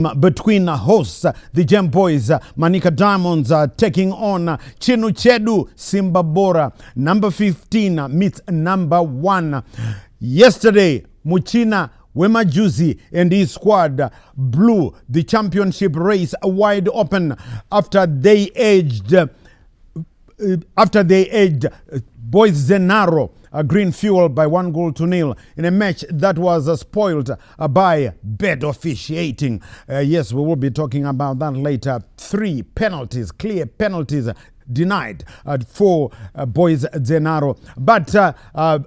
Between hosts, the Gem Boys, Manica Diamonds taking on Chinuchedu, Simba Bhora. Number 15 meets number 1. Yesterday, Muchina Wemajuzi and his squad blew the championship race wide open after they edged Boys Zenaro Green Fuel by 1-0 in a match that was spoiled by bad officiating. Yes, we will be talking about that later. 3 penalties, clear penalties denied for Boys Zenaro. But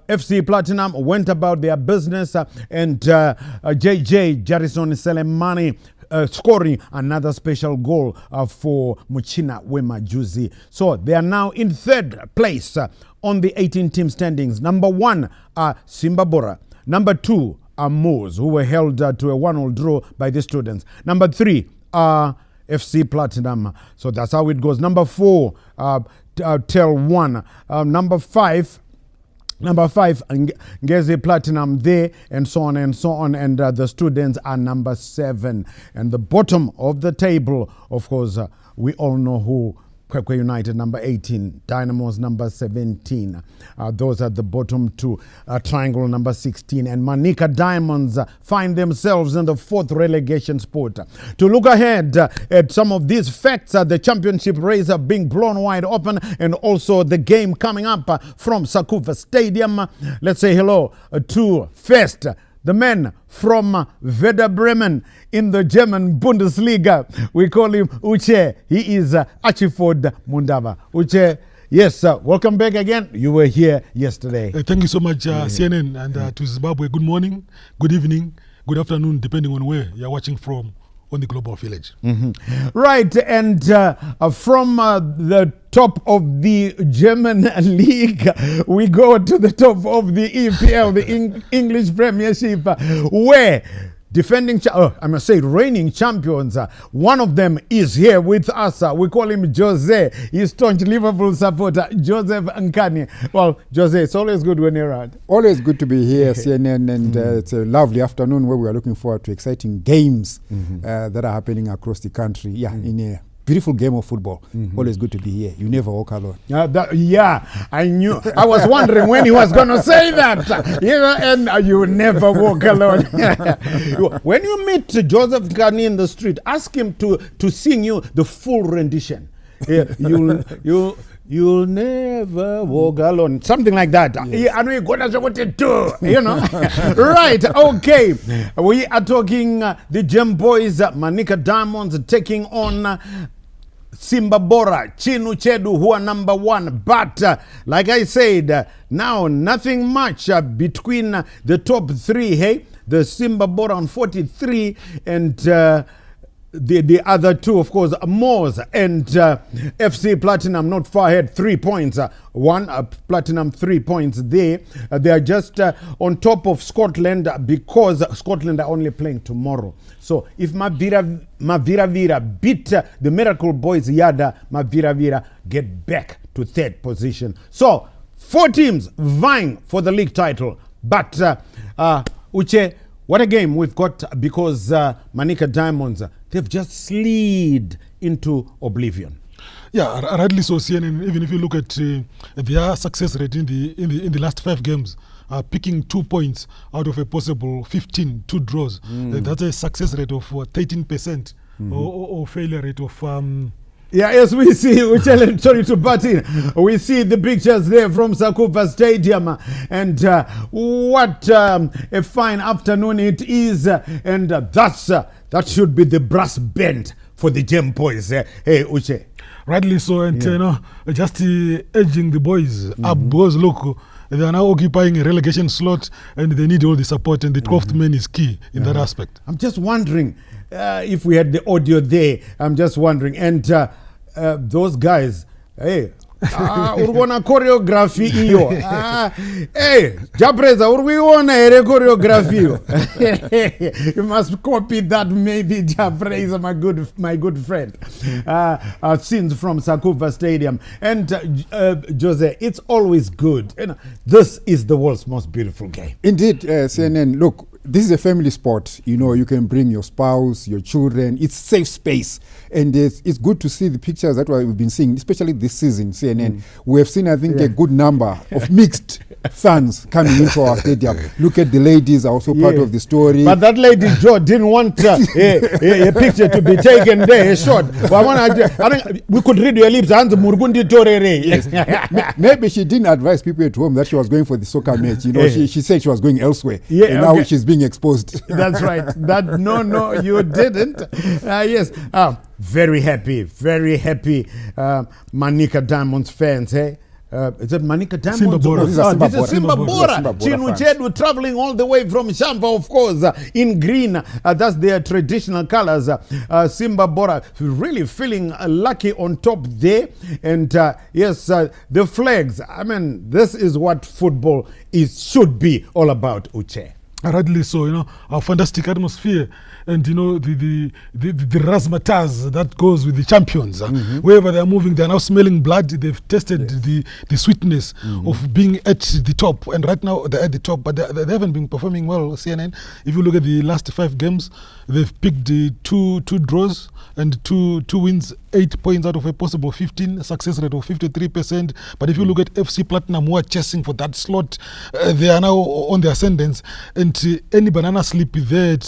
FC Platinum went about their business and JJ Jarrison Selemani scoring another special goal for Muchina Wemajuzi. So they are now in 3rd place on the 18-team standings. Number 1 are Simba Bhora. Number 2 are Moors, who were held to a 1-0 draw by the students. Number 3 are FC Platinum. So that's how it goes. Number 4, Tel 1. Number 5, Ngezi Platinum there, and so on and so on. And the students are number 7. And the bottom of the table, of course, we all know who. Kwekwe United, number 18. Dynamos, number 17. Those are the bottom 2. Triangle, number 16. And Manica Diamonds find themselves in the 4th relegation spot. To look ahead at some of these facts, the championship race are being blown wide open, and also the game coming up from Sakufa Stadium. Let's say hello to first the men from Werder Bremen in the German Bundesliga. We call him Uche. He is Achiford Mundava. Uche, yes, welcome back again. You were here yesterday. Thank you so much, CNN, and to Zimbabwe. Good morning, good evening, good afternoon, depending on where you're watching from on the global village. Right, and from the top of the German league, we go to the top of the EPL, the English Premiership, where defending, reigning champions, one of them is here with us. We call him Jose. He's staunch Liverpool supporter, Joseph Nkani. Well, Jose, it's always good when you're around. Always good to be here, CNN, and it's a lovely afternoon where we are looking forward to exciting games that are happening across the country. Yeah, in a beautiful game of football. Always good to be here. You never walk alone. I knew. I was wondering when he was going to say that. And you never walk alone. When you meet Joseph Nkani in the street, ask him to sing you the full rendition. You'll never walk alone. Something like that. Yes. Right, okay. We are talking the Gem Boys, Manica Diamonds taking on Simba Bhora, Chinuchedu, who are number 1. But like I said, now nothing much between the top 3, hey? The Simba Bhora on 43 and the other 2, of course, Moors and FC Platinum not far ahead, 3 points. Platinum 3 points there. They are just on top of Scotland because Scotland are only playing tomorrow. So if Mavira beat the Miracle Boys Yada, Mavira get back to 3rd position. So 4 teams vying for the league title. But Uche, what a game we've got, because Manica Diamonds, they've just slid into oblivion. Yeah, rightly so, CNN. Even if you look at their success rate in the last 5 games, picking 2 points out of a possible 15, 2 draws, that's a success rate of 13%, or failure rate of... Yeah, as we see, sorry to butt in, we see the pictures there from Sakufa Stadium, and what a fine afternoon it is, and that should be the brass band for the Gem Boys. Hey, Uche. Rightly so, and just edging the boys up, because look, they are now occupying a relegation slot, and they need all the support, and the 12th man is key in that aspect. I'm just wondering if we had the audio there. I'm just wondering, and those guys, hey, urgona choreography iyo. Hey, Japreza, urgiona ere choreography iyo. You must copy that, maybe, Japreza, my good friend. Scenes from Sakufa Stadium. And Jose, it's always good. This is the world's most beautiful game. Indeed, CNN. Look, this is a family sport. You know, you can bring your spouse, your children. It's safe space. And it's good to see the pictures that we've been seeing, especially this season, CNN. We have seen, I think, a good number of mixed fans coming into our stadium. Look at the ladies, are also part of the story. But that lady, Joe, didn't want a picture to be taken there, short. But I think we could read your lips. Yes. Maybe she didn't advise people at home that she was going for the soccer match. You know, she said she was going elsewhere. And now she's being exposed. That's right. No, you didn't. Yes. Very happy. Manica Diamonds fans, hey? Is it Manica Diamonds? Simba Bhora. This is Simba Bhora. Chinu Chedu traveling all the way from Shamba, of course, in green. That's their traditional colors. Simba Bhora really feeling lucky on top there. And yes, the flags. I mean, this is what football should be all about, Uche. Rightly so, you know, a fantastic atmosphere, and you know the razzmatazz that goes with the champions. Wherever they are moving, they are now smelling blood. They've tasted the sweetness of being at the top, and right now they're at the top, but they haven't been performing well. CNN, if you look at the last 5 games, they've picked two draws and two wins, 8 points out of a possible 15, success rate of 53%. But if you look at FC Platinum, who are chasing for that slot, they are now on the ascendance, and any banana slip there at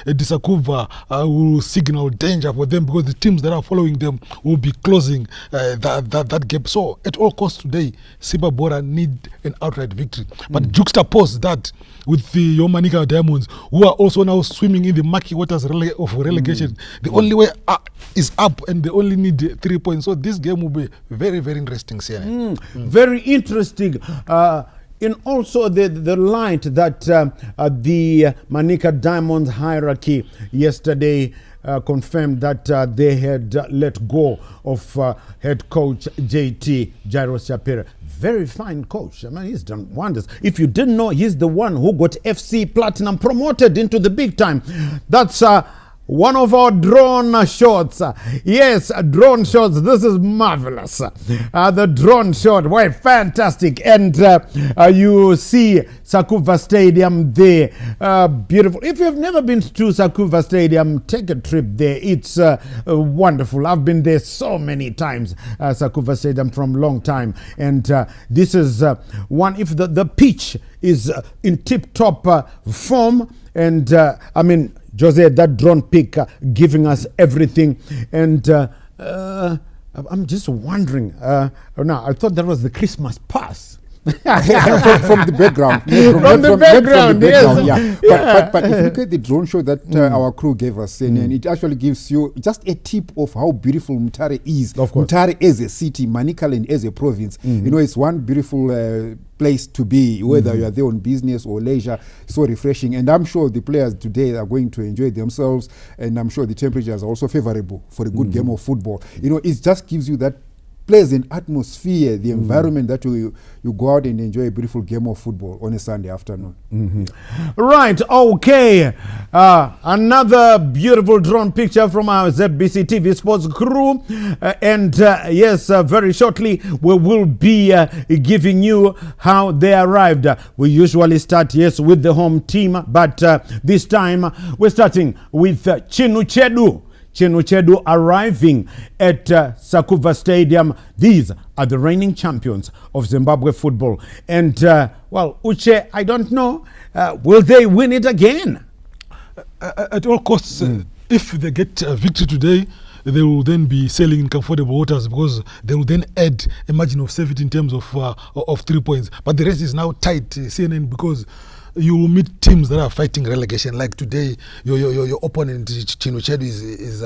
Disakuva will signal danger for them, because the teams that are following them will be closing that gap. So at all costs today, Simba Bhora need an outright victory. But juxtapose that with the Manica Diamonds, who are also now swimming in the murky waters of relegation. The only way is up, and they only need 3 points. So this game will be very, very interesting. Very interesting. In also the light that the Manica Diamonds hierarchy yesterday confirmed that they had let go of head coach JT Jairus Shapira. Very fine coach. I mean, he's done wonders. If you didn't know, he's the one who got FC Platinum promoted into the big time. That's one of our drone shots. Yes, drone shots. This is marvelous. The drone shot. Why, fantastic. And you see Sakuva Stadium there. Beautiful. If you've never been to Sakuva Stadium, take a trip there. It's wonderful. I've been there so many times. Sakuva Stadium from long time. And this is one, if the pitch is in tip-top form, and I mean, Jose, that drone pic giving us everything. And I'm just wondering, now I thought that was the Christmas pass. from the background. From the background, yes. Yeah. But if you look at the drone show that our crew gave us, and it actually gives you just a tip of how beautiful Mutare is. Of course. Mutare as a city, Manicaland as a province. You know, it's one beautiful place to be, whether you are there on business or leisure. So refreshing. And I'm sure the players today are going to enjoy themselves, and I'm sure the temperatures are also favorable for a good game of football. You know, it just gives you that pleasant atmosphere, the environment that you go out and enjoy a beautiful game of football on a Sunday afternoon. Right, okay. Another beautiful drone picture from our ZBC TV Sports crew. And yes, very shortly we will be giving you how they arrived. We usually start, yes, with the home team, but this time we're starting with Chinu Chedu arriving at Sakuva Stadium. These are the reigning champions of Zimbabwe football. And, well, Uche, I don't know, will they win it again? At all costs, if they get a victory today, they will then be sailing in comfortable waters, because they will then add a margin of safety in terms of 3 points. But the rest is now tight, CNN, because you will meet teams that are fighting relegation. Like today, your opponent Chinu Chedu is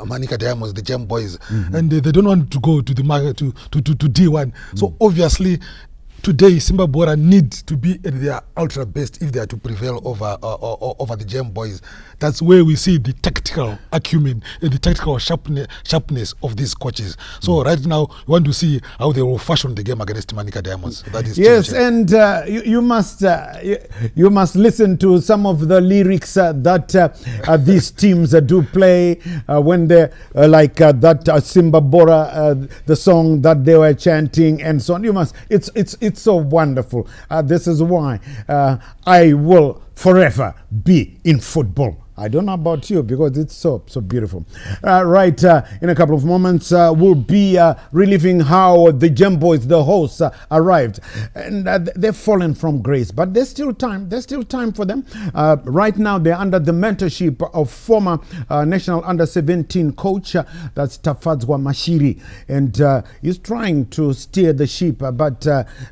Manica Diamonds, the Gem Boys, and they don't want to go to the market to D1. So obviously, today Simba Bhora need to be at their ultra best if they are to prevail over the Gem Boys. That's where we see the tactical acumen and the tactical sharpness of these coaches. So right now, we want to see how they will fashion the game against Manica Diamonds. That is yes, and you must listen to some of the lyrics that these teams do play when they like that Simba Bhora, the song that they were chanting and so on. You must. It's it's so wonderful. This is why I will forever be in football. I don't know about you because it's so beautiful. Right, in a couple of moments, we'll be reliving how the Gem Boys, the hosts, arrived. And they've fallen from grace, but there's still time. There's still time for them. Right now, they're under the mentorship of former National Under-17 coach, that's Tafadzwa Mashiri. And he's trying to steer the ship, but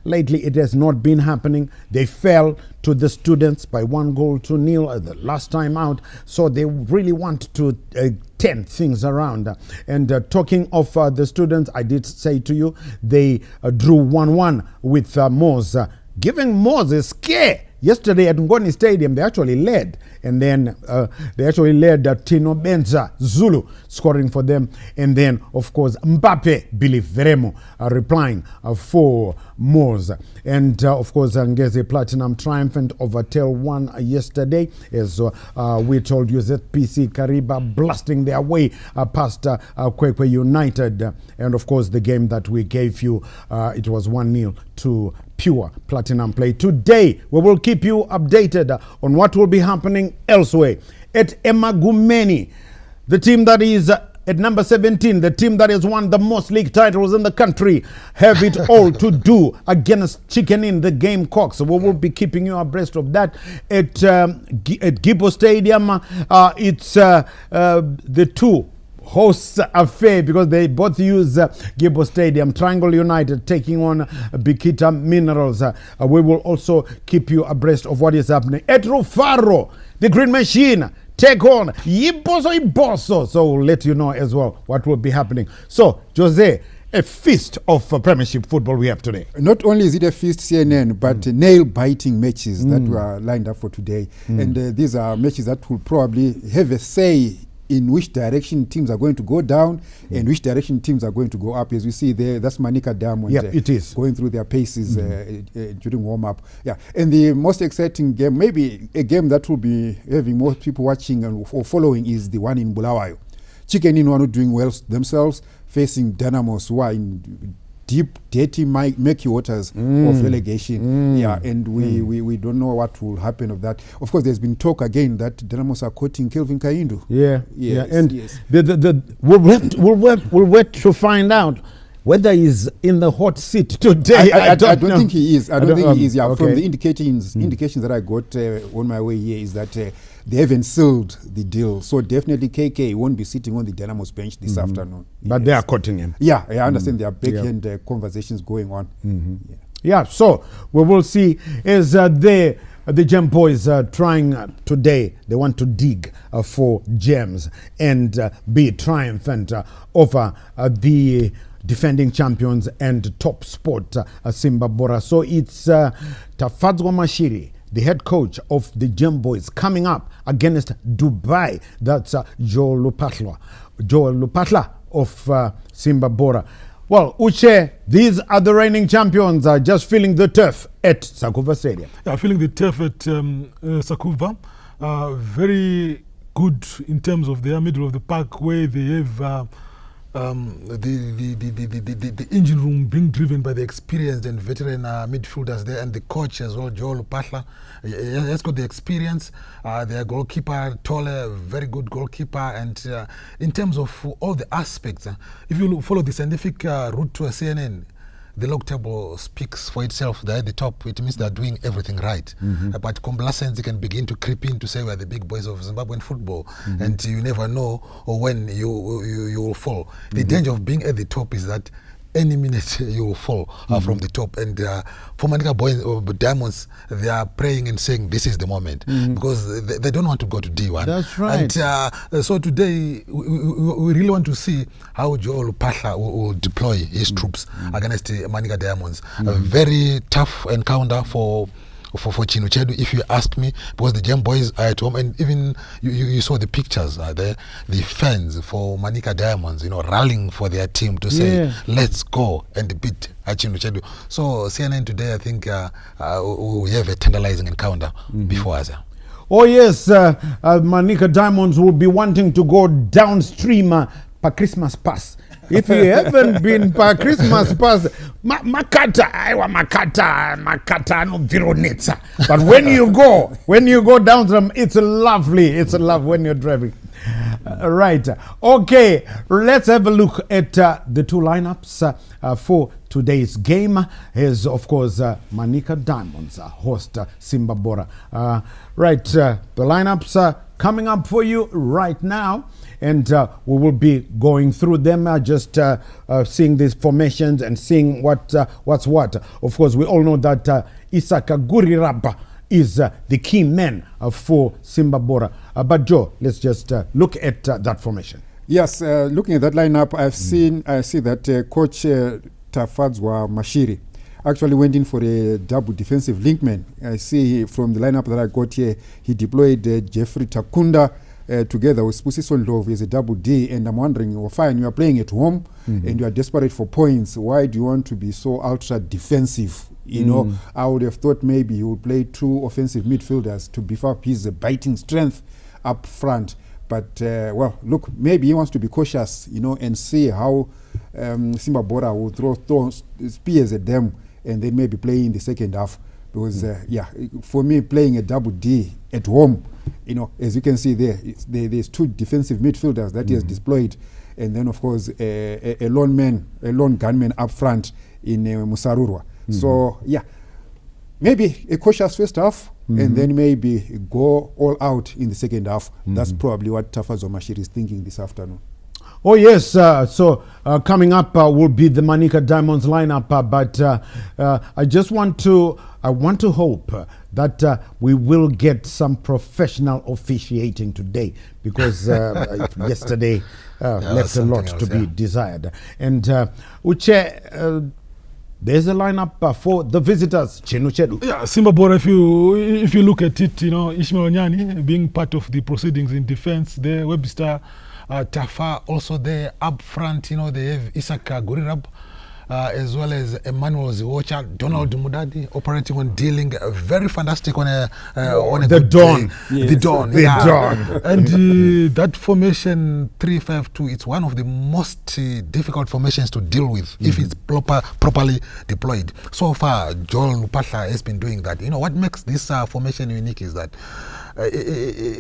lately it has not been happening. They fell to the students by 1-0 the last time out. So they really want to turn things around. And talking of the students, I did say to you, they drew 1-1 with Moz, giving Moz a scare. Yesterday at Ngoni Stadium, they actually led. And then they actually led Tino Benza Zulu scoring for them. And then, of course, Mbappe Billy Veremo replying for Moz. And, of course, Ngeze Platinum triumphant over Tel 1 yesterday. As we told you, ZPC Kariba blasting their way past Kwekwe United. And, of course, the game that we gave you, it was 1-0 to Pure Platinum Play. Today, we will keep you updated on what will be happening elsewhere. At Emagumeni, the team that is at number 17, the team that has won the most league titles in the country, have it all to do against Chicken Inn, the Gamecocks. So we will be keeping you abreast of that. At Gibbo Stadium, it's the two hosts affair because they both use Gibbo Stadium. Triangle United taking on Bikita Minerals. We will also keep you abreast of what is happening. At Rufaro, the Green Machine take on Iboso. So we'll let you know as well what will be happening. So, Jose, a feast of Premiership football we have today. Not only is it a feast, CNN, but nail-biting matches that were lined up for today. And these are matches that will probably have a say in which direction teams are going to go down and which direction teams are going to go up. As we see there, that's Manica Diamondsl it is going through their paces during warm-up. Yeah, and the most exciting game, maybe a game that will be having more people watching or following, is the one in Bulawayo. Chicken Inn are doing well themselves, facing Dynamos, who are in deep, dirty, murky waters of relegation. Yeah, and we don't know what will happen of that. Of course, there's been talk again that Dynamos are courting Kelvin Kaindu. And we'll wait to find out whether he's in the hot seat today. I don't think he is. I don't think he is. Yeah, okay. From the indications that I got on my way here is that they haven't sealed the deal. So definitely KK won't be sitting on the Dynamo's bench this afternoon. But they are courting him. Yeah, I understand there are backhand conversations going on. Yeah, so we will see as the Gem Boys trying today. They want to dig for gems and be triumphant over the defending champions and top sport Simba Bhora. So it's Tafadzwa Mashiri, the head coach of the Gem Boys, coming up against Dubai. That's Joel Lupatla of Simba Bhora. Well, Uche, these are the reigning champions, just feeling the turf at Sakuva Stadium. Yeah, feeling the turf at Sakuva. Very good in terms of their middle of the park, where they have the engine room being driven by the experienced and veteran midfielders there, and the coach as well, Joel Lupatla. He has got the experience. Their goalkeeper, Tole, very good goalkeeper. And in terms of all the aspects, if you follow the scientific route to a CNN, the log table speaks for itself. They're at the top. It means they're doing everything right. But complacency can begin to creep in to say we're the big boys of Zimbabwean football, and you never know or when you will fall. The danger of being at the top is that any minute you will fall from the top. And for Manica Diamonds, they are praying and saying this is the moment, because they don't want to go to D1. That's right. And so today we really want to see how Joel Lupatla will deploy his troops against Manica Diamonds. A very tough encounter for Chinu Chedu, if you ask me, because the Gem Boys are at home, and even you saw the pictures there, the fans for Manica Diamonds, rallying for their team to say, let's go and beat Chinu Chedu. So CNN today, I think we have a tantalizing encounter before us. Oh yes, Manica Diamonds will be wanting to go downstream pa Christmas pass. If you haven't been pa Christmas pass, makata no vironetsa. But when you go down to them, it's lovely. It's a love when you're driving. Right. Okay. Let's have a look at the two lineups for today's game. Is of course Manica Diamonds host Simba Bhora. Right. The lineups are coming up for you right now. And we will be going through them, just seeing these formations and seeing what's what. Of course, we all know that Isaka Guriraba is the key man for Simba Bhora. But Joe, let's just look at that formation. Yes, looking at that lineup, I see that Coach Tafadzwa Mashiri actually went in for a double defensive linkman. I see from the lineup that I got here, he deployed Jeffrey Takunda together with Spusi Sondlov as a double D, and I'm wondering, well, fine, you are playing at home and you are desperate for points. Why do you want to be so ultra defensive? You know, I would have thought maybe he would play two offensive midfielders to beef up his biting strength up front. But, well, look, maybe he wants to be cautious, you know, and see how Simba Bhora will throw spears at them and then maybe play in the second half. Because, yeah, for me, playing a double D at home, you know, as you can see there's two defensive midfielders that he has deployed, and then, of course, a lone gunman up front in Musarurwa. So, yeah, maybe a cautious first half, and then maybe go all out in the second half. That's probably what Tafadzwa Mashiri is thinking this afternoon. Oh yes, so coming up will be the Manica Diamonds lineup, but I just want to hope that we will get some professional officiating today, because yesterday left a lot to be desired. And Uche, there's a lineup for the visitors. Chedu. Yeah, Simba Bhora, if you look at it, you know, Ishmael Nyani being part of the proceedings in defense, the Webster, Tafa also there up front, you know, they have Isaka Gurirab, as well as Emmanuel Ziwocha, Donald Mudadi operating on dealing very fantastic on a the Dawn. Yes. The Dawn. And that formation 3-5-2, it's one of the most difficult formations to deal with if it's properly deployed. So far, Joel Lupatla has been doing that. You know, what makes this formation unique is that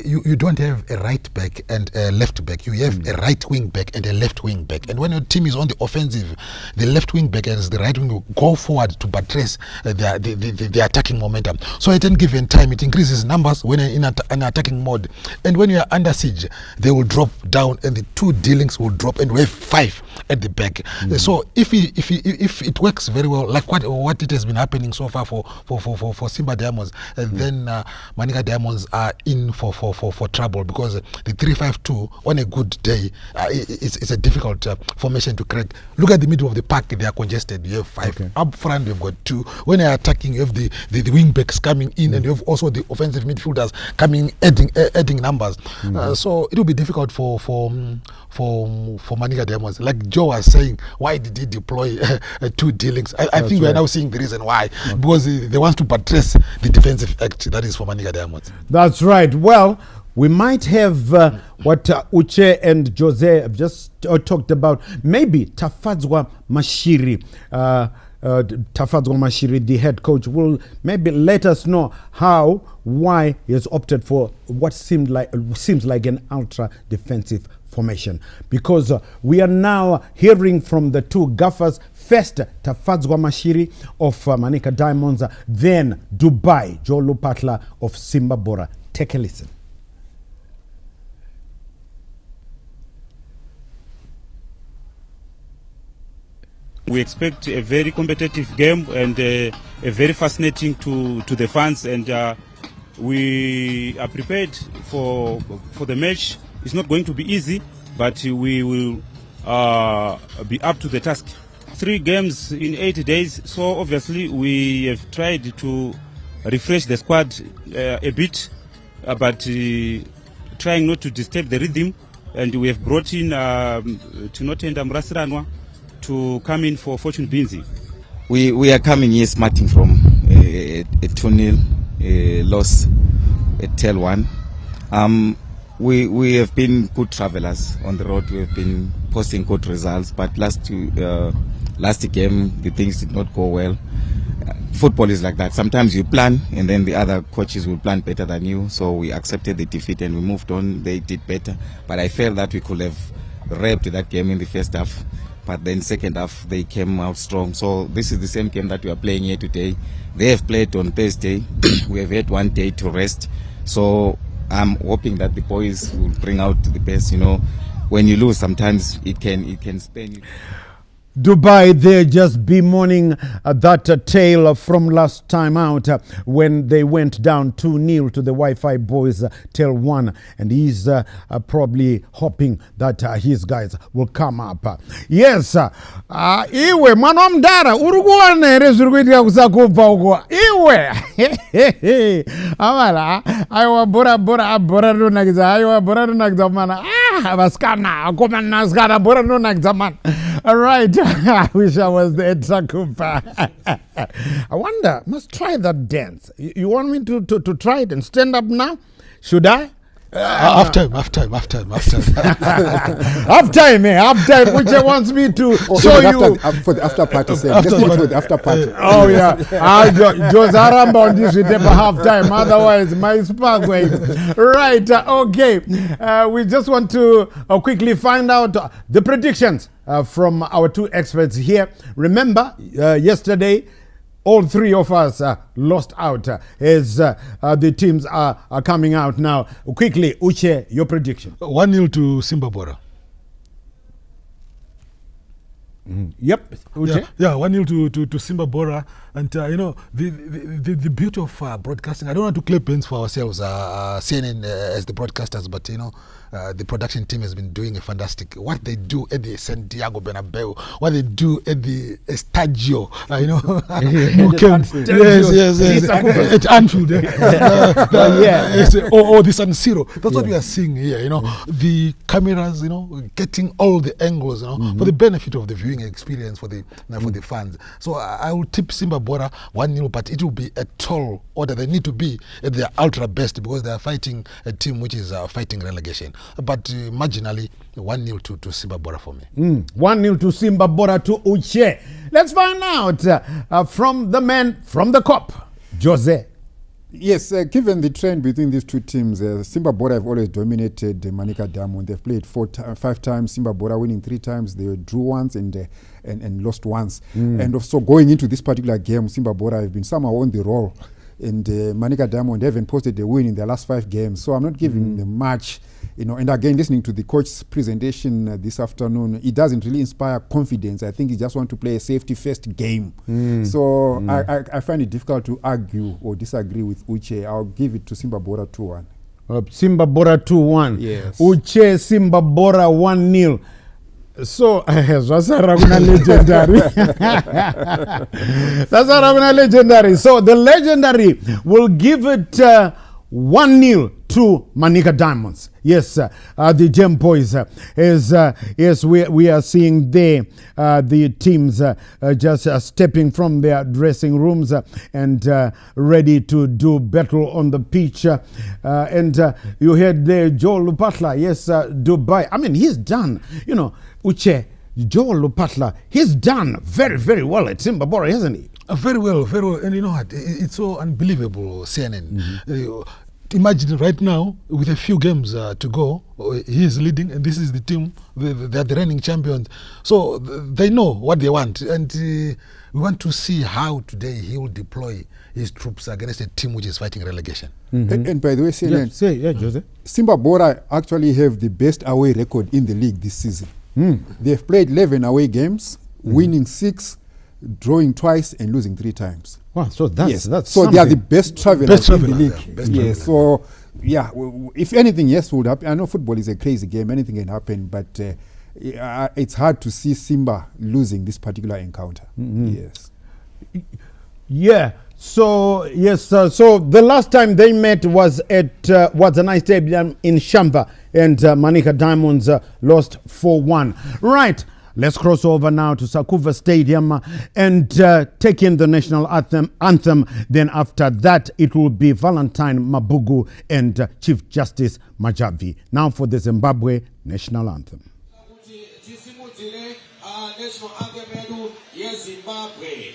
you don't have a right back and a left back. You have a right wing back and a left wing back. And when your team is on the offensive, the left wing back and the right wing will go forward to buttress the attacking momentum. So at any given time, it increases numbers when you're in an attacking mode. And when you are under siege, they will drop down and the two dealings will drop, and we have 5 at the back. So if it works very well, like what it has been happening so far for Simba Diamonds, then Manica Diamonds are in for trouble, because the 3-5-2 on a good day it's a difficult formation to crack. Look at the middle of the park; they are congested. You have 5 up front. You've got 2. When they are attacking, you have the wing backs coming in, and you have also the offensive midfielders coming, adding numbers. So it will be difficult for Manica Diamonds. Like Joe was saying, why did he deploy 2 dealings? I think we are now seeing the reason why, because they want to buttress the defensive act that is for Manica Diamonds. That's right. Well, we might have what Uche and Jose have just talked about. Maybe Tafadzwa Mashiri, the head coach, will maybe let us know why he has opted for what seems like an ultra defensive formation. Because we are now hearing from the two gaffers. First, Tafadzwa Mashiri of Manica Diamonds, then Dubai, Joe Lupatla of Simba Bhora. Take a listen. We expect a very competitive game and a very fascinating to the fans, and we are prepared for the match. It's not going to be easy, but we will be up to the task. 3 games in 8 days, so obviously we have tried to refresh the squad a bit, but trying not to disturb the rhythm, and we have brought in Tinotenda Mrasiranwa to come in for Fortune Binzi. We are coming here smarting from a 2-0 loss at Tel 1. we have been good travelers on the road. We have been posting good results, but last game the things did not go well. Football is like that. Sometimes you plan and then the other coaches will plan better than you. So we accepted the defeat and we moved on. They did better. But I felt that we could have wrapped that game in the first half. But then second half they came out strong. So this is the same game that we are playing here today. They have played on Thursday. We have had one day to rest. So I'm hoping that the boys will bring out the best. You know, when you lose, sometimes it can spin you. Dubai, they just bemoaning that tale from last time out when they went down 2-0 to the Wi-Fi boys till 1, and he's probably hoping that his guys will come up. Yes, iwe mwana wa mdara urukuona ere ziri kuitika kusakubva uko iwe amala aiwa bora rinonakidza mana vasikana akomana asikana bora rinonakidza mana. All right. I wish I was there, Takupa. I wonder, must try that dance. You want me to try it and stand up now? Should I? Half time. Half time, which wants me to show you. For the after party, let's do it for the after party. Oh, yeah. Josaramba on this with half time. Otherwise, my spark way. Right. Okay. We just want to quickly find out the predictions from our two experts here. Remember, yesterday, all three of us lost out as the teams are coming out now. Quickly, Uche, your prediction. 1-0 to Simba Bhora. Yep, Uche. Yeah, 1-0 to Simba Bhora. And you know, the beauty of broadcasting, I don't want to clap hands for ourselves, CNN as the broadcasters, but you know, the production team has been doing a fantastic. What they do at the Santiago Bernabeu, what they do at the Estadio, you know, yes, at Anfield, or the San Siro. That's what we are seeing here. You know, the cameras, you know, getting all the angles, you know, for the benefit of the viewing experience for the fans. So I will tip Simba Bhora 1-0, but it will be a tall order. They need to be at their ultra best because they are fighting a team which is fighting relegation. But marginally, 1-0 to Simba Bhora for me. 1-0 to Simba Bhora to Uche. Let's find out from the man from the cop, Jose. Yes, given the trend between these two teams, Simba Bhora have always dominated Manica Diamondsl. They've played 5 times, Simba Bhora winning 3 times. They drew once and lost once. And also going into this particular game, Simba Bhora have been somehow on the roll. And Manica Diamondsl haven't posted a win in their last 5 games. So I'm not giving them much. You know, and again, listening to the coach's presentation this afternoon, it doesn't really inspire confidence. I think he just wants to play a safety-first game. So I find it difficult to argue or disagree with Uche. I'll give it to Simba Bhora 2-1. Simba Bhora 2-1. Yes. Uche Simba Bhora 1-0. So, Zvasaraguna legendary. Zvasaraguna legendary. So, the legendary will give it 1-0 to Manica Diamondsl. Yes, the Gem Boys. Yes, we are seeing there the teams just stepping from their dressing rooms and ready to do battle on the pitch. And you heard there Joel Lupatla. Yes, Dubai. I mean, he's done. You know, Uche, Joel Lupatla, he's done very, very well at Simba Bhora, hasn't he? Very well. And you know what? It's so unbelievable, CNN. Imagine right now, with a few games to go, he is leading, and this is the team, they are the reigning champions. So they know what they want, and we want to see how today he will deploy his troops against a team which is fighting relegation. And by the way, CNN, Jose. Simba Bhora actually have the best away record in the league this season. They've played 11 away games, winning 6, drawing twice, and losing 3 times. Wow, so that's so something. they are the best travelers in the league. Yes. So yeah, if anything, yes, would happen. I know football is a crazy game; anything can happen. But it's hard to see Simba losing this particular encounter. Yes. Yeah. So yes. So the last time they met was at Wadzanai Stadium in Shamba, and Manica Diamondsl lost 4-1. Right. Let's cross over now to Sakuva Stadium and take in the national anthem. Then after that, it will be Valentine Mabugu and Chief Justice Majavi. Now for the Zimbabwe national anthem. National anthem ya Zimbabwe.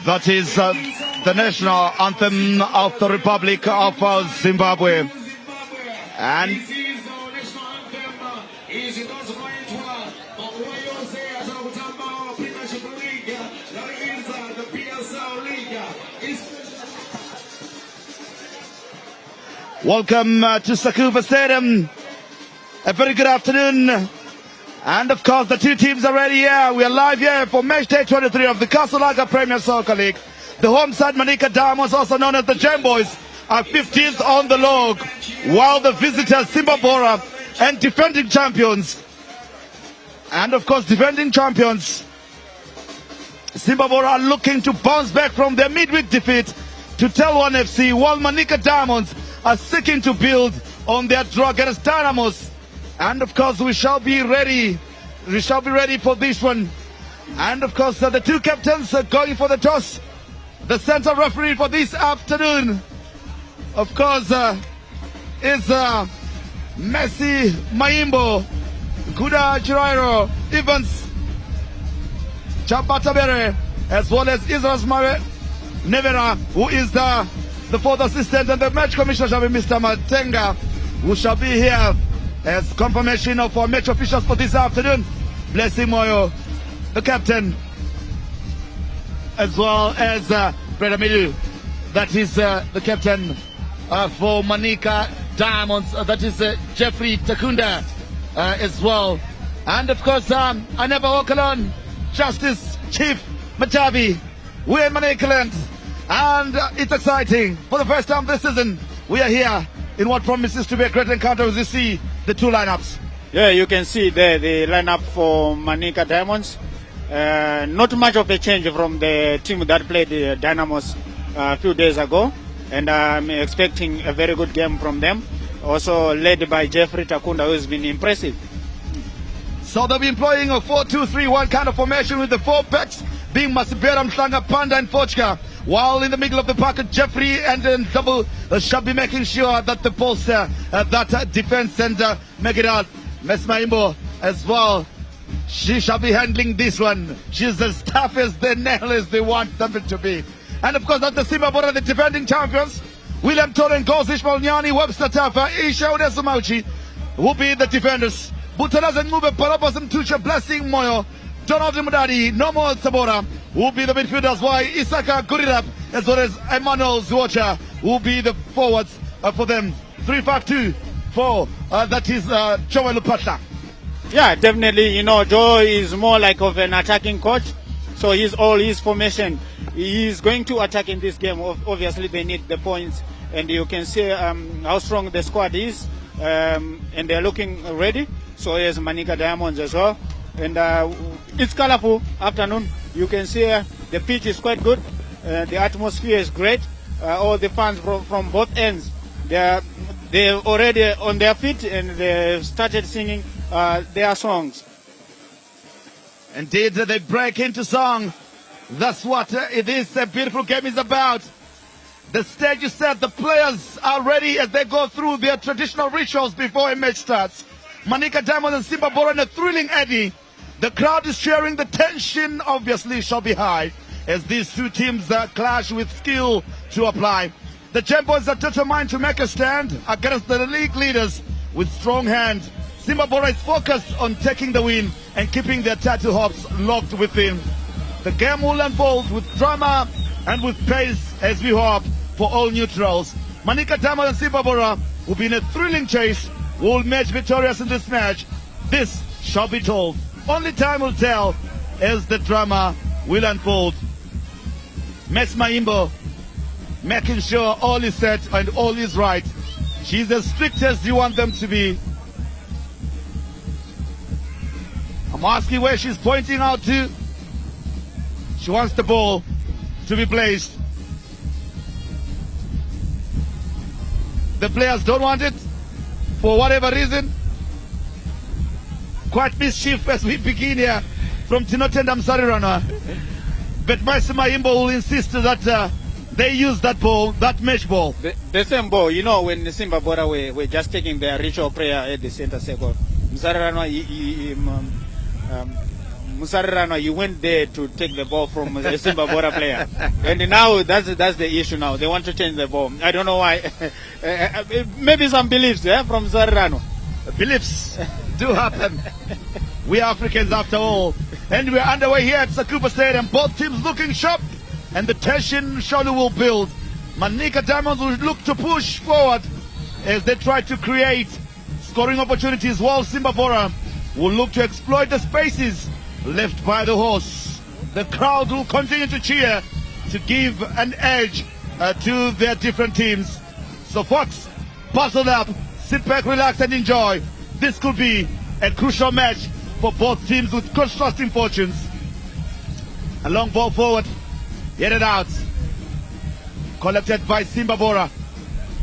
That is the national anthem of the Republic of Zimbabwe. And welcome to Sakuva Stadium. A very good afternoon. And of course, the two teams are ready here. We are live here for match day 23 of the Kasulaga Premier Soccer League. The home side, Manica Diamondsl, also known as the Gem Boys, are 15th on the log, while the visitors, Simba Bhora, and defending champions, Simba Bhora, are looking to bounce back from their midweek defeat to Tel1 FC, while Manica Diamonds are seeking to build on their draw against Dynamos. And of course, we shall be ready. We shall be ready for this one. And of course, the two captains are going for the toss. The center referee for this afternoon, of course, is Messi Maimbo, Kuda Chirairo, Evans Chabatabere, as well as Israel Nevera, who is the fourth assistant, and the match commissioner shall be Mr. Matenga, who shall be here as confirmation of our match officials for this afternoon. Blessing Moyo, the captain, as well as Breda Milu, that is the captain for Manica Diamonds, that is Jeffrey Takunda as well. And of course, I never walk alone, Justice Chief Majavi. We're in Manica Land, and it's exciting. For the first time this season, we are here in what promises to be a great encounter as you see the two lineups. Yeah, you can see there the lineup for Manica Diamonds. Not much of a change from the team that played Dynamos a few days ago, and I'm expecting a very good game from them. Also led by Jeffrey Takunda, who has been impressive. So they'll be employing a 4-2-3-1 kind of formation, with the four backs being Masibera, Mhlanga, Panda and Fochka, While in the middle of the pocket, Jeffrey and then double shall be making sure that the poster, that defense and make it out. Mesmaimbo as well. She shall be handling this one. She's as tough as the nail as they want them to be. And of course, that's the Simba Bhora, the defending champions. William Toren, Goz, Ishmael Nyani, Webster Tafa, Isha Udesumauchi will be the defenders. Butalazen Mube, Parapas and Tucha, Blessing Moyo, Donald Mudadi, Nomo Sabora will be the midfielders. Why Isaka Gurirap as well as Emmanuel Zuocha will be the forwards for them. 3-5-2 for that is Joel Lupata. Yeah, definitely. You know, Joe is more like of an attacking coach. So he's all his formation. He's going to attack in this game. Obviously, they need the points. And you can see how strong the squad is. And they're looking ready. So here's Manica Diamonds as well. And it's colorful afternoon. You can see the pitch is quite good. The atmosphere is great. All the fans from both ends, they're already on their feet and they started singing their songs. Indeed, they break into song. That's what it is. A beautiful game is about. The stage is set. The players are ready as they go through their traditional rituals before a match starts. Manica Diamonds and Simba Bhora in a thrilling eddy. The crowd is cheering. The tension obviously shall be high as these two teams clash with skill to apply. The Champions are determined to make a stand against the league leaders with strong hand. Simba Bhora is focused on taking the win and keeping their title hopes locked within. The game will unfold with drama and with pace as we hope for all neutrals. Manica Diamonds and Simba Bhora will be in a thrilling chase. Will emerge victorious in this match. This shall be told. Only time will tell as the drama will unfold. Mesmaimbo making sure all is set and all is right. She's as strict as you want them to be. I'm asking where she's pointing out to. She wants the ball to be placed. The players don't want it for whatever reason. Quite mischief as we begin here from Tinotenda Msarirana. But Mesmaimbo will insist that they use that ball, that mesh ball. The same ball, you know, when Simba Bhora were just taking their ritual prayer at the center circle, Musarirano, you went there to take the ball from the Simba Bhora player. And now that's the issue now. They want to change the ball. I don't know why. Maybe some beliefs from Musarirano. Beliefs do happen. We are Africans after all. And we're underway here at Sakuba Stadium. Both teams looking sharp. And the tension surely will build. Manica Diamonds will look to push forward as they try to create scoring opportunities, while Simba Bhora will look to exploit the spaces left by the horse. The crowd will continue to cheer to give an edge to their different teams. So folks, buckle up, sit back, relax and enjoy. This could be a crucial match for both teams with contrasting fortunes. A long ball forward, headed out. Collected by Simba Bhora.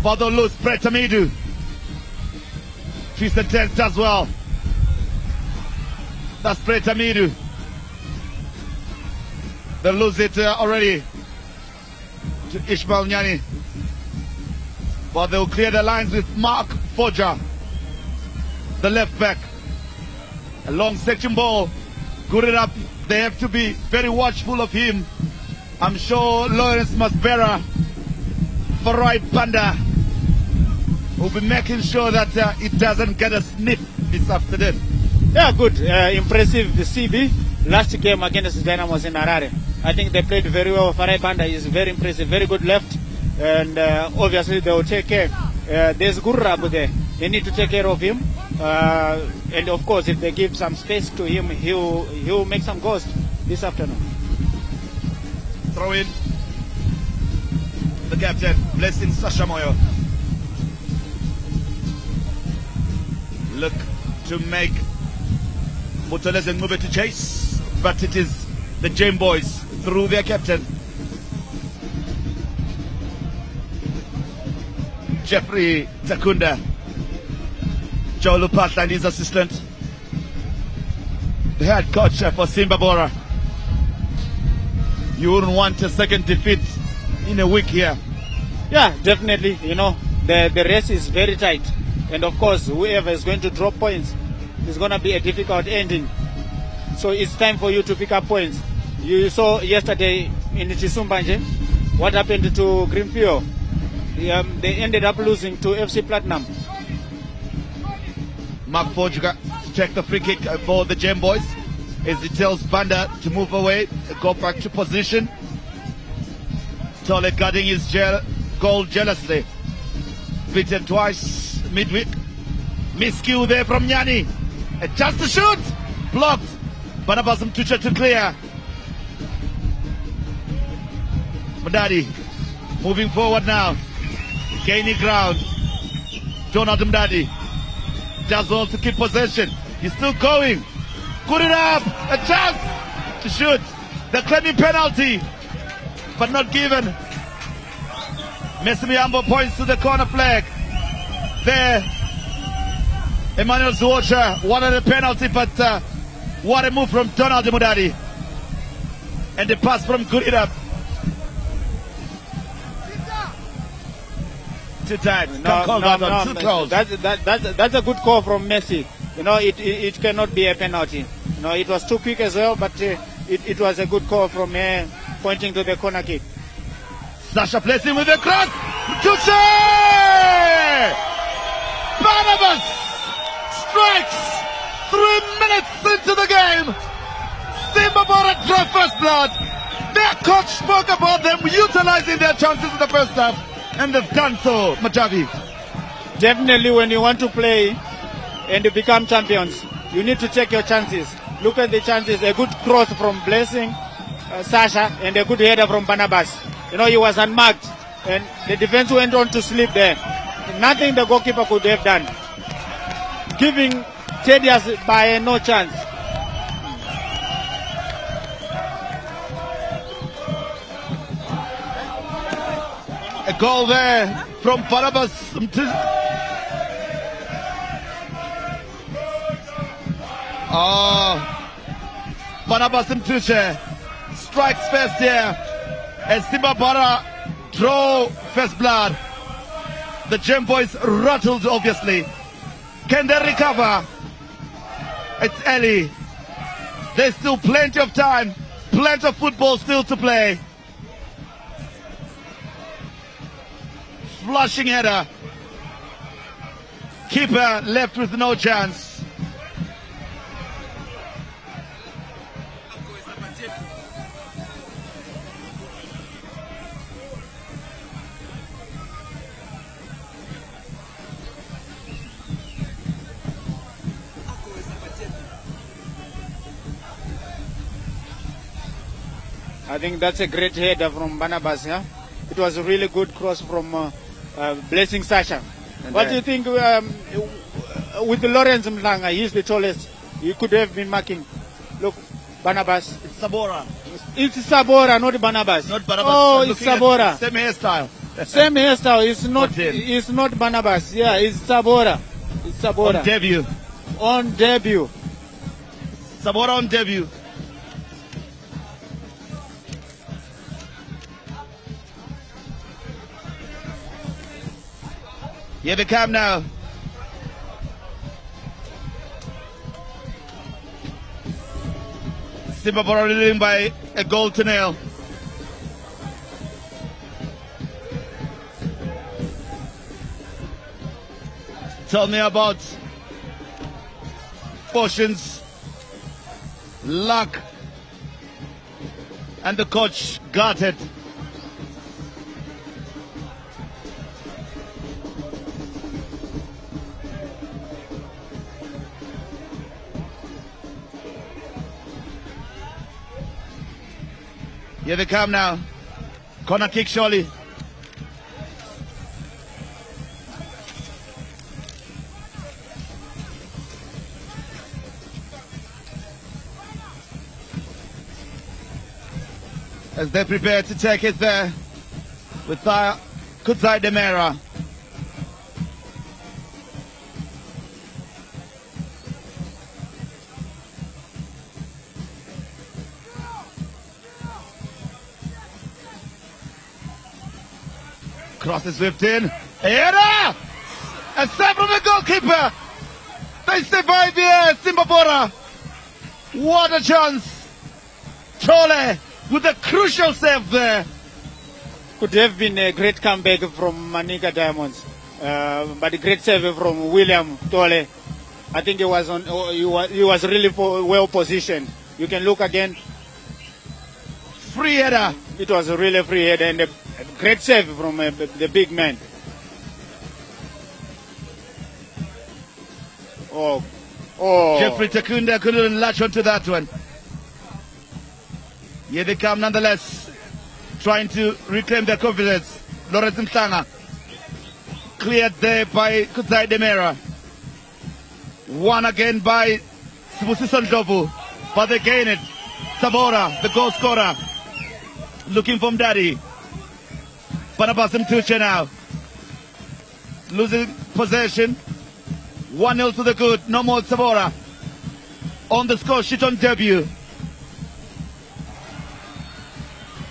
Father loose, Pretamidu. Twisted test as well. That's Pretamidu. They lose it already to Ishmael Nyani. But they'll clear the lines with Mark Forger, the left back. A long section ball. Good it up. They have to be very watchful of him. I'm sure Lawrence Masbera, Farai Panda, will be making sure that it doesn't get a sniff this afternoon. Yeah, good. Impressive. The CB last game against Dynamos in Harare. I think they played very well. Farai Panda is very impressive, very good left. And obviously they will take care. There's Gurrabu there. They need to take care of him. And of course, if they give some space to him, he'll make some goals this afternoon. Throw in the captain, Blessing Sashamoyo. Look to make Mutoleze move it to chase, but it is the Jam Boys through their captain. Jeffrey Takunda, Joe Lupata and his assistant, the head coach for Simba Bhora. You wouldn't want a second defeat in a week here. Yeah, definitely. You know, the race is very tight. And of course, whoever is going to drop points is going to be a difficult ending. So it's time for you to pick up points. You saw yesterday in Chisumbanje what happened to Greenfield. They ended up losing to FC Platinum. Mark Forger to take the free kick for the Gem Boys as he tells Banda to move away, go back to position. Tole guarding his goal jealously. Beaten twice midweek. Miscue there from Nyani. A chance to shoot. Blocked. Barnabas Mtucha to clear. Mdadi moving forward now. Gaining ground. Donald Mdadi does all to keep possession. He's still going. Good enough. A chance to shoot. The claiming penalty, but not given. Messi Miambo points to the corner flag. There, Emmanuel Zuocha wanted a penalty, but what a move from Donald Mudadi. And the pass from Gurira. Too tight. Too close. That's a good call from Messi. You know, it cannot be a penalty. You know, it was too quick as well, but it was a good call from pointing to the corner kick. Sasha placing with a cross. Tuche! Barnabas strikes 3 minutes into the game. Simba Bhora draw first blood. Their coach spoke about them utilizing their chances in the first half, and they've done so, Majavi. Definitely, when you want to play and you become champions, you need to take your chances. Look at the chances. A good cross from Blessing, Sasha, and a good header from Barnabas. You know, he was unmarked, and the defense went on to sleep there. Nothing the goalkeeper could have done. Giving Tedious by no chance. A goal there from Barnabas. Barnabas Mtuche strikes first here as Simba Bhora draw first blood. The Gem Boys rattled, obviously. Can they recover? It's early. There's still plenty of time, plenty of football still to play. Flushing header. Keeper left with no chance. I think that's a great header from Barnabas. Yeah, it was a really good cross from Blessing Sasha. What do you think with Lawrence Mlanga? He's the tallest. He could have been marking. Look, Barnabas. It's Sabora. It's Sabora, not Barnabas. Not Barnabas. Oh, it's Sabora. Same hairstyle. Same hairstyle. It's not. It's not Barnabas. Yeah, it's Sabora. It's Sabora. On debut. On debut. Sabora on debut. Here they come now. Simba Bhora leading by a goal to nil. Tell me about fortunes, luck, and the coach guarded. Here they come now. Corner kick surely. As they prepare to take it there with Kutsai Demera. Cross is whipped in. Header! A save from the goalkeeper. They survive here, Simba Bhora. What a chance. Tole with a crucial save there. Could have been a great comeback from Manica Diamonds, but a great save from William Tole. I think he was really well positioned. You can look again. Free header. It was a really free header and a great save from the big man. Oh. Jeffrey Takunda couldn't latch onto that one. Here they come nonetheless, trying to reclaim their confidence. Lawrence Mhlanga cleared there by Kudzai Demera. One again by Sibusiso Ndlovu, but they gain it. Sabora, the goal scorer, looking from Daddy. Barnabas Mtuche now, losing possession. 1-0 to the good. No more Sabora on the score sheet on debut.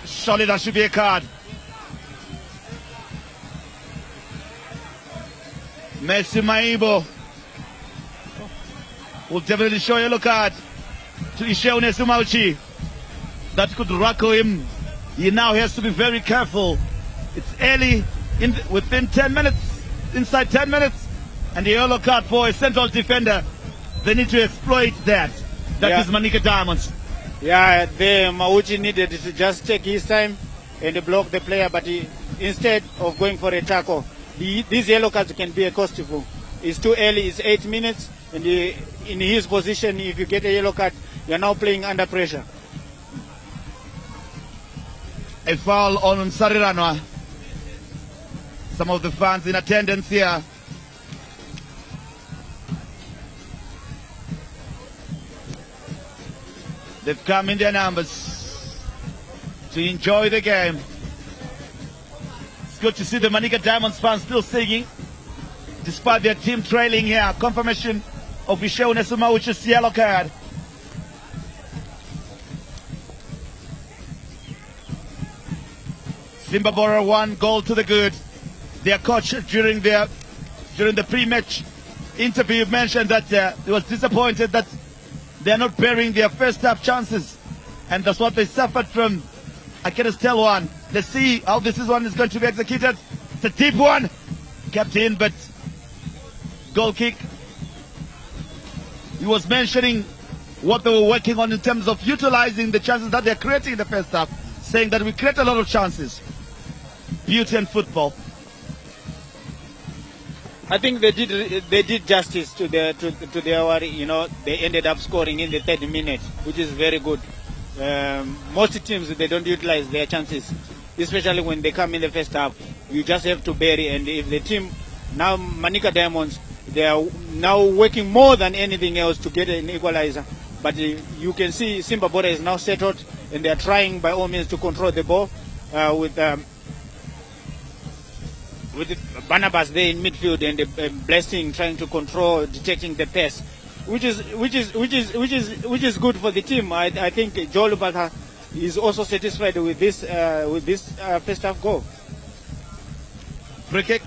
Surely that should be a card. Messi Maibo will definitely show a yellow card to Isheo Nesumauchi. That could rackle him. He now has to be very careful. It's early, within 10 minutes, inside 10 minutes. And the yellow card for a central defender. They need to exploit that. That is Manica Diamonds. Yeah, Mauchi needed to just take his time and block the player, but instead of going for a tackle, these yellow cards can be a costful. It's too early, it's 8 minutes, and in his position, if you get a yellow card, you're now playing under pressure. A foul on Sariranwa. Some of the fans in attendance here. They've come in their numbers to enjoy the game. It's good to see the Manica Diamonds fans still singing, despite their team trailing here. Confirmation of Isheo Nesumauchi's yellow card. Simba Bhora 1 goal to the good. Their coach during the pre-match interview mentioned that he was disappointed that they are not bearing their first half chances, and that's what they suffered from. I can just tell one. Let's see how this one is going to be executed. It's a deep one, kept in, but goal kick. He was mentioning what they were working on in terms of utilizing the chances that they're creating in the first half, saying that we create a lot of chances. Beauty and football. I think they did justice to their they ended up scoring in the 3rd minute, which is very good. Most teams, they don't utilize their chances, especially when they come in the first half. You just have to bury, and if the team now, Manica Diamonds, they are now working more than anything else to get an equalizer. But you can see Simba Bhora is now settled, and they are trying by all means to control the ball with Barnabas there in midfield and Blessing trying to control, detecting the pass, which is good for the team. I think Joel Lubaka is also satisfied with this first half goal. Free kick.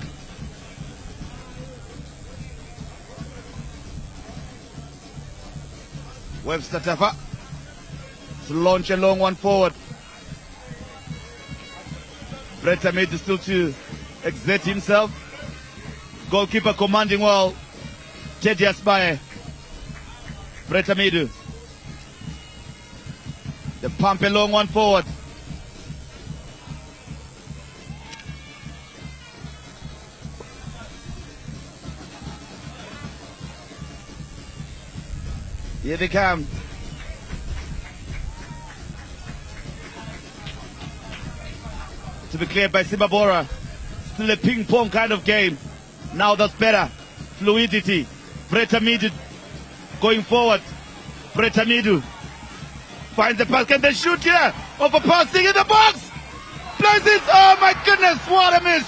Webster Tafa to launch a long one forward. Brett made the still to exert himself. Goalkeeper commanding well. Teddy Asbaye. Brett Amidu. The pump a long one forward. Here they come. To be cleared by Simba Bhora. Still a ping-pong kind of game. Now that's better. Fluidity. Brett Amidu going forward. Brett Amidu finds the pass. Can they shoot here? Overpassing in the box. Places. Oh my goodness. What a miss.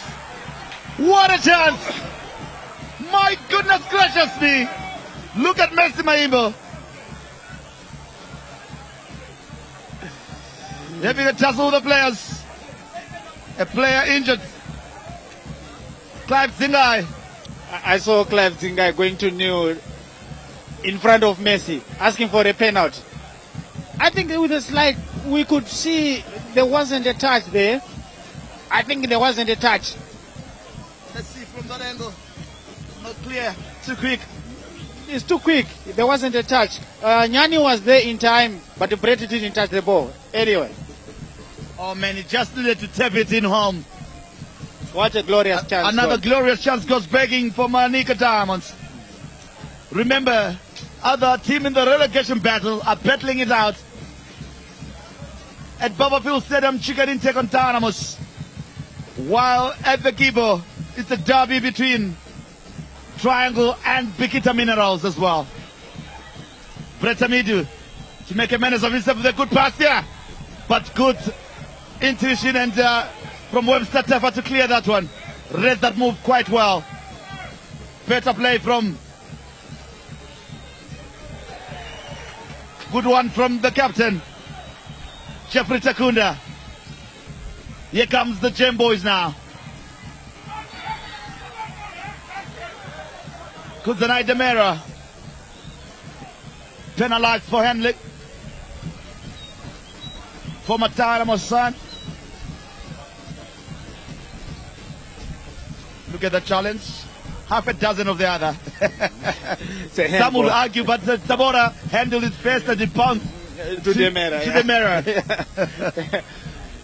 What a chance. My goodness gracious me. Look at Messi Maimbo. Having a tussle with the players. A player injured. Clive Zingai. I saw Clive Zingai going to kneel in front of Messi, asking for a penalty. I think with a slide, we could see there wasn't a touch there. I think there wasn't a touch. Let's see from that angle. Not clear. Too quick. It's too quick. There wasn't a touch. Nyani was there in time, but Brett didn't touch the ball. Anyway. Oh man, he just needed to tap it in home. What a glorious chance. Another glorious chance goes begging for Manica Diamonds. Remember, other team in the relegation battle are battling it out at Barberfield Stadium. Chicken take on Dynamos. While at the Kibo, it's a derby between Triangle and Bikita Minerals as well. Brett Amidu to make a menace of himself with a good pass here. But good intuition and from Webster Teffa to clear that one. Read that move quite well. Better play from... Good one from the captain, Jeffrey Takunda. Here comes the Gem Boys now. Kuzanai Demera penalized for handling. For Mataramo's son. Look at the challenge. Half a dozen of the other. Some would argue, but Sabora handled it first and it bounced to the mirror. To the mirror.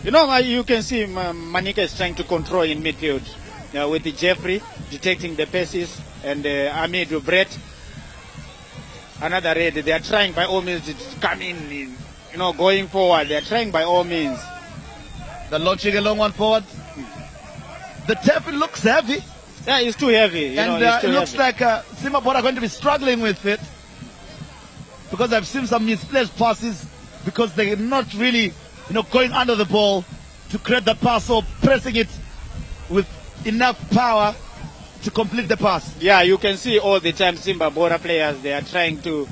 You know, you can see Manica is trying to control in midfield with the Jeffrey detecting the passes and Amid Brett. Another red. They are trying by all means to come in, going forward. They are trying by all means. They're launching a long one forward. The tackle looks heavy. Yeah, it's too heavy. It looks like Simba Bhora are going to be struggling with it, because I've seen some misplaced passes because they're not really, going under the ball to create the pass or pressing it with enough power to complete the pass. Yeah, you can see all the time Simba Bhora players, they are trying to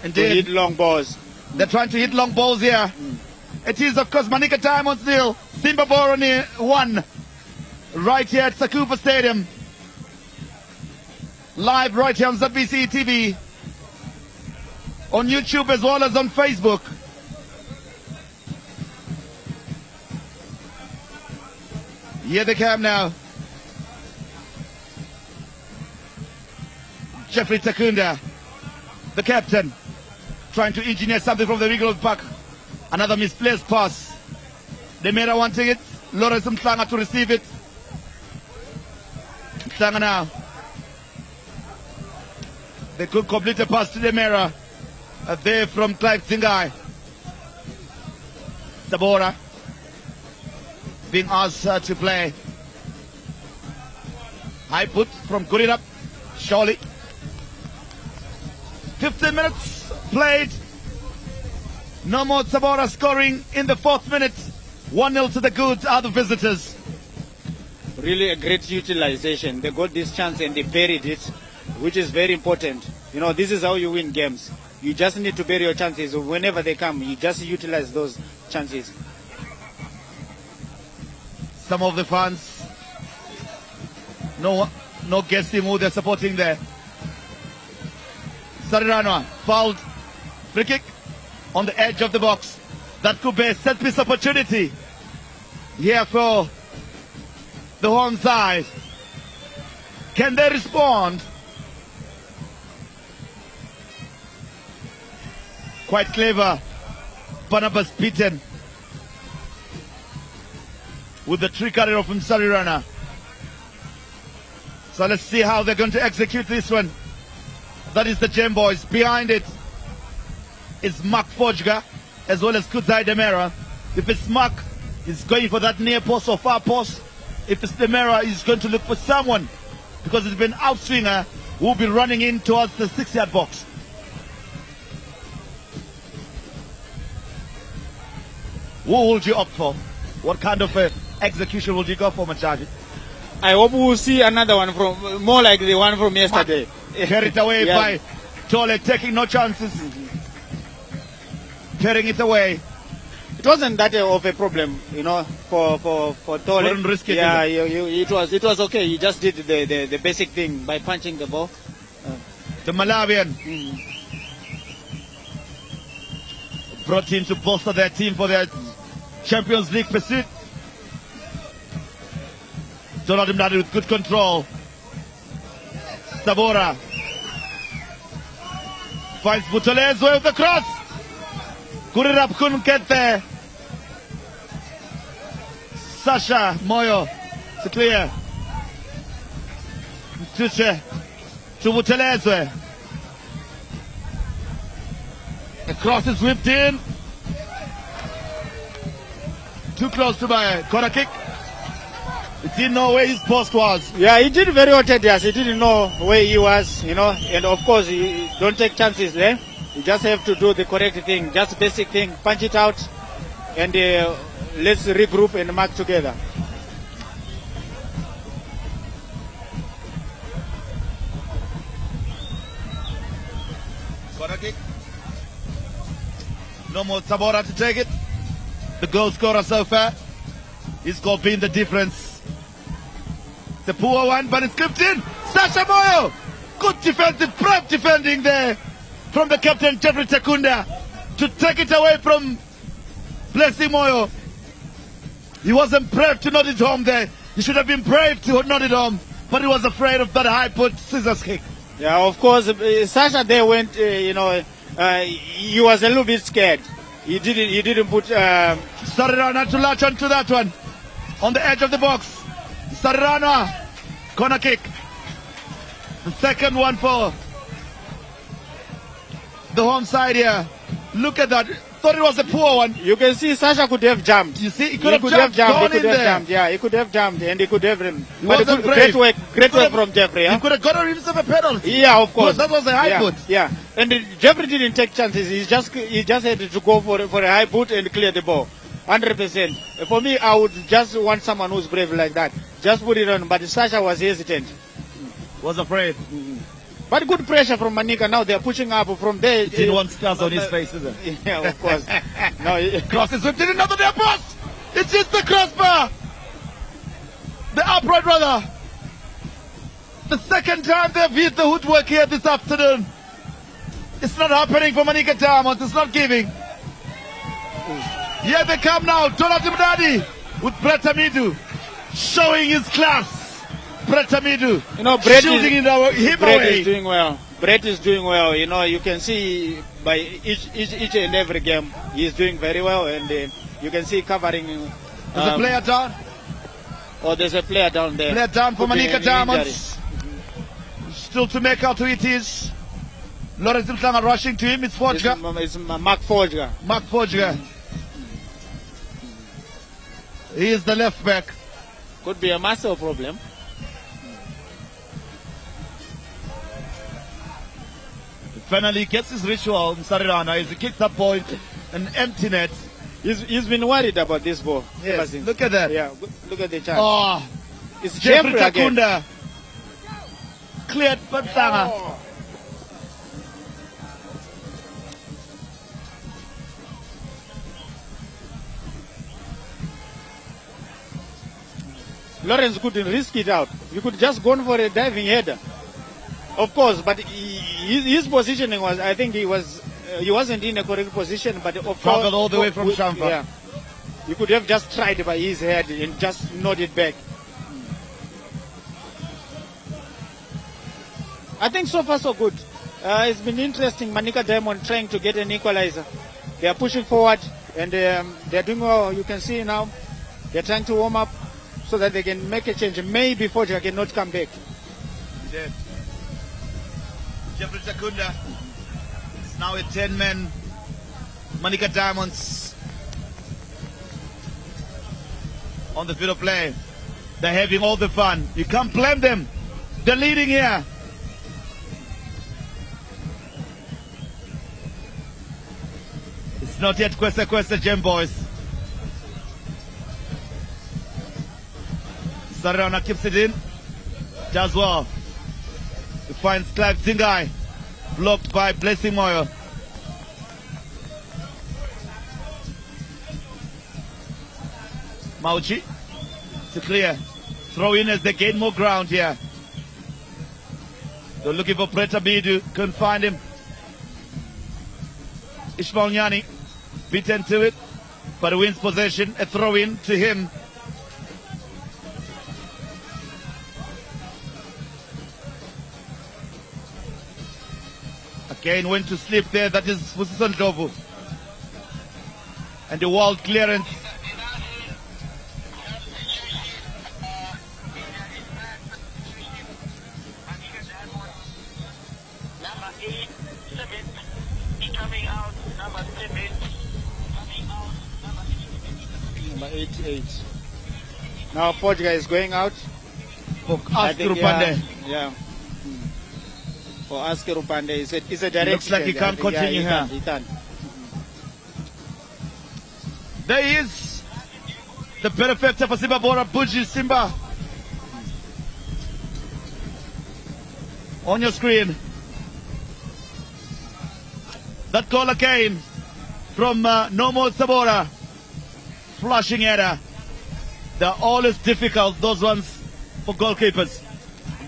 hit long balls. They're trying to hit long balls here. It is, of course, Manica Diamondsl, Simba Bhora 1. Right here at Sakupa Stadium. Live right here on ZBC TV. On YouTube as well as on Facebook. Here they come now. Jeffrey Takunda, the captain, trying to engineer something from the middle of the park. Another misplaced pass. Demera wanting it. Lawrence Mtlanga to receive it. Mtlanga now. They could complete a pass to Demera. There from Clive Zingai. Sabora being asked to play. High put from Gurirap. Surely. 15 minutes played. No more Sabora scoring in the 4th minute. 1-0 to the Goods, are the visitors. Really a great utilization. They got this chance and they buried it, which is very important. This is how you win games. You just need to bury your chances. Whenever they come, you just utilize those chances. Some of the fans, no guessing who they're supporting there. Sarirana fouled. Free kick on the edge of the box. That could be a set piece opportunity here for the home side. Can they respond? Quite clever. Barnabas beaten with the trickery of Sarirana. So let's see how they're going to execute this one. That is the Gem Boys. Behind it is Mark Forjga as well as Kudzai Demera. If it's Mark, he's going for that near post or far post. If it's Demera, he's going to look for someone, because it's been outswinger who will be running in towards the 6-yard box. Who would you opt for? What kind of execution would you go for, Machaji? I hope we'll see another one from more like the one from yesterday. Carried away by Tole, taking no chances. Carrying it away. It wasn't that of a problem, you know, for Tole. Wouldn't risk it, Yeah, is it was okay. He just did the basic thing by punching the ball. The Malawian brought in to bolster their team for their Champions League pursuit. Donald Mnadi with good control. Sabora finds Butolezwe with the cross. Kurirap couldn't get there. Sasha Moyo to clear. Tuche to Butolezwe. The cross is whipped in. Too close to my corner kick. He didn't know where his post was. Yeah, he did very well, Tedious. He didn't know where he was, you know, and of course, you don't take chances there. You just have to do the correct thing, just basic thing, punch it out, and let's regroup and mark together. Corner kick. No more Sabora to take it. The goal scorer so far. He's got been the difference. It's a poor one, but it's clipped in. Sasha Moyo. Good defensive, brave defending there from the captain, Jeffrey Takunda, to take it away from Blessing Moyo. He wasn't brave to nod it home there. He should have been brave to nod it home, but he was afraid of that high put scissors kick. Yeah, of course, Sasha there went, you know, he was a little bit scared. He didn't put... Sarirana to latch onto that one. On the edge of the box. Sarirana. Corner kick. The second one for the home side here. Look at that. Thought it was a poor one. You can see Sasha could have jumped. You see, he could have jumped. Yeah, he could have jumped and he could have him. He But wasn't great brave. work from Jeffrey. He Yeah? could have got himself a penalty. Yeah, of course. That was a high put. Yeah, and Jeffrey didn't take chances. He just had to go for a high put and clear the ball. 100%. For me, I would just want someone who's brave like that. Just put it on. But Sasha was hesitant. Was afraid. But good pressure from Manica. Now they're pushing up from there. He didn't want scars on his face, is it? Yeah, of course. No, Cross is whipped in another near post. It's just the crossbar. The upright rather. The second time they've hit the woodwork here this afternoon. It's not happening for Manica Diamonds. It's not giving. Here they come now. Donald Mnadi with Brett Hamidu showing his class. Brett Hamidu, you know, Brett shooting in him Brett away. is doing well. Brett is doing well. You know, you can see by each and every game he's doing very well, and you can see covering. There's a player down. Oh, there's a player down there. Player down for Could be Manica an Diamonds. Still to make out who it is. Lawrence Mhlanga rushing to him. It's Forger. It's Mark Forger. Mark Forger. He is the left back. Could be a massive problem. Finally gets his ritual. Sarirana as he kicks that ball into an empty net. He's been worried about this ball. Yes, look at that. Yeah, look at the chance. Oh, It's Jeffrey Jeffrey again. Takunda. Cleared by Mhlanga. Oh. Lawrence couldn't risk it out. You could just go for a diving header. Of course, but his positioning was, I think he wasn't in a correct position, but of course. Traveled all the way from Shamfa. Yeah. You could have just tried by his head and just nodded back. I think so far so good. It's been interesting. Manica Diamond trying to get an equalizer. They are pushing forward and they're doing well. You can see now they're trying to warm up so that they can make a change. Maybe Forger cannot come back. Yeah. Jeffrey Takunda is now a 10-man Manica Diamonds on the field of play. They're having all the fun. You can't blame them. They're leading here. It's not yet Kwesa Gem Boys. Sarirana keeps it in. Does well. He finds Clive Zingai. Blocked by Blessing Moyo. Mauchi to clear. Throw in as they gain more ground here. They're looking for Pretamidu. Couldn't find him. Ishmael Nyani beaten to it, but wins possession. A throw in to him. Again went to sleep there. That is Fusisan Dovu. And the wall clearance. Number 88. Now Portugal is going out. For I think, Rupande. Yeah. For Asker Rupande, it's a direct Looks like he change. can't continue here. He can't. There is the benefactor for Simba Bhora, Buji Simba. On your screen. That goal again from Nomo Sabora. Flashing header. They're always difficult, those ones for goalkeepers.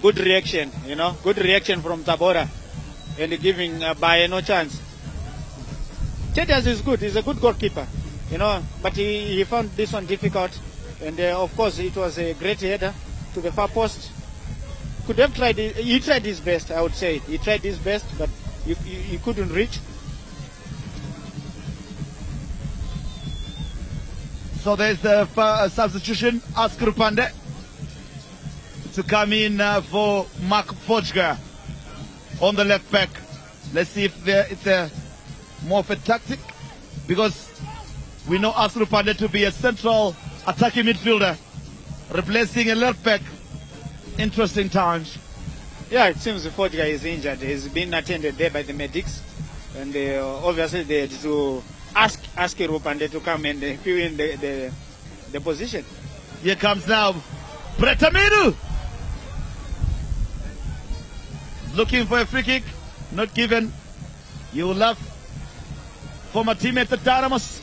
Good reaction, good reaction from Tabora, and giving Baye no chance. Tedas is good, he's a good goalkeeper, but he found this one difficult, and of course it was a great header to the far post. Could have tried it, he tried his best, I would say. He tried his best, but he couldn't reach. So there's the substitution, Asker Rupande to come in for Mark Fojga on the left back. Let's see if it's a more of a tactic, because we know Asker Rupande to be a central attacking midfielder, replacing a left back. Interesting times. Yeah, it seems Fojga is injured. He's been attended there by the medics, and obviously they had to ask Rupande to come and fill in the position. Here comes now Pretamidu. Looking for a free kick, not given. You will love former teammates at Dynamos.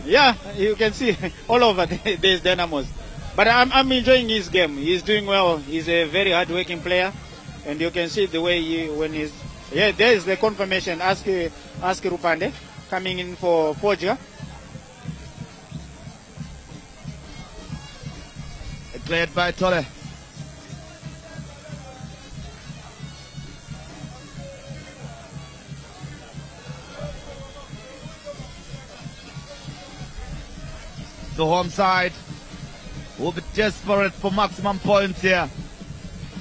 Yeah, you can see all over there's Dynamos. But I'm enjoying his game. He's doing well. He's a very hard-working player, and you can see the way there is the confirmation. Ask Rupande coming in for Forger. Cleared by Tole. The home side will be desperate for maximum points here.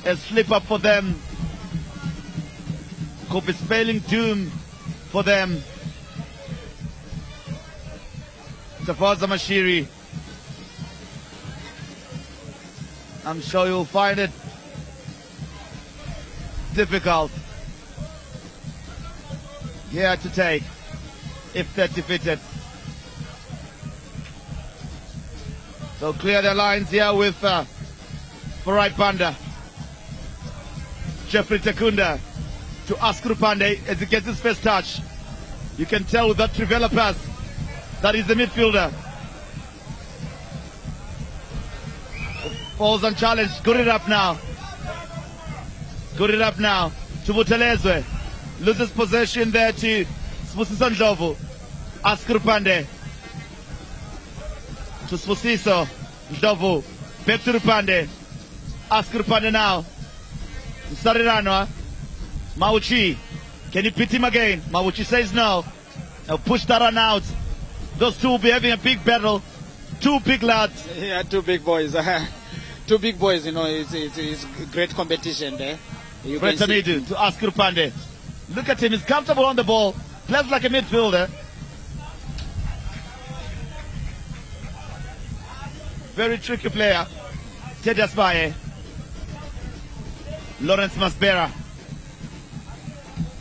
A slip up for them could be spelling doom for them. Tafaza Mashiri, I'm sure you'll find it difficult here to take if they're defeated. So clear their lines here with Farai Panda. Jeffrey Tekunda to Asker Rupande as he gets his first touch. You can tell with that Trivela pass that is the midfielder. Falls unchallenged. Good it up now. Good it up now to Butelezwe. Loses possession there to Spusiso Ndlovu. Asker Rupande to Spusiso Ndlovu. Back to Rupande. Asker Rupande now. Sariranwa. Mauchi. Can you beat him again? Mauchi says no. Now push that one out. Those two will be having a big battle. Two big lads. Yeah, two big boys. Two big boys, it's great competition there. Pretamidu to Asker Rupande. Look at him, he's comfortable on the ball. Plays like a midfielder. Very tricky player. Tejas Baye. Lawrence Masbera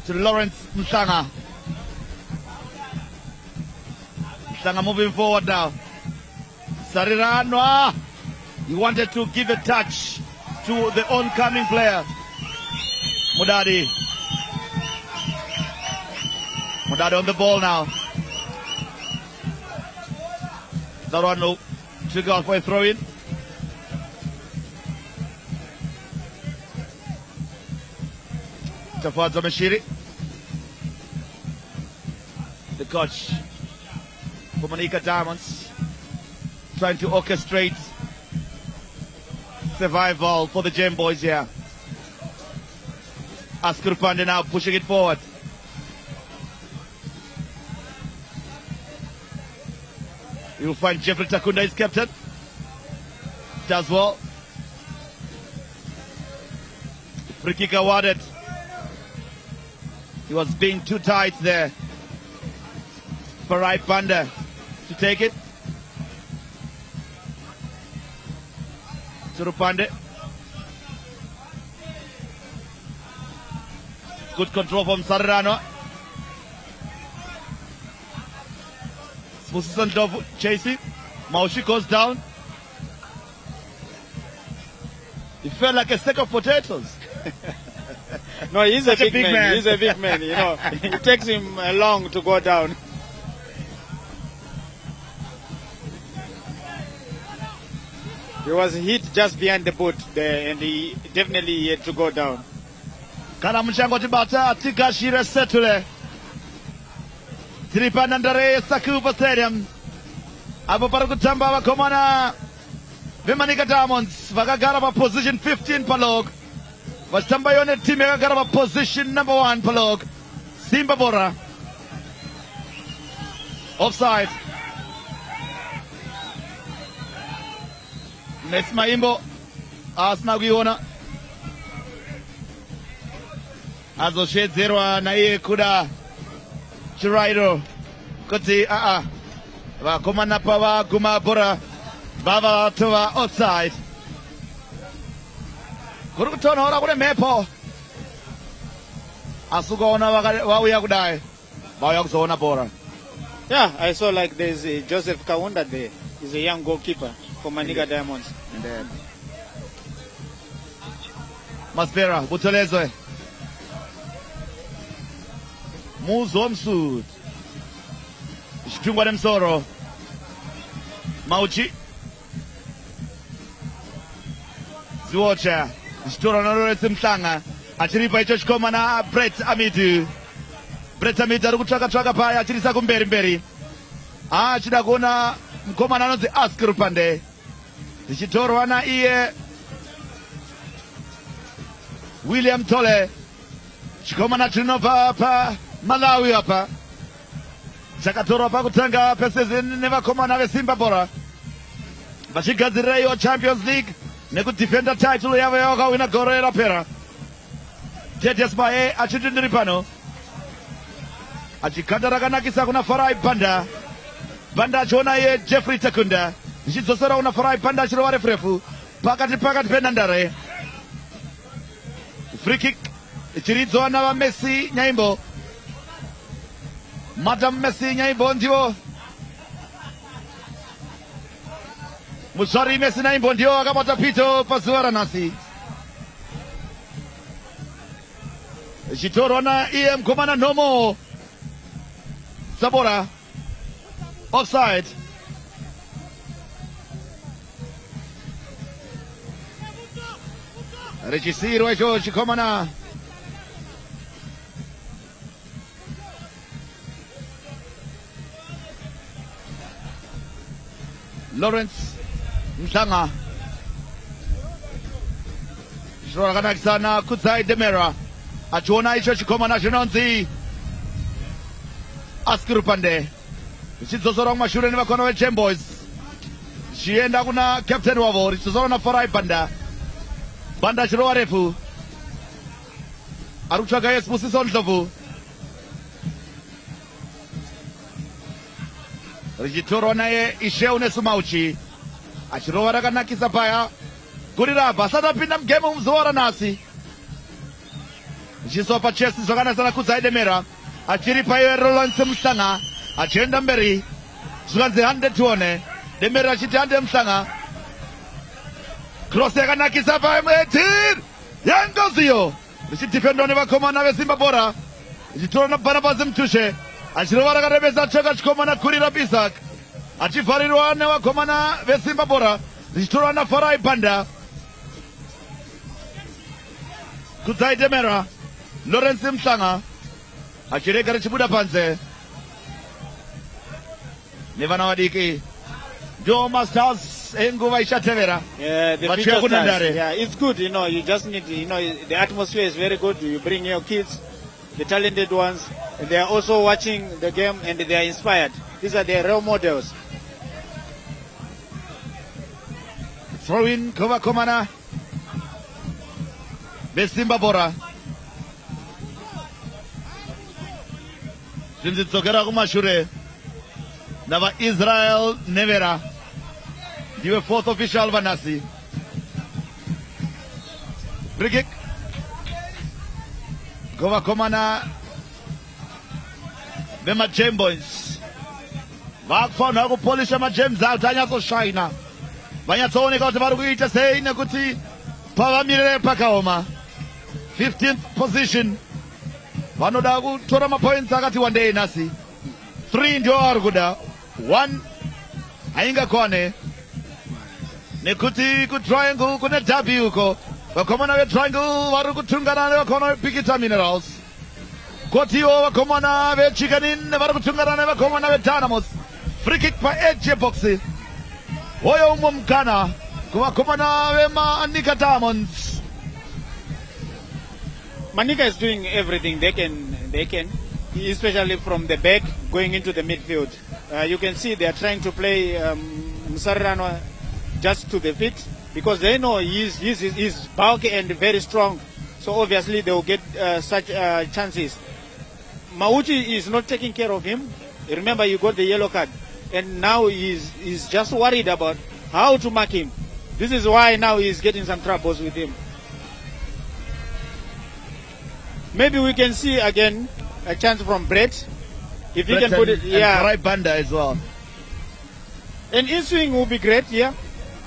to Lawrence Mshanga. Mshanga moving forward now. Sariranwa. He wanted to give a touch to the oncoming player. Mudadi. Mudadi on the ball now. That one to go for a throw-in. Tafaza Mashiri, the coach for Manica Diamonds, trying to orchestrate survival for the Gem Boys here. Askur Pandey now pushing it forward. You'll find Jeffrey Takunda is captain. Does well. Free kick awarded. He was being too tight there. Farai Panda to take it. Surupande. Good control from Sarrano. Spususan Dovu chasing. Maushi goes down. He felt like a sack of potatoes. No, he's a big man. He's a big man, you know. It takes him long to go down. He was hit just behind the boot there, and he definitely had to go down. Kana mchango tibata tikashira setule. Tiripanandare Sakuba Stadium. Apo para kutamba wakomana Manica Diamonds vakagara pa position 15 palog. Vachitamba yone team yakagara pa position number 1 palog. Simba Bhora. Offside. Mesmaimbo asina kuiona azoshedzerwa naiye kuda Chirairo kuti vakomana pavaguma Bhora vava tova offside. Kuri kutonhora kune mhepo asi ukaona vauya kudai vauya kuzoona Bhora. Yeah, I saw like there's Joseph Kaunda there. He's a young goalkeeper for Manica Diamonds. And then Maspera Butolezwe Muzo Msud Shitungwa Nemsoro Mauchi Ziwocha Shitora Noretse Mhlanga achiripa icho chikoma na Brett Amidu. Brett Amidu ari kutsvaka paya achirisa kumberi mberi. Achida kuona mukomana anonzi Askur Pandey zichitorwa na iye William Tole. Chikomana chinobva pa Malawi apa chakatorwa pakutanga pesezi nevakomana veSimba Bhora vachigadzirira iwo Champions League nekudefenda title yavo yavakawina gore rapera. Tetes Baye achiti ndiri pano achiganda rakanakisa kuna Farai Panda. Panda achiona iye Jeffrey Takunda zvichidzosera kuna Farai Panda achirova refu pakati penhandare. Free kick ichiridzwa navaMessi Nyaimbo. Madam Messi Nyaimbo ndivo mutsvari Messi Nyaimbo ndivo akabata pito pazuva ranhasi. Ichitorwa na iye mukomana Nomo Sabora. Offside. Rechisirwa icho chikomana Lawrence Mhlanga. Zviro rakanakisa na Kudzai Demera achiona icho chikomana chinonzi Askur Pandey zvichidzosera kumashure nevakona veGem Boys zvichienda kuna captain wavo richidzosera na Farai Panda. Panda achirova refu ari kutsvaga Yesbusiso Ndlovu richitorwa naye Isheu Nesumauchi achirova rakanakisa paya guri rabva asati apinda mugame muzuva ranhasi zvichiiswa pachesi zvakanasana Kudzai Demera achiri paiwe Lawrence Mhlanga achienda mberi zvikanzi hande tione Demera achiti hande Mhlanga. Cross yakanakisa paetir yangoziyo zvichidefendwa nevakomana veSimba Bhora zvichitorwa naBarnabas Mtushe achirova rakaremesa choka chikomana Kurira Bisak achivharirwa nevakomana vesimba bhora, zvichitorwa nafarai banda. Kudzaitemera Lawrence Mhlanga achirega richibuda panze nevana vadiki. Ndio masters enguva ichatevera. Yeah, the future stars. Yeah, it's good, you just need, the atmosphere is very good. You bring your kids, the talented ones, and they are also watching the game and they are inspired. These are their role models. Throw in kuvakomana vesimba bhora. Zvinzidzokera kumashure nava Israel Nevera. You fourth official vanasi. Free kick. Kuvakomana vemaGemboys vakufanira kupolisha magems avo anyatsoshina, vanyatsooneka kuti vari kuita sei nekuti pavamirire pakaoma. 15th position, vanoda kutora mapoints akati wandei nhasi. 3 ndio vari kuda, 1 haingakwane nekuti kutriangle kune derby uko. Vakomana vetriangle vari kutungana nevakomana vepikita minerals. Kotiwo vakomana vechikanin vari kutungana nevakomana vedynamos. Free kick paedge boxi. Hoyo umwe mukana kuvakomana veManica Diamonds. Manica is doing everything they can, especially from the back going into the midfield. You can see they are trying to play Msarirano just to the feet because they know he's bulky and very strong. So obviously they will get such chances. Mauchi is not taking care of him. Remember, you got the yellow card, and now he's just worried about how to mark him. This is why now he's getting some troubles with him. Maybe we can see again a chance from Brett. If he can put it, yeah. And right banda as well. An in-swing will be great, yeah.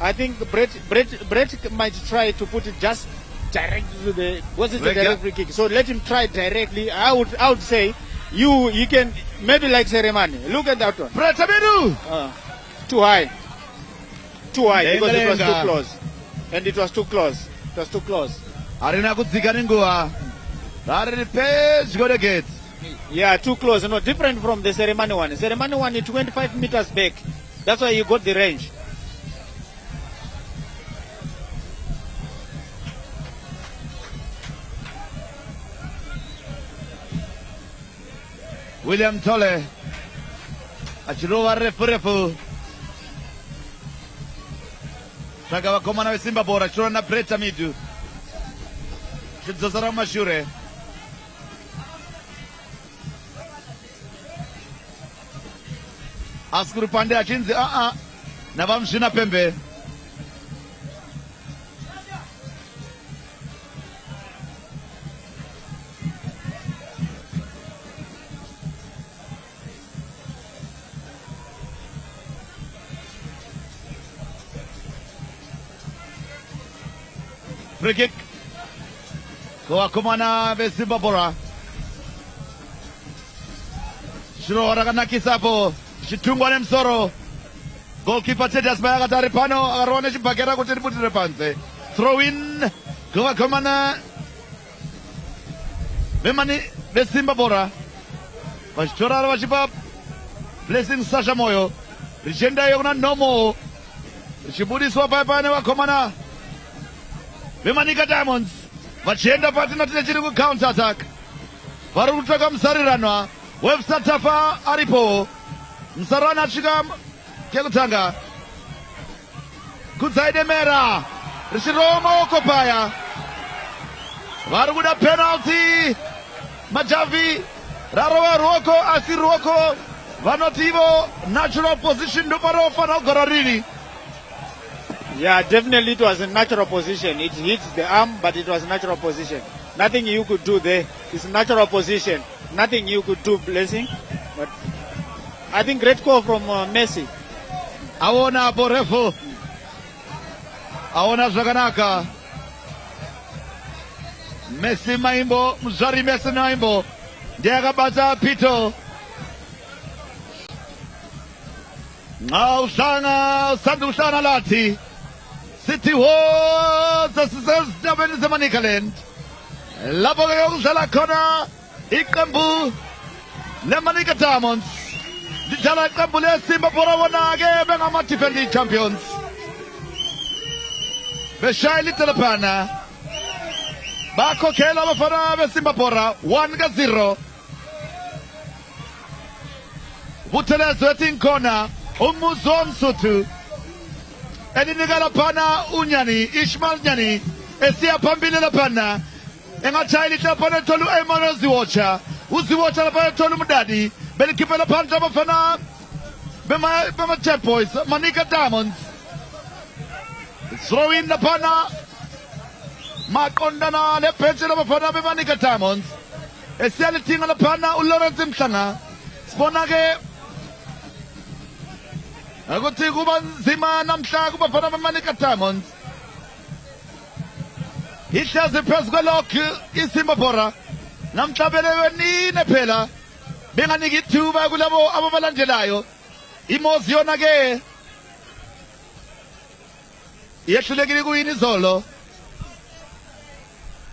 I think Brett might try to put it just direct to the direct free kick. So let him try directly. I would say you can maybe like Seremani. Look at that one. Brett Abidu. Too high because it was too close. And it was too close. It was too close. Arina kudzika nenguva. Rari pedyo negate. Yeah, too close. No, different from the Seremani one. Seremani one is 25 meters back. That's why you got the range. William Tole achirova refu. Saka vakomana vesimba bhora achirova naBrett Amidu. Chidzosera kumashure. Askuru Pande achinzi navamshina pembe. Free kick kuvakomana vesimba bhora. Shiro rakanakisapo chitungwa nemusoro. Goalkeeper Tedas Baya akati pano akarova nechibhakera kuti ributire panze. Throw in kuvakomana vesimba bhora. Vachitora vachipa Blessing Sasha Moyo. Richiendayo kuna Nomo. Richibudiswa paipa nevakomana veManica Diamonds. Vachienda patinoti chiri kucounter attack. Vari kutsvaka Musariranwa. Webster Tafa aripo. Musarana asvika kekutanga. Kudzaidemera. Richirova maoko paya. Vari kuda penalty. Majavi rarova ruoko asi ruoko vanoti ivo natural position ndo parofanira kugara riri. Yeah, definitely it was a natural position. It hits the arm, but it was a natural position. Nothing you could do there. It's a natural position. Nothing you could do, Blessing. But I think great call from Messi. Aona hapo refu. Aona zvakanaka. Messi Maimbo, Mzari Messi Maimbo. Ndiye akabata Pito. Ngawuhlanga sanduhlana lathi sithi wo sasizabeni zeManica Land lapho ke yokudlala khona iqembu leManica Diamonds lidlala iqembu leSimba Bhora bona ke bengama defending champions beshaya litelephana bakhokhela abafana beSimba Bhora 1-0 Buthelezwe ethi khona umuzi womsuthu elinika laphana unyani Ishmael Nyani esiya phambili laphana engathayila ihlaphana ethola uEmmanuel uziwatcha lapha ethola umdadi belikhiphela phansi abafana bema Jet Boys Manica Diamonds throw in laphana maqondana lebhenchi labafana beManica Diamonds esiya lithinga laphana uLawrence Mhlanga sibona ke ukuthi kuba nzima namhla kubafana beManica Diamonds ihlaze phezu kwalokhu iSimba Bhora namhla belewenine phela benganiki ithuba kulabo ababalandelayo iMosi yona ke yehlulekile kuyini izolo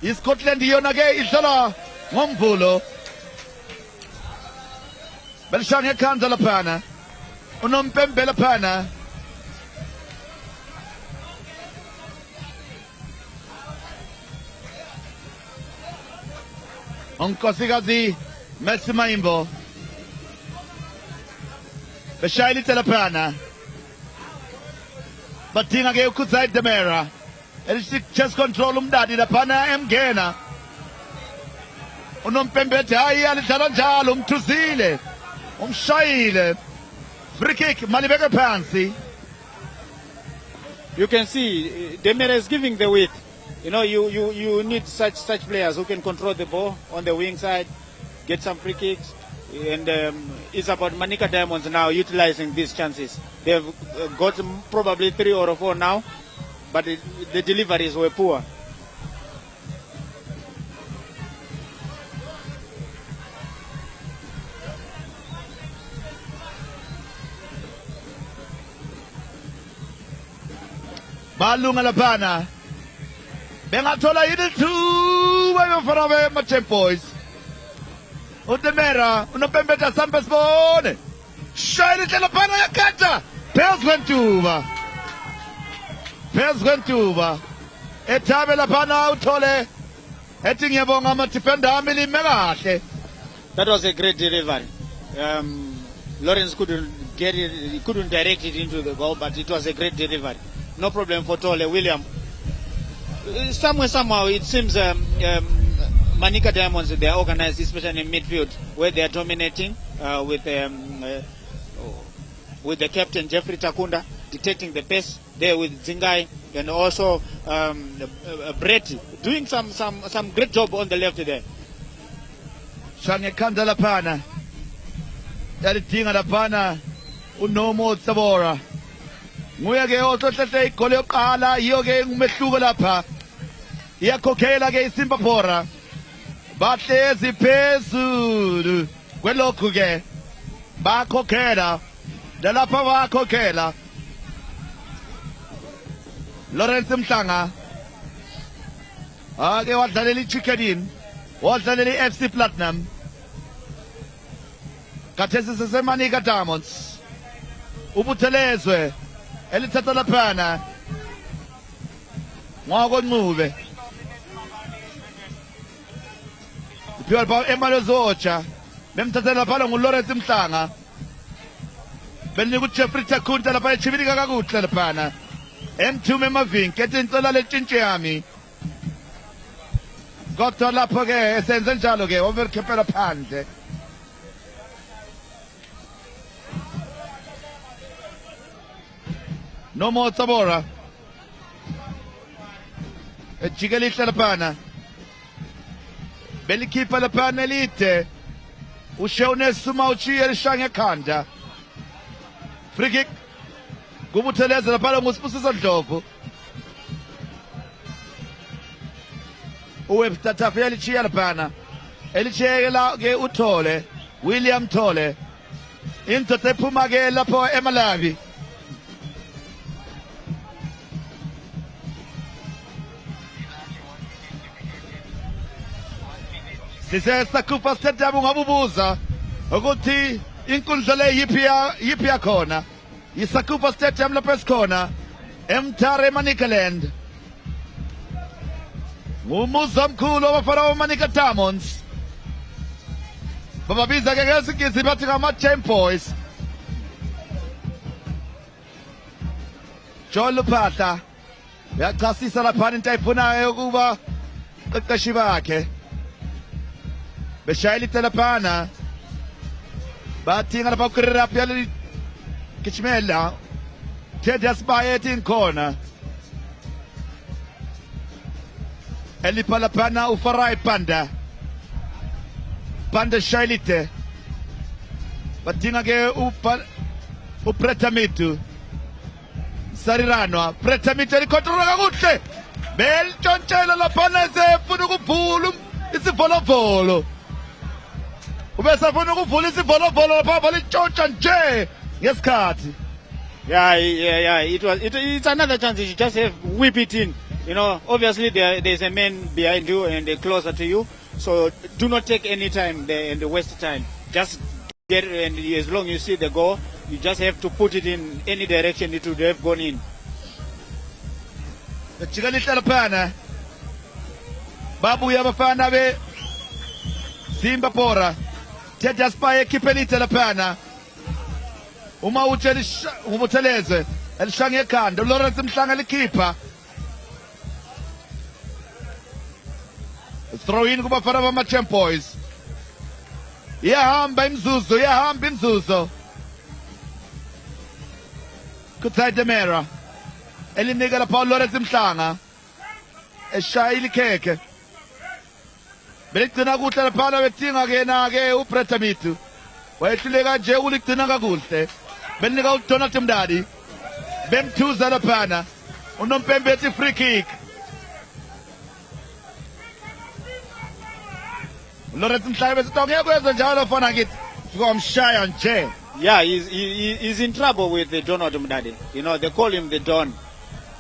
iScotland yona ke idlala ngomvulo belishanga ekhanda laphana unompembe laphana unkosikazi Messi Maimbo beshayili laphana badinga ke ukuzayid Demera elithi chest control umdadi laphana emngena unompembe ethi hayi alidlala njalo umthuzile umshayile free kick malibeke phansi. You can see Demera is giving the width. You know, you need such players who can control the ball on the wing side, get some free kicks, and it's about Manica Diamonds now utilizing these chances. They've got probably 3 or 4 now, but the deliveries were poor. Malunga laphana bengathola yini thuba yofana beMajet Boys uDemera unompembeta sambe sibone shayile laphana yakhatha phezu kwentuba ethabe laphana uthole ethi ngiyabonga ama-defender ami lime kahle. That was a great delivery. Lawrence couldn't get it, he couldn't direct it into the goal, but it was a great delivery. No problem for Tole William. Somehow it seems Manica Diamonds, they are organized, especially in midfield, where they are dominating with the captain Jeffrey Takunda dictating the pace there with Zingai, and also Brett doing some great job on the left there. Shange kanda lapana yalitinga lapana uNomo Tsabora nguye ke otothethe igole yokuqala iyo ke umehluko lapha iyakhokhela ke iSimba Bhora bahlezi phezulu kwelokhu ke bakhokhela lapha bakhokhela Lawrence Mhlanga ake wadlalela iChicken wadlalela iFC Platinum kathesi seseManica Diamonds ubuthelezwe elithatha laphana ngwakonqube iphiwa lapha eMalozotsha bemthathela laphana nguLawrence Mhlanga belinika uJeffrey Takunda lapha echibilika kakuhle laphana emthume emavinki ethi ngicela lentshintshi yami kodwa lapho ke esenze njalo ke waberikhephela phandle. Nomo Tsabora ejikela ihle laphana belikhipha laphana elide uShewnes Mauchi elishange ekhanda free kick kubutheleza laphana nguSibusiso Ndlovu uwebtatafu yalichiya laphana elichiyela ke uThole William Thole indoda ephuma ke lapho eMalawi Sisesakupa Stadium ungabubuza ukuthi inkundla le yipi yakhona. Yisakupa Stadium lapha esikhona eMtare Manicaland. Ngumuzi omkhulu wabafana bamanica Diamonds. Bababiza ke ngesikhizi bathi ngama-Gem Boys. John Lupata uyachasisa laphana into ayifunayo ukuba qeqeshi bakhe beshayela itelepana bathinga lapha ukurira phela kichimela Ted Asbaye ethi inkhona elipalapana ufarai panda shayelite bathinga ke upretamitu Sariranwa Pretamitu elikontrola kakuhle belitshontshela laphana esefuna ukuvula isivolovolo ubesafuna ukuvula isivolovolo lapha balitshontsha nje ngesikhathi. Yeah. It's another chance. You just have whip it in. You know, obviously there's a man behind you and closer to you. So do not take any time there and waste time. Just get, and as long as you see the goal, you just have to put it in any direction it would have gone in. Chikalita lapana babu ya bafana be Simba Bhora Tete Aspaye kipelita lapana uma umutheleze elishanga ekhanda Lawrence Mhlanga likhipha throw in kubafana bama-Gem Boys. Iyahamba imzuzo Kutsayide Mera elinika lapha Lawrence Mhlanga eshaya ilikhekhe beligcina kuhle laphana bethinga ke uPretamitu wayehluleka nje uligcina kakuhle belinika uDonald Mdadi bemthuza laphana unompembe ethi free kick Lawrence Mhlanga besitongeke kwenza njalo fana kithi sikomshaya nje. Yeah, he's in trouble with the Donald Mdadi. You know, they call him the Don.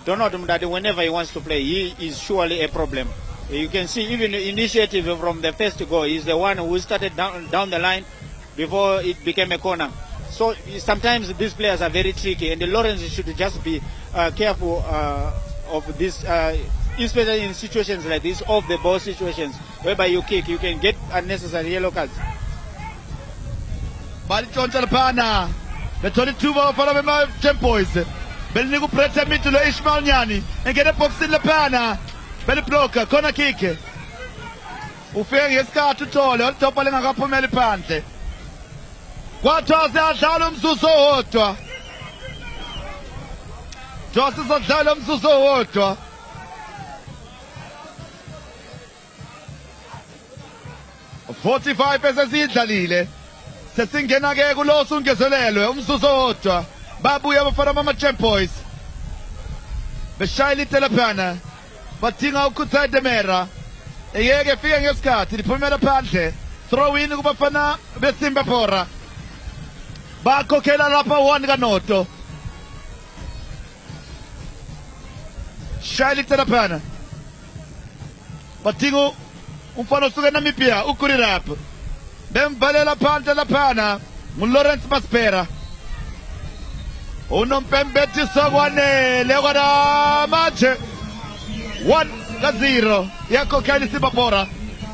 Donald Mdadi, whenever he wants to play, he is surely a problem. You can see even the initiative from the first goal. He's the one who started down the line before it became a corner. So sometimes these players are very tricky, and the Lawrence should just be careful of this, especially in situations like this, off the ball situations, whereby you kick, you can get unnecessary yellow cards. Balitshontsha laphana bethola ithuba bafana bema-Gem Boys belinika uPretamitu lo Ishmael Nyani engena eboxini laphana belibloka khona kick ufike ngesikhathi uthole olidobha lengakaphumeli phandle kwathiwa siyadlala umzuzu owodwa sizodlala umzuzu owodwa 45 esesiyidlalile sesingena ke kulo sungezelelwe umzuzu owodwa babuya abafana bama-Gem Boys beshayela itelepana bathinga uKutsayide Mera eyeke efike ngesikhathi liphumela phandle throw in kubafana beSimba Bhora bakhokhela lapha 1 kaNoto shayela itelepana bathinga umfana osuke eNamibia uKurirap bemvalela phandle laphana nguLawrence Maspera unompembethi sokwanele kwana manje 1-0 yakhokhela iSimba Bhora.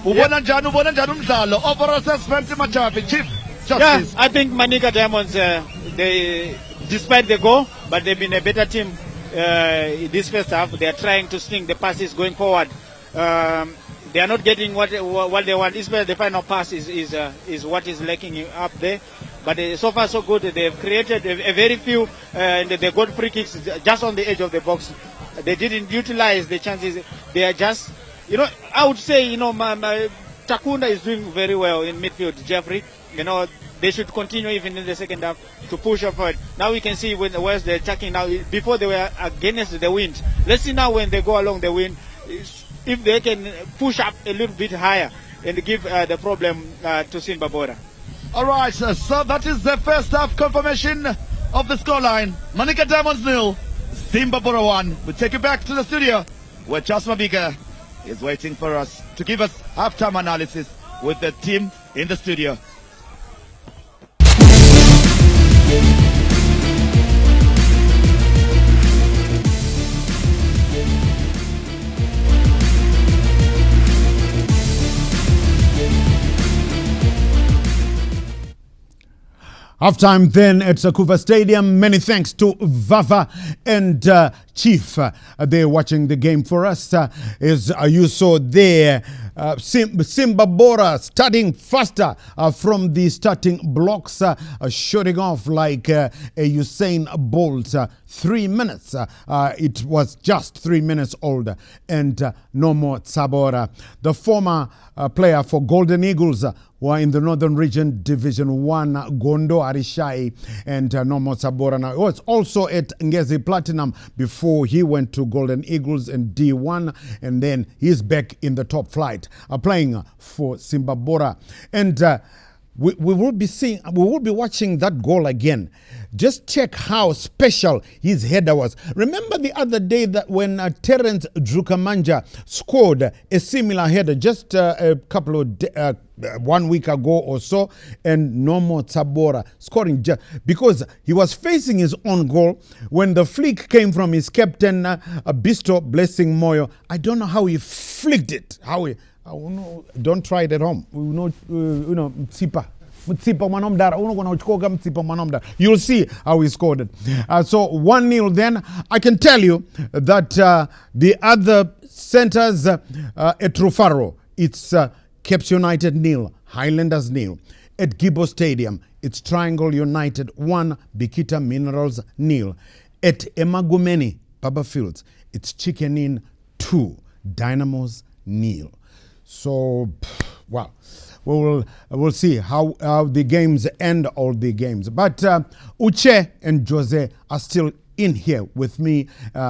Ubona njani umdlalo overall assessment Machapi Chief Justice? Yeah, I think Manica Diamonds they, despite the goal, but they've been a better team this first half. They are trying to sling the passes going forward. They are not getting what they want, especially the final pass is what is lacking up there. But so far so good. They've created a very few, and they got free kicks just on the edge of the box. They didn't utilize the chances. They are just, I would say, Takunda is doing very well in midfield, Jeffrey. They should continue even in the second half to push forward. Now we can see where's they're attacking now. Before they were against the wind. Let's see now when they go along the wind, if they can push up a little bit higher and give the problem to Simba Bhora. All right, so that is the first half confirmation of the scoreline. Manica Diamonds 0, Simba Bhora 1. We'll take you back to the studio where Charles Mabika is waiting for us to give us halftime analysis with the team in the studio. Halftime then at Sakuva Stadium. Many thanks to Vava and Chief. They're watching the game for us. As you saw there, Simba Bhora starting faster from the starting blocks, shooting off like a Usain Bolt. 3 minutes. It was just 3 minutes old. And Nomo Tsabora, the former player for Golden Eagles, who are in the Northern Region Division 1, Gondo Arishai, and Nomo Tsabora now was also at Ngezi Platinum before he went to Golden Eagles in D1, and then he's back in the top flight, playing for Simba Bhora. And we will be watching that goal again. Just check how special his header was. Remember the other day that when Terence Drukamanja scored a similar header just a couple of 1 week ago or so, and Nomo Tsabora scoring because he was facing his own goal when the flick came from his captain Bisto Blessing Moyo. I don't know how he flicked it. Don't try it at home. You'll see how he scored it. So 1-0 then. I can tell you that the other centers at Rufaro, it's Caps United 0, Highlanders 0. At Gibbo Stadium, it's Triangle United 1, Bikita Minerals 0. At Emagumeni, Baba Fields, it's Chicken Inn 2, Dynamos 0. So, wow. We'll see how the games end, all the games. But Uche and Jose are still in here with me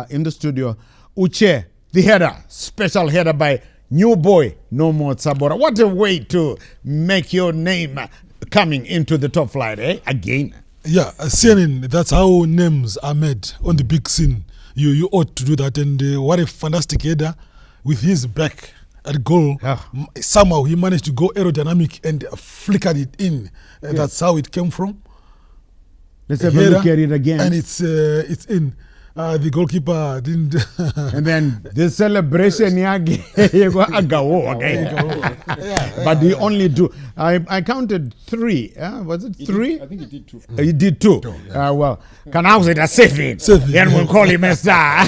in the studio. Uche, the header, special header by new boy Nomo Tsabora. What a way to make your name coming into the top flight, again. Yeah, CNN, that's how names are made on the big scene. You ought to do that. And what a fantastic header with his back at goal. Yeah. Somehow he managed to go aerodynamic and flickered it in. And that's how it came from. Let's have a look at it again. And it's in. The goalkeeper didn't. And then the celebration, but he only do. I counted 3. Was it 3? I think he did 2. He did 2. Well, can I say that's it? Then we'll call him a star.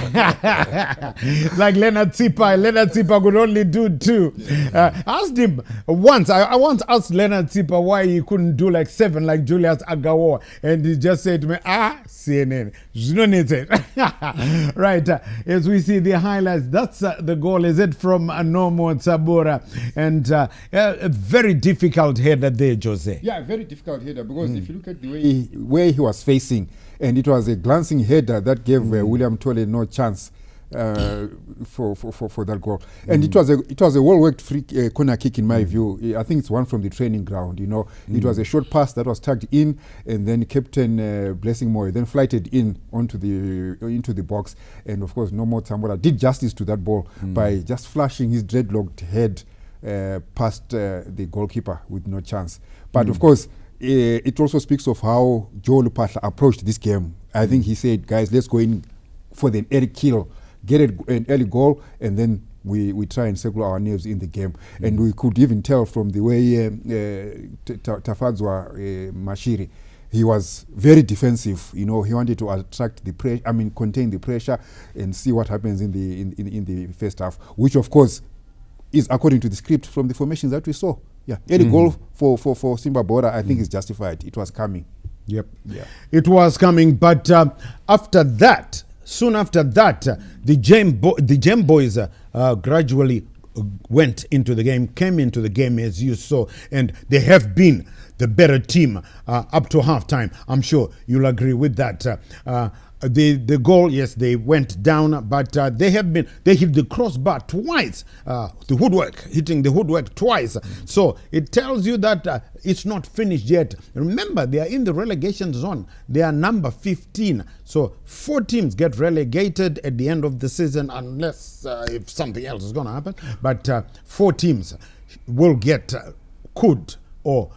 Like Leonard Tsipa. Leonard Tsipa could only do 2. Asked him once. I once asked Leonard Tsipa why he couldn't do like 7 like Julius Agawo, and he just said to me, CNN. You don't need it. Right, as we see the highlights, that's the goal, is it, from Nomo Tsabora, and a very difficult header there, Jose. Yeah, very difficult header, because if you look at the way he was facing, and it was a glancing header that gave William Tole no chance for that goal. And it was a well-worked free corner kick in my view. I think it's one from the training ground, It was a short pass that was tugged in, and then Captain Blessing Moy then flighted in into the box. And of course, Nomo Tsabora did justice to that ball by just flashing his dreadlocked head past the goalkeeper with no chance. But of course, it also speaks of how Joe Lupatla approached this game. I think he said, guys, let's go in for the early kill, get an early goal, and then we try and circle our nerves in the game. And we could even tell from the way Tafadzwa Mashiri, he was very defensive. He wanted to attract the pressure, contain the pressure and see what happens in the first half, which of course is according to the script from the formations that we saw. Yeah, early goal for Simba Bhora, I think is justified. It was coming. Yep. Yeah. It was coming, but soon after that, the Gem Boys gradually went into the game, came into the game, as you saw, and they have been the better team up to halftime. I'm sure you'll agree with that. The goal, yes, they went down, but they hit the crossbar twice. Hitting the woodwork twice. So it tells you that it's not finished yet. Remember, they are in the relegation zone. They are number 15. So 4 teams get relegated at the end of the season, unless if something else is going to happen. But 4 teams will get could or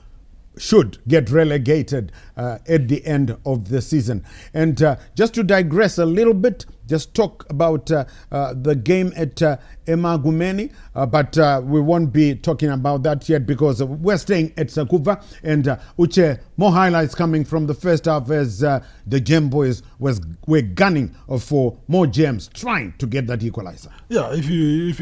should get relegated at the end of the season. And just to digress a little bit, just talk about the game at Emagumeni, but we won't be talking about that yet because we're staying at Sakuva. And Uche, more highlights coming from the first half as the Gem Boys were gunning for more gems, trying to get that equalizer. Yeah, if you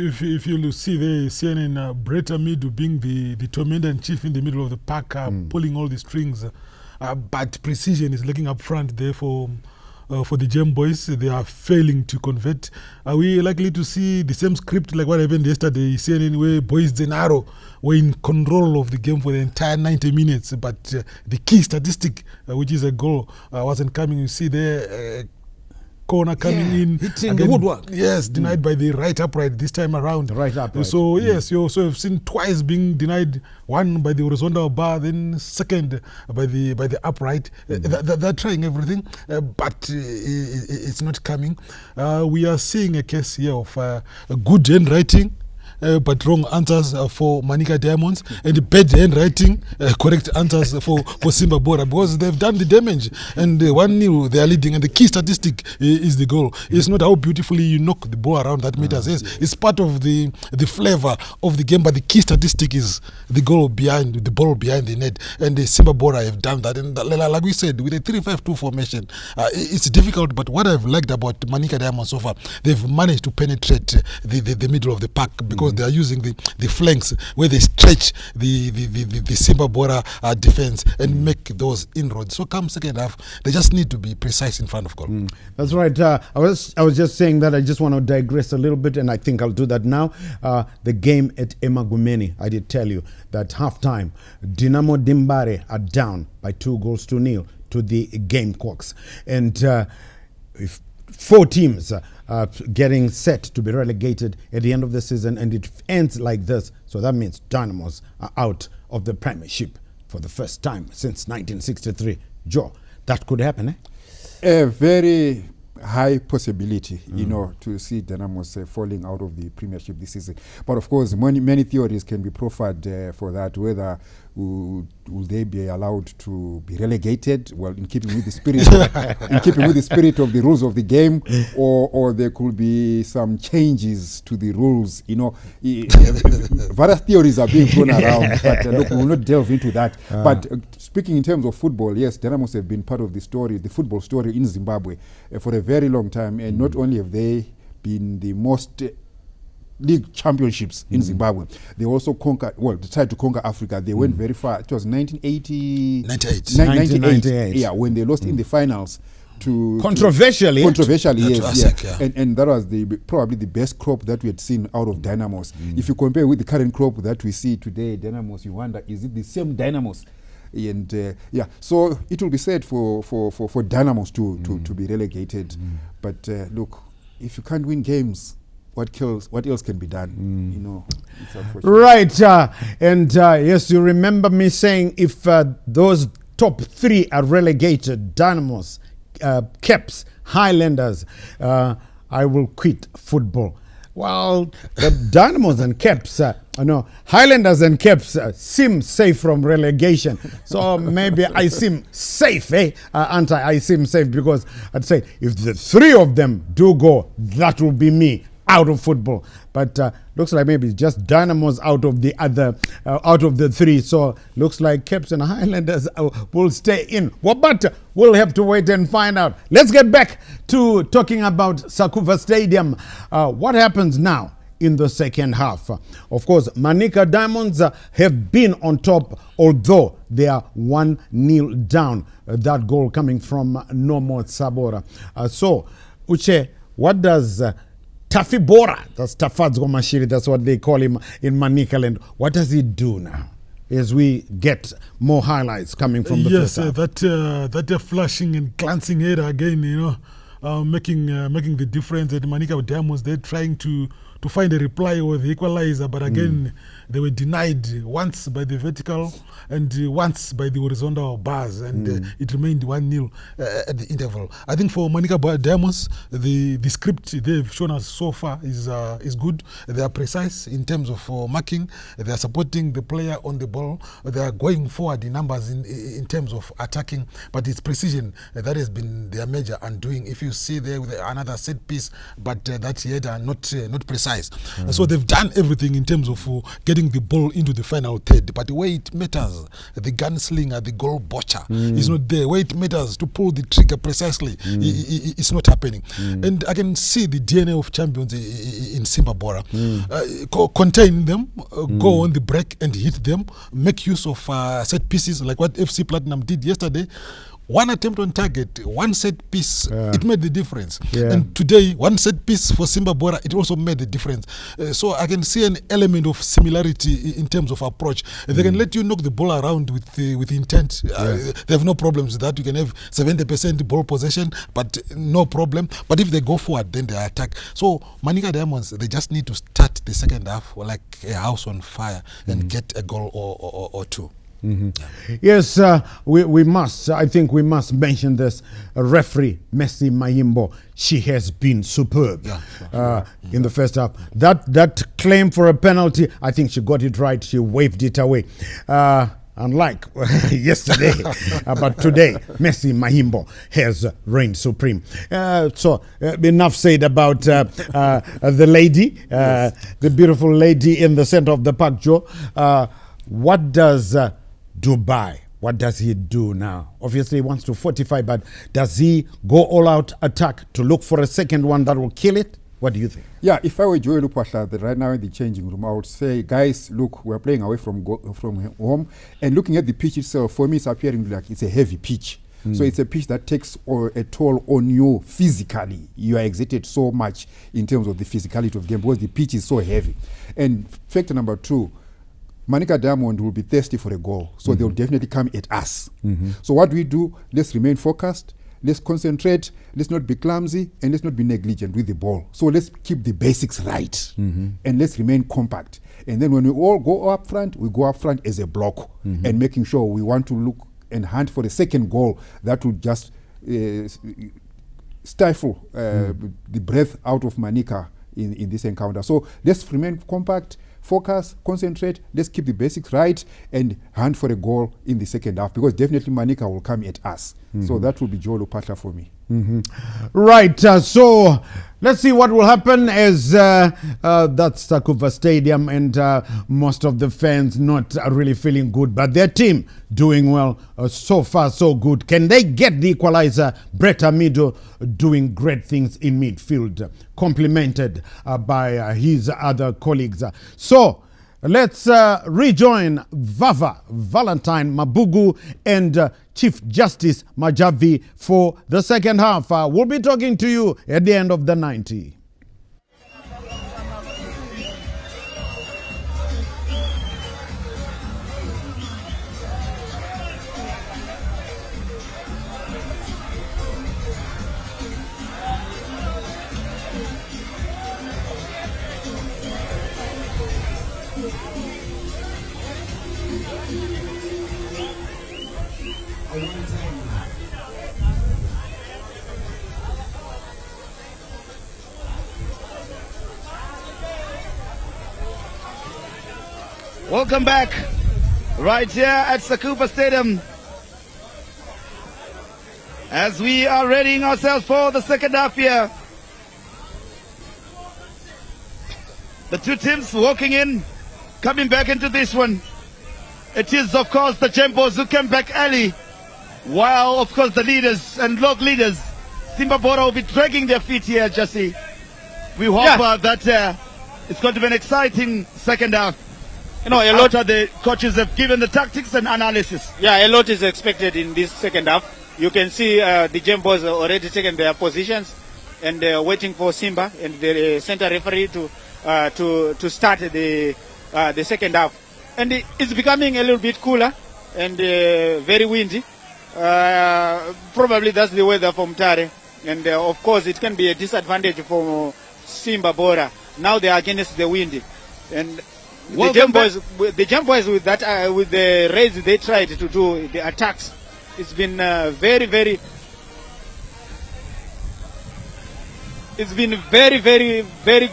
see the CNN Brett Amidu being the tormentor chief in the middle of the pack, pulling all the strings, but precision is looking up front there for the Gem Boys. They are failing to convert. Are we likely to see the same script like what happened yesterday, CNN, where Boys Zenaro were in control of the game for the entire 90 minutes, but the key statistic, which is a goal, wasn't coming. You see there, corner coming in, hitting the woodwork. Yes, denied by the right upright this time around. Right upright. So yes, you also have seen twice being denied. One by the horizontal bar, then second by the upright. They're trying everything, but it's not coming. We are seeing a case here of a good handwriting, but wrong answers for Manica Diamonds, and bad handwriting, correct answers for Simba Bhora, because they've done the damage. And 1-0 they are leading, and the key statistic is the goal. It's not how beautifully you knock the ball around that meters. Yes, it's part of the flavor of the game, but the key statistic is the goal behind the ball behind the net. And the Simba Bhora have done that. And like we said, with a 3-5-2 formation, it's difficult. But what I've liked about Manica Diamonds so far, they've managed to penetrate the middle of the pack, because they are using the flanks where they stretch the Simba Bhora defense and make those inroads. So come second half, they just need to be precise in front of goal. That's right. I was just saying that I just want to digress a little bit, and I think I'll do that now. The game at Emagumeni, I did tell you that halftime, Dinamo Dimbare are down by 2-0 to the Gamecocks, and if 4 teams getting set to be relegated at the end of the season, and it ends like this. So that means Dynamos are out of the Premiership for the first time since 1963. Joe, that could happen, eh? A very high possibility, to see Dynamos falling out of the Premiership this season. But of course, many theories can be proffered for that, whether will they be allowed to be relegated, well, in keeping with the spirit of the rules of the game, or there could be some changes to the rules. Various theories are being thrown around, but look, we will not delve into that. But speaking in terms of football, yes, Dynamos have been part of the story, the football story in Zimbabwe for a very long time, and not only have they been the most league championships in Zimbabwe, they also they tried to conquer Africa. They went very far. It was 1998, yeah, when they lost in the finals to controversially, yes. And that was probably the best crop that we had seen out of Dynamos. If you compare with the current crop that we see today, Dynamos, you wonder, is it the same Dynamos? And so it will be sad for Dynamos to be relegated. But look, if you can't win games, what else can be done? It's unfortunate. Right, and yes, you remember me saying if those top 3 are relegated, Dynamos, Caps, Highlanders, I will quit football. Well, the Dynamos and Caps, Highlanders and Caps seem safe from relegation. So maybe I seem safe, I seem safe, because I'd say if the 3 of them do go, that will be me out of football. But looks like maybe just Dynamos out of the 3. So looks like Caps and Highlanders will stay in. Well, but we'll have to wait and find out. Let's get back to talking about Sakuva Stadium. What happens now in the second half? Of course, Manica Diamonds have been on top, although they are 1-0 down. That goal coming from Nomo Sabora. So, Uche, what does Tafi Bhora, that's Tafadzgo Mashiri, that's what they call him in Manica land, what does he do now as we get more highlights coming from the first half? That flashing and glancing header again, making the difference. At Manica Diamonds, they're trying to find a reply or the equalizer, but again they were denied once by the vertical and once by the horizontal bars, and it remained 1-0 at the interval. I think for Manica Diamonds, the script they've shown us so far is good. They are precise in terms of marking. They are supporting the player on the ball. They are going forward in numbers in terms of attacking, but it's precision that has been their major undoing. If you see there with another set piece, but that yet are not precise. So they've done everything in terms of getting the ball into the final third, but where it matters, the gunslinger, the goal butcher is not there. Where it matters to pull the trigger precisely, it's not happening. And I can see the DNA of champions in Simba Bhora. Contain them, go on the break and hit them, make use of set pieces like what FC Platinum did yesterday. One attempt on target, one set piece, it made the difference. And today, one set piece for Simba Bhora, it also made the difference. So I can see an element of similarity in terms of approach. They can let you knock the ball around with intent. They have no problems with that. You can have 70% ball possession, but no problem. But if they go forward, then they attack. So Manica Diamonds, they just need to start the second half like a house on fire and get a goal or two. Yes, we must. I think we must mention this. Referee Messi Mayimbo, she has been superb in the first half. That claim for a penalty, I think she got it right. She waved it away. Unlike yesterday, but today, Messi Mayimbo has reigned supreme. So enough said about the lady, the beautiful lady in the center of the park, Joe. What does Dubai, what does he do now? Obviously he wants to fortify, but does he go all out attack to look for a second one that will kill it? What do you think? Yeah, if I were Joel Lupasha right now in the changing room, I would say, guys, look, we're playing away from home, and looking at the pitch itself, for me it's appearing like it's a heavy pitch. So it's a pitch that takes a toll on you physically. You are exerted so much in terms of the physicality of the game because the pitch is so heavy. And factor number 2, Manica Diamond will be thirsty for a goal, so they'll definitely come at us. So what do? Let's remain focused, let's concentrate, let's not be clumsy, and let's not be negligent with the ball. So let's keep the basics right, and let's remain compact. And then when we all go up front, we go up front as a block, and making sure we want to look and hunt for the second goal that will just stifle the breath out of Manica in this encounter. So let's remain compact, focus, concentrate, let's keep the basics right and hunt for a goal in the second half, because definitely Manica will come at us. So that will be Joe Lupatla for me. Right, so let's see what will happen as that's Takuva Stadium, and most of the fans not really feeling good, but their team doing well. So far so good. Can they get the equalizer? Brett Amido doing great things in midfield, complemented by his other colleagues. So let's rejoin Valentine Mabugu and Chief Justice Majavi for the second half. We'll be talking to you at the end of the 90. Welcome back, right here at Sakupa Stadium, as we are readying ourselves for the second half here. The two teams walking in, coming back into this one. It is, of course, the Jembos who came back early, while, of course, the leaders and log leaders, Simba Bhora, will be dragging their feet here, Jesse. We hope that it's going to be an exciting second half. You know, a lot of the coaches have given the tactics and analysis. Yeah, a lot is expected in this second half. You can see the Jembos already taken their positions and waiting for Simba and the center referee to start the second half. And it's becoming a little bit cooler and very windy. Probably that's the weather from Tare. And of course, it can be a disadvantage for Simba Bhora. now they are against the wind. And Welcome the Gem Boys with that with the raids they tried to do, the attacks, it's been very, very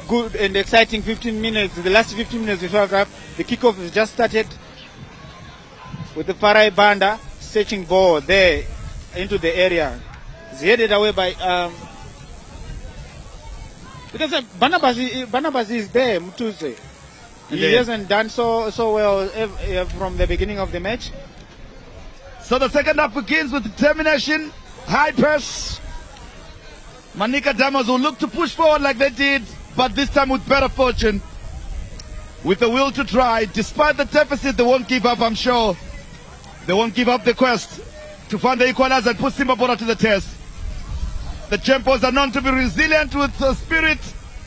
good and exciting 15 minutes. The last 15 minutes before the kickoff has just started with the Farai Banda searching ball there into the area. It's headed away by because Barnabas is there, Mutuse. He hasn't done so well from the beginning of the match. So the second half begins with determination, high press. Manica Diamonds will look to push forward like they did, but this time with better fortune. With the will to try, despite the deficit, they won't give up, I'm sure. They won't give up the quest to find the equalizer and put Simba Bhora to the test. The Champions are known to be resilient with the spirit,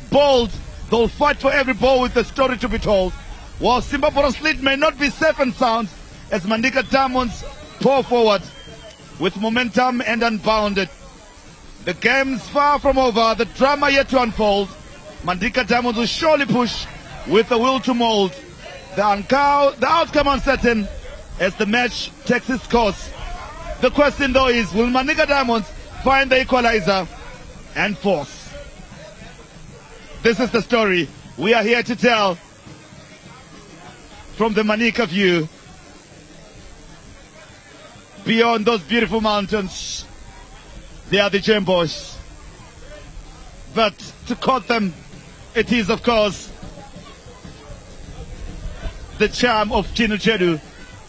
bold. They'll fight for every ball with the story to be told. While Simba Bhora's lead may not be safe and sound, as Manica Diamonds pour forward with momentum and unbounded. The game's far from over, the drama yet to unfold. Manica Diamonds will surely push with the will to mold. The outcome uncertain as the match takes its course. The question though is, will Manica Diamonds find the equalizer and force? This is the story we are here to tell from the Manica view. Beyond those beautiful mountains, they are the Gem Boys. But to quote them, it is of course the charm of Chinu Chedu,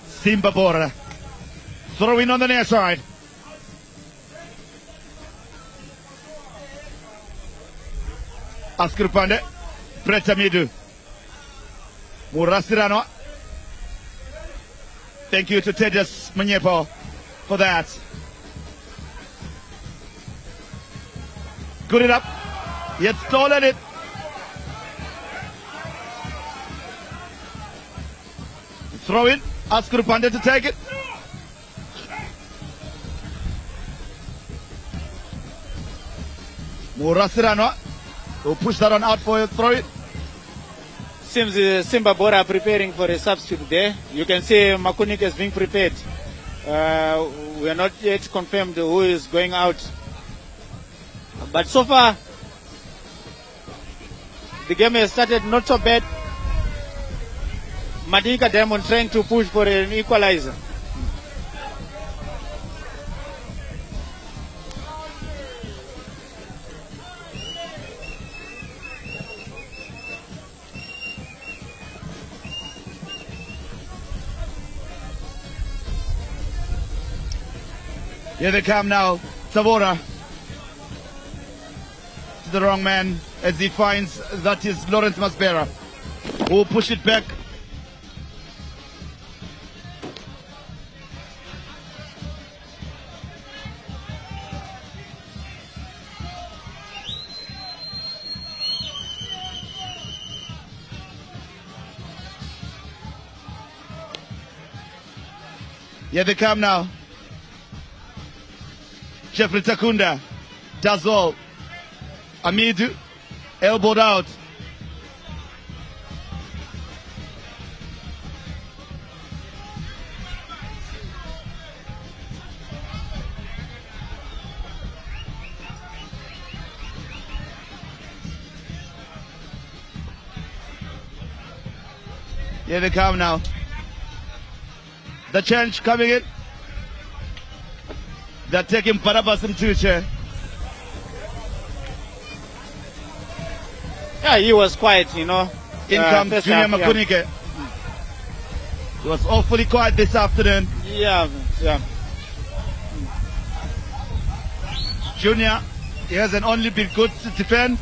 Simba Bhora. Throwing on the near side. Askar Pande, Pretamidu, Murasirano. Thank you to Tejas Manyepo for that. Good it up. He had stolen it. Throw in. Askar Pande to take it. Murasirano. We'll push that one out for you, throw it. Seems Simba Bhora preparing for a substitute there. You can see Makunik is being prepared. We are not yet confirmed who is going out. But so far, the game has started not so bad. Manica Diamonds trying to push for an equalizer. Here they come now, Savora. To the wrong man as he finds that is Lawrence Masbera, who will push it back. Here they come now. Jeffrey Takunda does all. Amidu elbowed out. Here they come now. The change coming in. They're taking Barabas into chair. Yeah, he was quiet, you know. In comes Junior Makunike. Yeah. He was awfully quiet this afternoon. Yeah. Junior, he hasn't only been good to defend,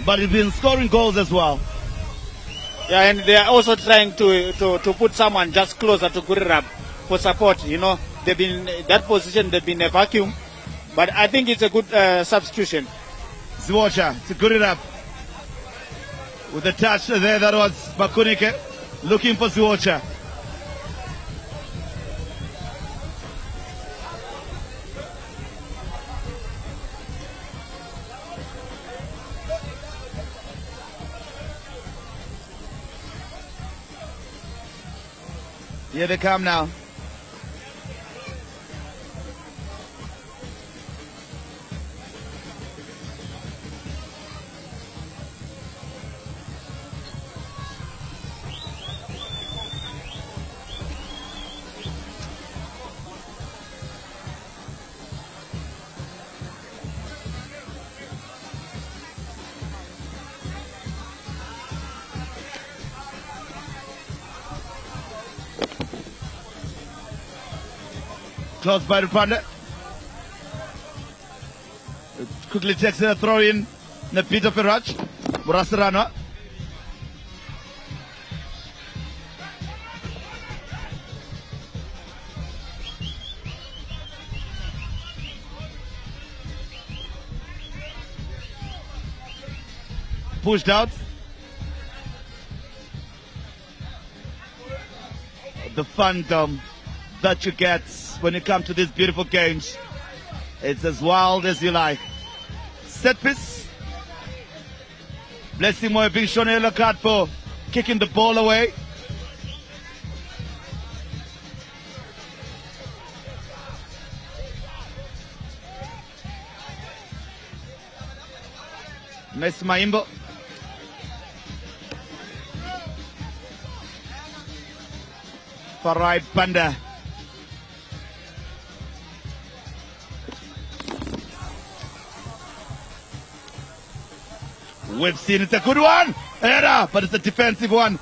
but he's been scoring goals as well. Yeah, and they are also trying to put someone just closer to Gurirab for support, you know. They've been that position, they've been a vacuum, but I think it's a good substitution. Zwocha to Gurirab with the touch there. That was Makunike looking for Zwocha. Here they come now. Close by Rupanda. Quickly takes a throw in. Peter Perach. Burasarana. Pushed out. The fandom that you get when you come to these beautiful games. It's as wild as you like. Set piece. Blessing Moyo being shown a yellow card for kicking the ball away. Messi Maimbo. Farai Banda. We've seen it's a good one. Error, but it's a defensive one.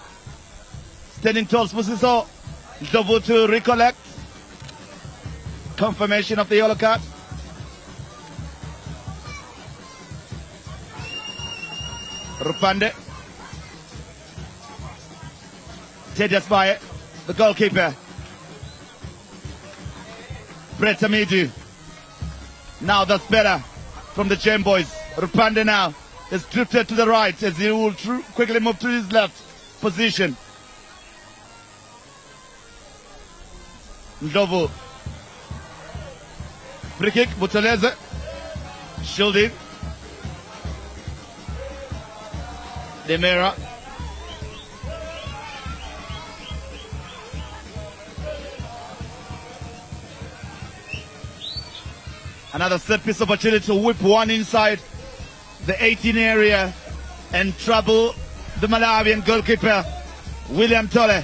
Standing tall, Spusiso. Double to recollect. Confirmation of the yellow card. Rupande. Teddy Aspire, the goalkeeper. Brett Amidu. Now that's better from the Gem Boys. Rupande now is drifted to the right as he will quickly move to his left position. Ndovu. Free kick, Butaleze. Shielding. Demera. Another set piece opportunity to whip one inside the 18 area and trouble the Malawian goalkeeper, William Tole.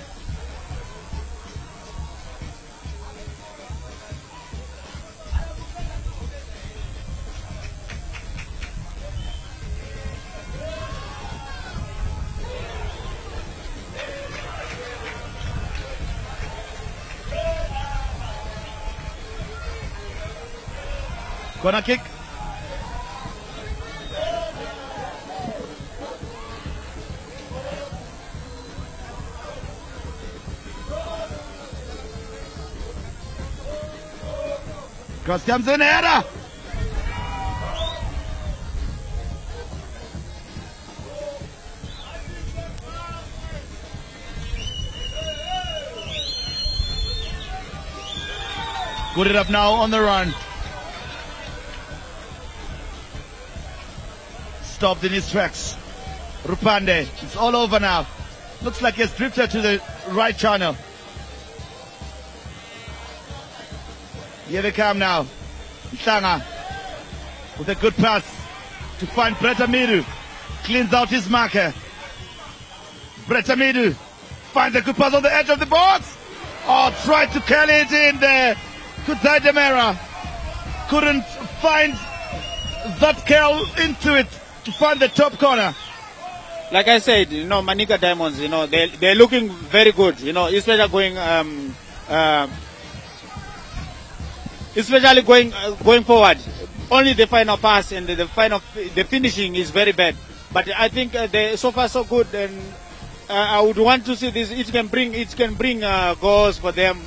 Corner kick. Cross comes in, header. Good it up now on the run. Stopped in his tracks. Rupande, it's all over now. Looks like he's drifted to the right channel. Here they come now. Ntanga with a good pass to find Brett Amidu. Cleans out his marker. Brett Amidu finds a good pass on the edge of the box. Oh, tried to carry it in there. Kutai Demera couldn't find that curl into it to find the top corner. Like I said, Manica Diamonds, they're looking very good, especially going forward. Only the final pass and the finishing is very bad. But I think they so far so good, and I would want to see this. It can bring goals for them.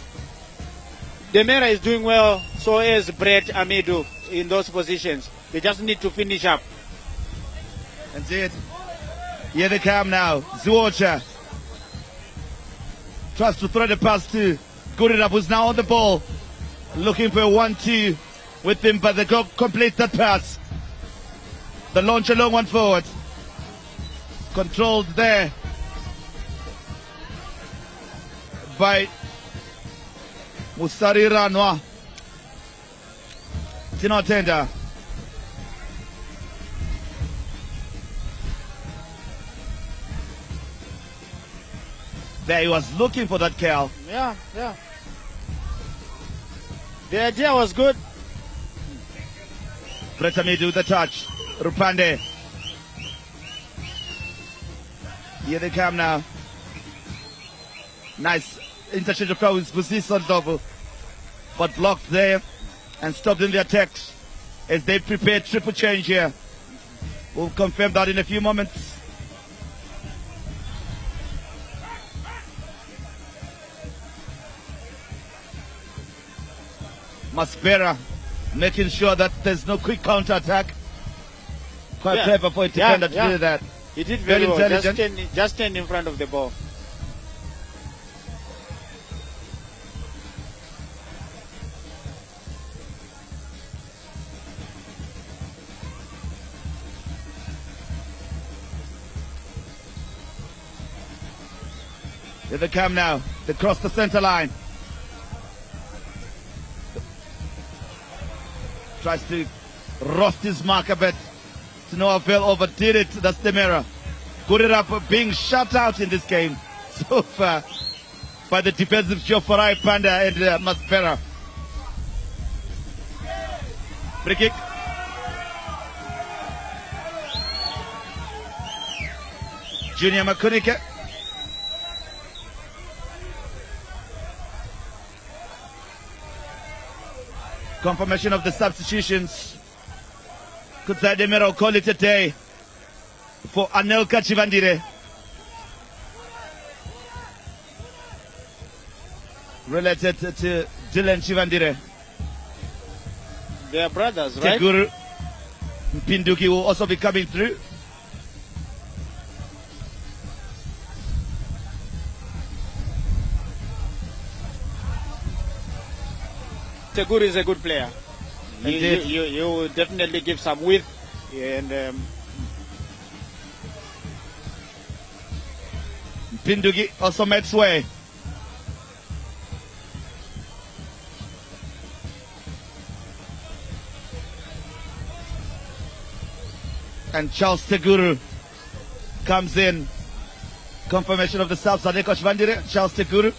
Demera is doing well, so is Brett Amidu in those positions. They just need to finish up. That's it. Here they come now. Zuocha tries to throw the pass to Goodenough, who's now on the ball. Looking for a 1-2 with him, but they go complete that pass. The launch a long one forward. Controlled there by Musari Ranwa. Tino Tenda. There he was looking for that curl. Yeah, yeah. The idea was good. Pretamidu with the touch. Rupande. Here they come now. Nice interchange of powers. Position double. But blocked there and stopped in the attacks as they prepare triple change here. We'll confirm that in a few moments. Maspera making sure that there's no quick counter attack. Quite clever for a defender to do that. He did very well. intelligent. Just stand in front of the ball. Here they come now. They cross the center line. Tries to roast his mark a bit. To no avail, overdid it. That's the mirror. Good enough for being shut out in this game so far by the defensive Jofarai Panda and Maspera. Free kick. Junior Makunike. Confirmation of the substitutions. Kutsai Demiro call it a day for Anelka Chivandire. Related to Dylan Chivandire. They are brothers, right? Teguru Pinduki will also be coming through. Teguru is a good player. Indeed. You definitely give some width and Pinduki also makes way. And Charles Teguru comes in. Confirmation of the South Sadeko Chivandire, Charles Teguru.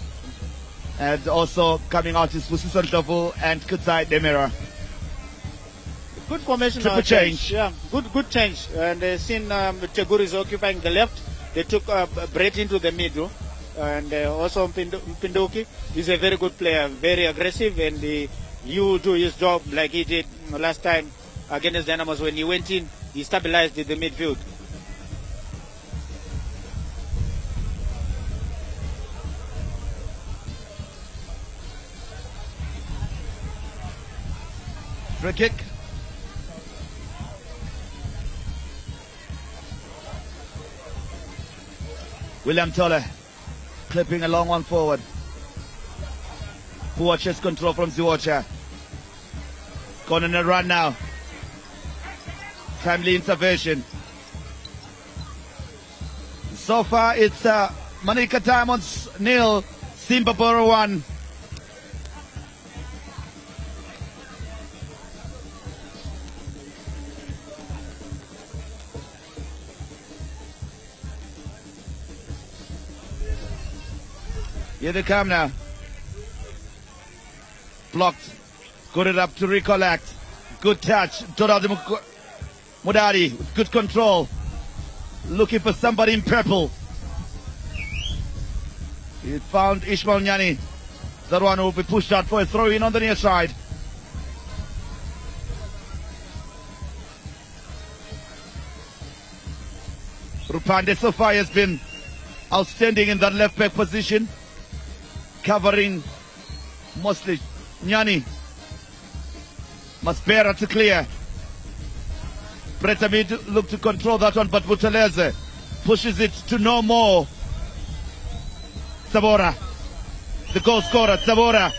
And also coming out is Pusison Double and Kutsai Demira. good formation. Triple change. Yeah, good change. And seen Teguru is occupying the left. They took Brett into the middle. And also Pinduki is a very good player, very aggressive, and he will do his job like he did last time against Dynamos. When he went in, he stabilized the midfield. Free kick. William Tolle clipping a long one forward. Poor chest control from Ziwacha. Going on a run now. Timely intervention. So far it's Manica Diamondsl 0, Simba Bhora 1. Here they come now. Blocked. Good it up to recollect. Good touch. Doradi Mudari with good control. Looking for somebody in purple. He found Ishmael Nyani. That one will be pushed out for a throw in on the near side. Rupande so far has been outstanding in that left back position. Covering mostly Nyani. Maspera to clear. Pretamid look to control that one, but Buteleze pushes it to no more. Sabora, the goal scorer, Sabora.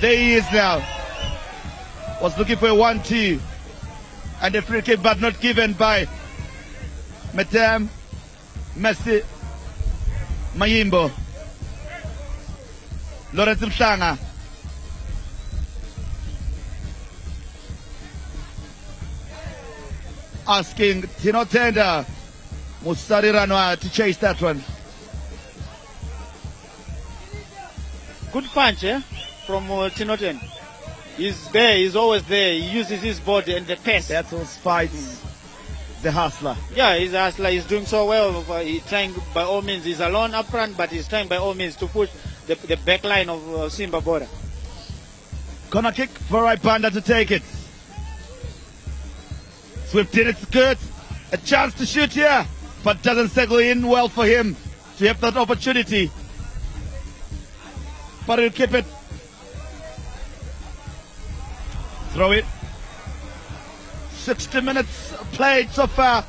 There he is now. Was looking for a 1-2. And a free kick, but not given by Metem Messi Mayimbo. Lawrence Mhlanga asking Tino Tenda, Musari Ranwa to chase that one. Good punch, from Tinoten. He's there, he's always there. He uses his body and the pace. Battles, fights, the hustler. Yeah, he's a hustler. He's doing so well. He's trying by all means. He's alone up front, but he's trying by all means to push the back line of Simba Bhora. Corner kick for Right Panda to take it. Swift in, it's good. A chance to shoot here, but doesn't settle in well for him to have that opportunity. But he'll keep it. Throw it. 60 minutes played so far.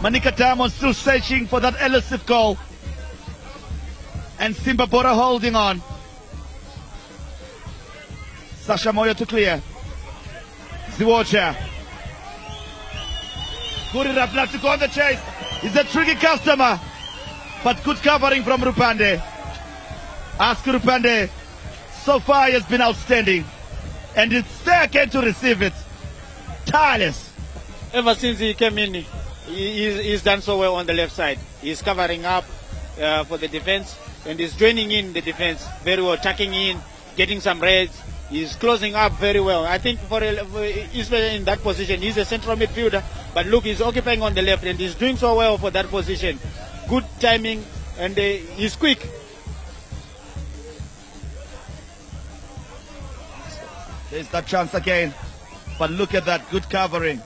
Manica Diamondsl still searching for that elusive goal. And Simba Bhora holding on. Sasha Moyo to clear. Ziwocha. Good enough not to go on the chase. He's a tricky customer. But good covering from Rupande. Ask Rupande. So far he has been outstanding. And it's there again to receive it. Tireless. Ever since he came in, he's done so well on the left side. He's covering up for the defense, and he's joining in the defense very well, tucking in, getting some raids. He's closing up very well. I think for in that position, he's a central midfielder, but look, he's occupying on the left, and he's doing so well for that position. Good timing, and he's quick. There's that chance again. But look at that, good covering.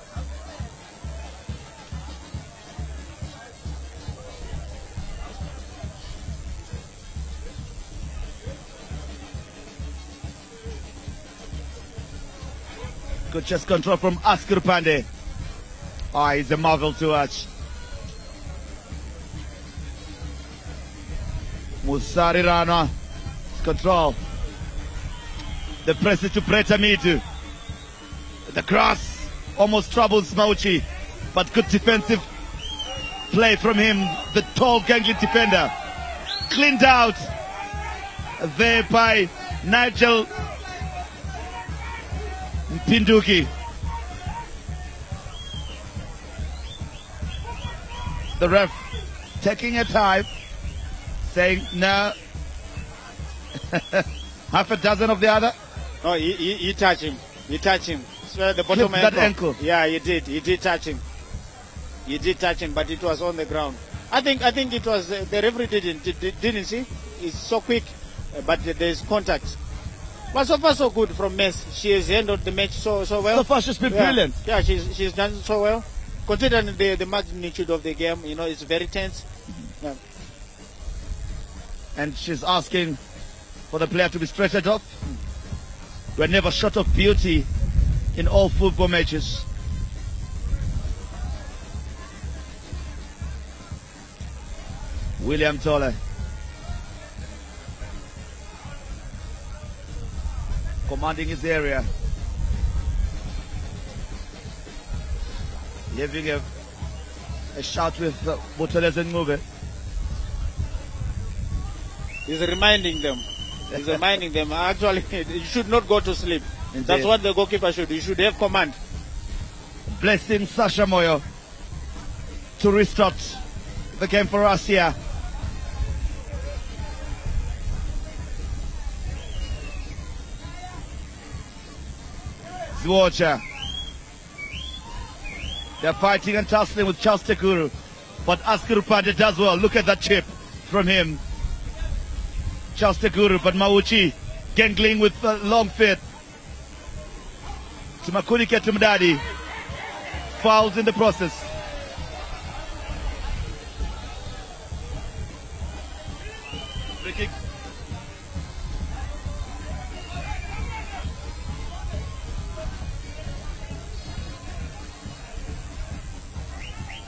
Good chest control from Askar Pandey. He's a marvel to watch. Musari Rana. Control. The press it to Preta Mitu. The cross almost troubles Mauchi, but good defensive play from him, the tall, gangly defender. Cleaned out there by Nigel Pinduki. The ref taking a time, saying no. Half a dozen of the other. Oh, he touched him. He touched him. So the bottom that ankle. Yeah, he did. He did touch him. He did touch him, but it was on the ground. I think it was the referee didn't see. It's so quick, but there's contact. But so far so good from Mess. She has handled the match so well. So far she's been brilliant. Yeah, she's done so well. Considering the magnitude of the game, it's very tense. Yeah. And she's asking for the player to be stretched off. We're never short of beauty in all football matches. William Tolle. Commanding his area. Having a shot with Boteles and Mube. He's reminding them. He's reminding them. Actually, you should not go to sleep. Indeed. That's what the goalkeeper should do. You should have command. Blessing Sasha Moyo to restart the game for us here. Zwocha. They're fighting and tussling with Charles Tekuru. But Askar Pande does well. Look at that chip from him. Charles Tekuru, but Mauchi gangling with a long fit. Tumakuni Ketumdadi. Fouls in the process. Free kick.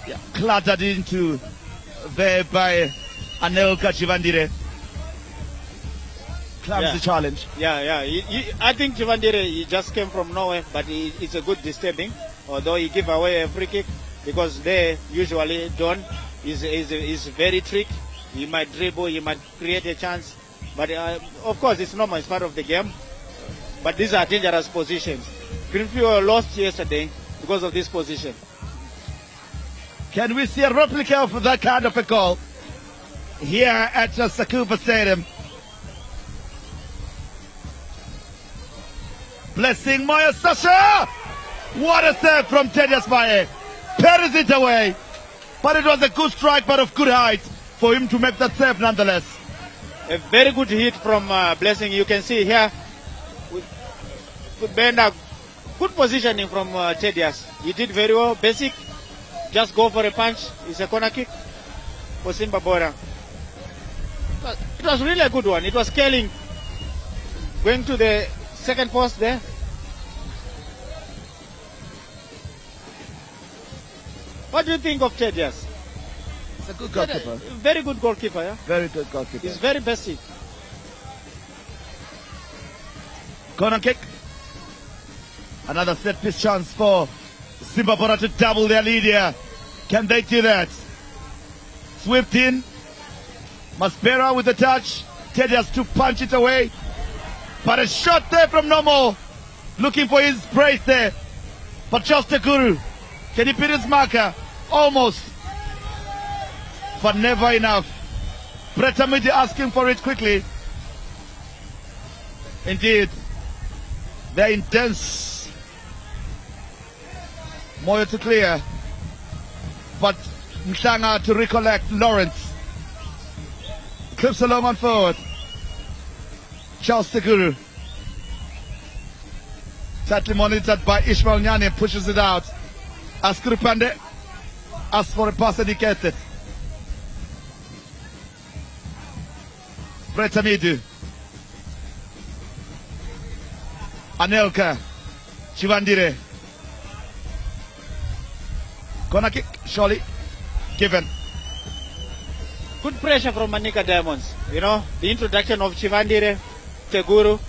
Yeah, clattered into there by Anelka Chivandire. Clumsy challenge. Yeah. I think Chivandire, he just came from nowhere, but it's a good disturbing. Although he gave away a free kick, because there usually John is very tricky. He might dribble, he might create a chance, but of course it's normal, it's part of the game. But these are dangerous positions. Greenfield lost yesterday because of this position. Can we see a replica of that kind of a goal here at Sakuba Stadium? Blessing Maya Sasha! What a save from Tedias Maye. Parries it away. But it was a good strike, but of good height for him to make that save nonetheless. A very good hit from Blessing. You can see here with Benda. Good positioning from Tedias. He did very well. Basic. Just go for a punch. It's a corner kick for Simba Bhora. It was really a good one. It was scaling. Going to the second post there. What do you think of Tedias? It's a good goalkeeper. Very good goalkeeper, yeah? Very good goalkeeper. He's very basic. Corner kick. Another set piece chance for Simba Bhora to double their lead here. Can they do that? Swift in. Maspera with the touch. Tedias to punch it away. But a shot there from Nomo. Looking for his brace there. But Chostakuru. Can he beat his marker? Almost. But never enough. Bretamidi asking for it quickly. Indeed. They're intense. Moyo to clear. But Mhlanga to recollect. Lawrence. Clips along on forward. Charles Teguru. Tightly monitored by Ishmael Nyane. Pushes it out. Askuru Pande. Asks for a pass and he gets it. Bretamidu. Anelka. Chivandire. Corner kick. Surely. Given. Good pressure from Manica Diamonds. You know, the introduction of Chivandire, Teguru,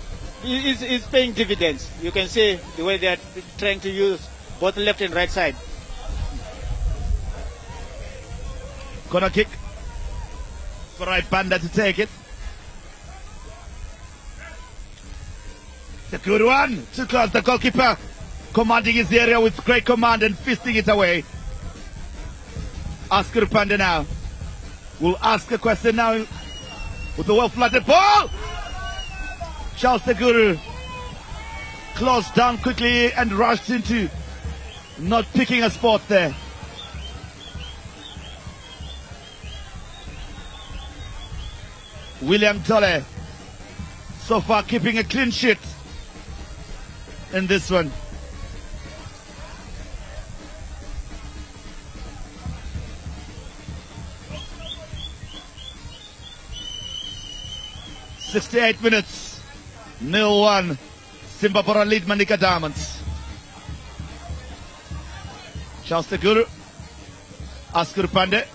is paying dividends. You can see the way they are trying to use both left and right side. Corner kick. For right Banda to take it. It's a good one. Too close. The goalkeeper commanding his area with great command and fisting it away. Askuru Pande now. We'll ask a question now with the well-flatted ball. Charles Teguru closed down quickly and rushed into not picking a spot there. William Tole so far keeping a clean sheet in this one. "68 minutes, 0-1. Simba Bhora lead Manica Diamonds." Charles Teguru, Askuru Pande,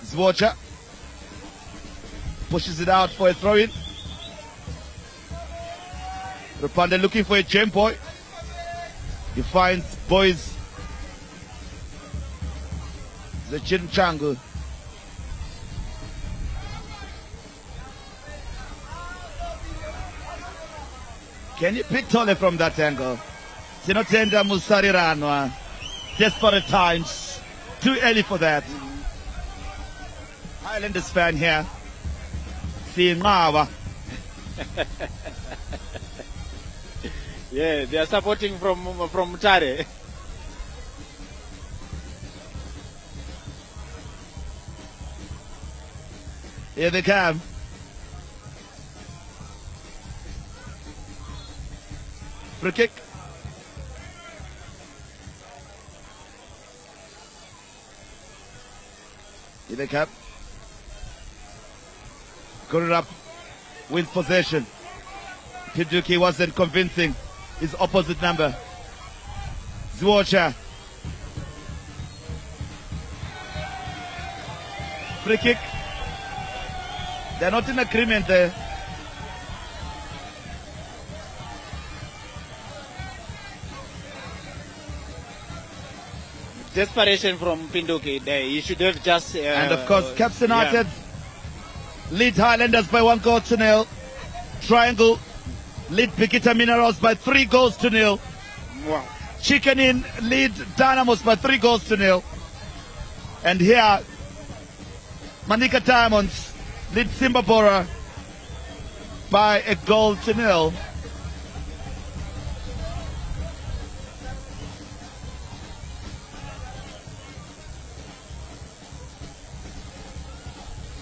Zwocha pushes it out for a throw-in. Rupande looking for a gem boy. He finds boys the Chinchangu. Can you pick Tole from that angle? Sinotenda Musariranwa. Desperate times. Too early for that. Highlanders fan here. Seeing Mawa. Yeah, they are supporting from Tare. Here they come. Free kick. Here they come. Got it up. Wins possession. Pinduki wasn't convincing his opposite number. Zwocha. Free kick. They're not in agreement there. Desperation from Pinduki there. He should have just... and of course, Caps United lead Highlanders by 1-0. Triangle lead Bikita Minerals by 3-0. Wow. Chicken Inn lead Dynamos by 3-0. And here, Manica Diamonds lead Simba Bhora by a goal to nil.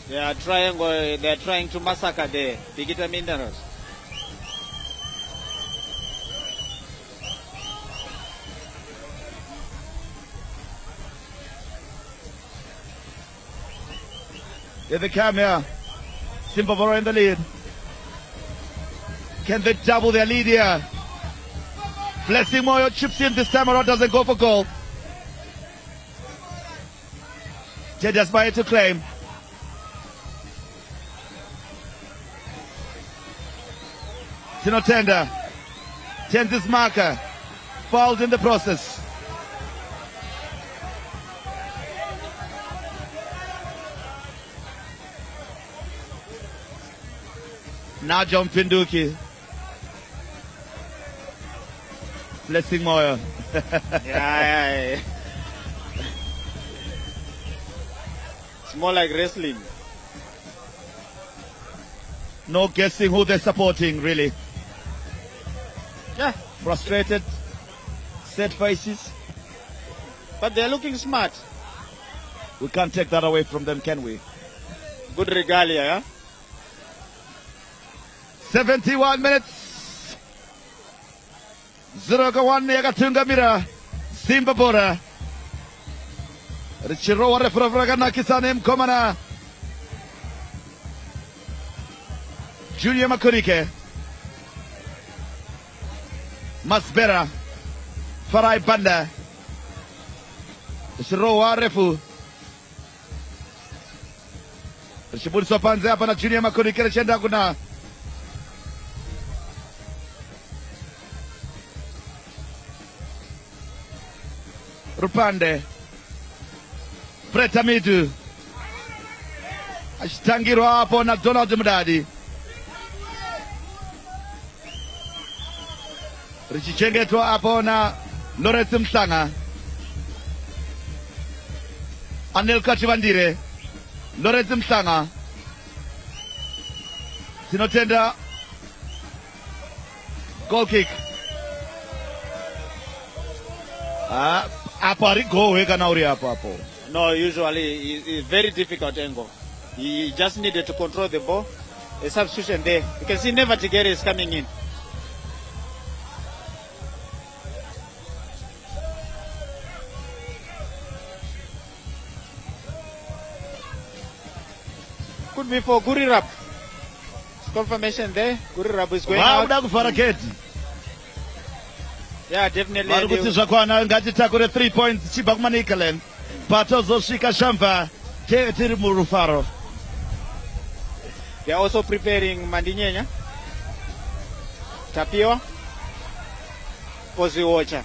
They are trying to massacre the Bigita Minerals. Here they come here. Simba Bhora in the lead. Can they double their lead here? Blessing Moyo chips in this time around, doesn't go for goal. Jedas by to claim. Tinotenda turns his marker. Fouled in the process. Now John Pinduki. Blessing Moyo. Yeah. It's more like wrestling. No guessing who they're supporting, really. Yeah. Frustrated, sad faces. But they're looking smart. We can't take that away from them, can we? Good regalia, yeah? 71 minutes. 0-1 yakatungamira Simba Bhora. Richirowa refurakanakisane mkomana Junior Makurike. Masbera Farai Banda. Richirowa refu. Richibuliswa panze hapa na Junior Makurike. Richienda kuna Rupande Pretamidu ashitangirwa hapo na Donald Mdadi. Richichengetwa hapo na Lawrence Msanga. Anel Kachivandire. Lawrence Msanga. Tinotenda. Goal kick. No, usually it's very difficult angle. He just needed to control the ball. A substitution there. You can see Never Tigere is coming in. Could be for Gurirab. Confirmation there. Gurirab is going out. Yeah, definitely. Marikuti zvakwana ngatitakure 3 points chibva kuManicaland. Patozosvika Shamva tiri murufaro. They are also preparing Mandinyenya, Tapio, Poziwocha.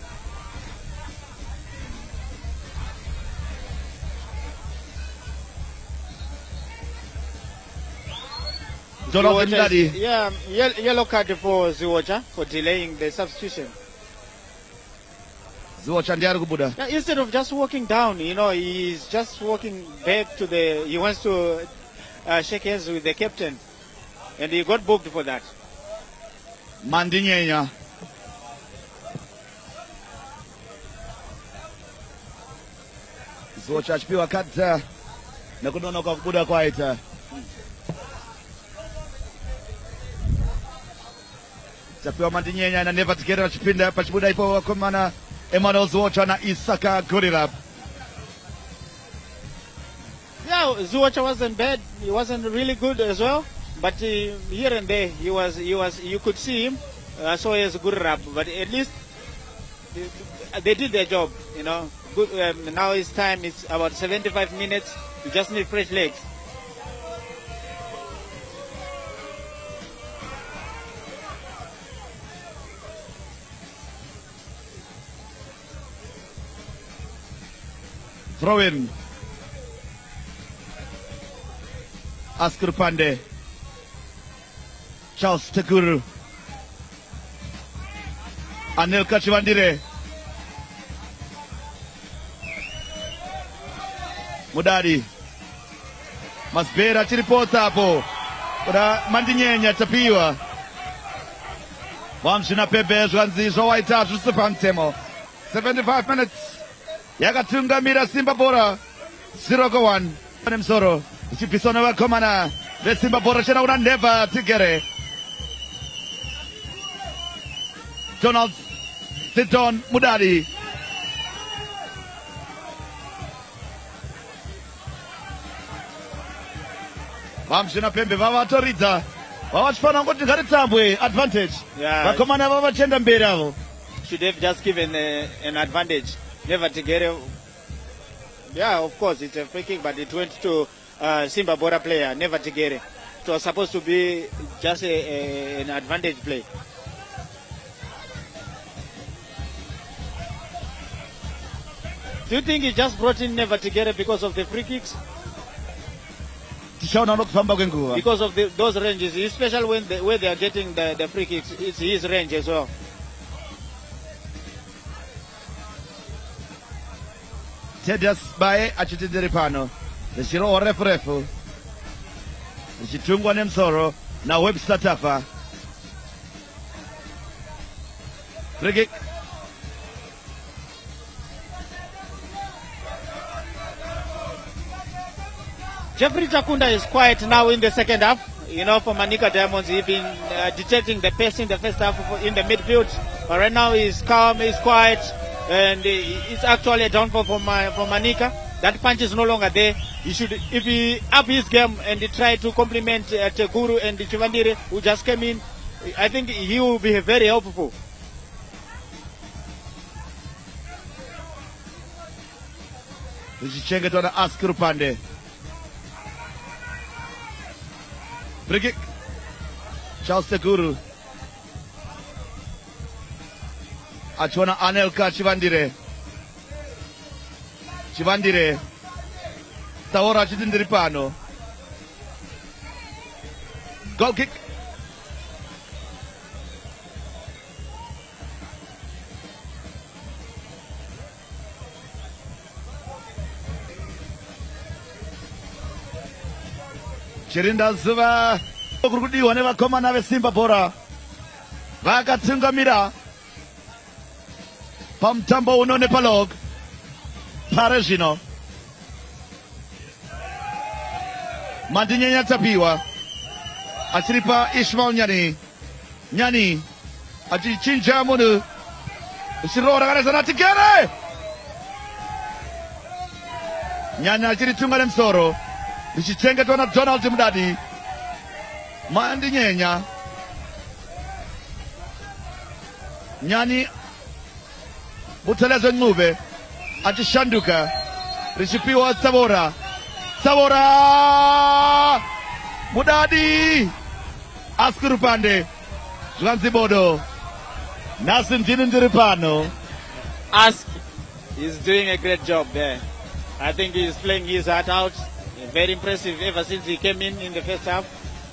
Donald Mdadi. Yeah, yellow card for Ziwocha for delaying the substitution. Yeah, instead of just walking down, he's just walking back to he wants to shake hands with the captain. And he got booked for that. Mandinyenya. Ziwocha achipiwa kati nekunonoka kubuda kwaita. Chapiwa Mandinyenya na Never Tigere wachipinda pachibuda ipo wakomana Emmanuel Ziwocha na Isaka Gurirab. Yeah, Ziwocha wasn't bad. He wasn't really good as well. But here and there, you could see him. So he has a good rap. But at least they did their job, Good. Now it's time. It's about 75 minutes. You just need fresh legs. Throw in. Askur Pande. Charles Teguru. Anil Kachivandire. Mudadi Masbera chiripota hapo. Kuna Mandinyenya tapiwa. Wamshina Pepe zwanzisho waitatu Supantemo. 75 minutes. Yakatunga mira Simba Bhora 0-1. Msoro ichipisona wakomana ve Simba Bhora chena una neva tigere. Donald Tidon Mudadi. Vamshina Pembe vavatorita vavachifana ngoti ngaritambwe advantage. Vakomana vavachenda mberi avo. Should have just given an advantage. Never to get it. Yeah, of course, it's a free kick, but it went to Simba Bhora player, never to get it. It was supposed to be just an advantage play. Do you think he just brought in never to get it because of the free kicks? Because of those ranges, especially where they are getting the free kicks, it's his range as well. Tedious by achitidiri pano. Zishiro refu. Zichitungwa Msoro na Webster Tafa. Free kick. Jeffrey Chakunda is quiet now in the second half. You know, for Manica Diamonds, he's been detecting the pace in the first half in the midfield. But right now he's calm, he's quiet, and it's actually a downfall for Manica. That punch is no longer there. He should, if he up his game and he try to complement Teguru and Chivandire, who just came in, I think he will be very helpful. Zichenge tona Askuru Pande. Free kick. Charles Teguru. Achwana Anelka Chivandire. Saora chitindiri pano. Goal kick. Chirinda Zuva kurudiwa nevakomana veSimba Bhora vakatungamira pamutambo uno nepalog pare zvino. Mandinyenya tapiwa achiripa Ishmael Nyani achichinja munhu uchirora kanazana tigere Nyani achiritunga nemusoro richichengetwa na Donald Mudadi. Mandinyenya Nyani Butelezo Ngube achishanduka richipiwa Savora Mudadi Askuru Pande Zwanzibodo Nasim Jinundiripano. Ask is doing a great job there. I think he's playing his heart out. Very impressive ever since he came in the first half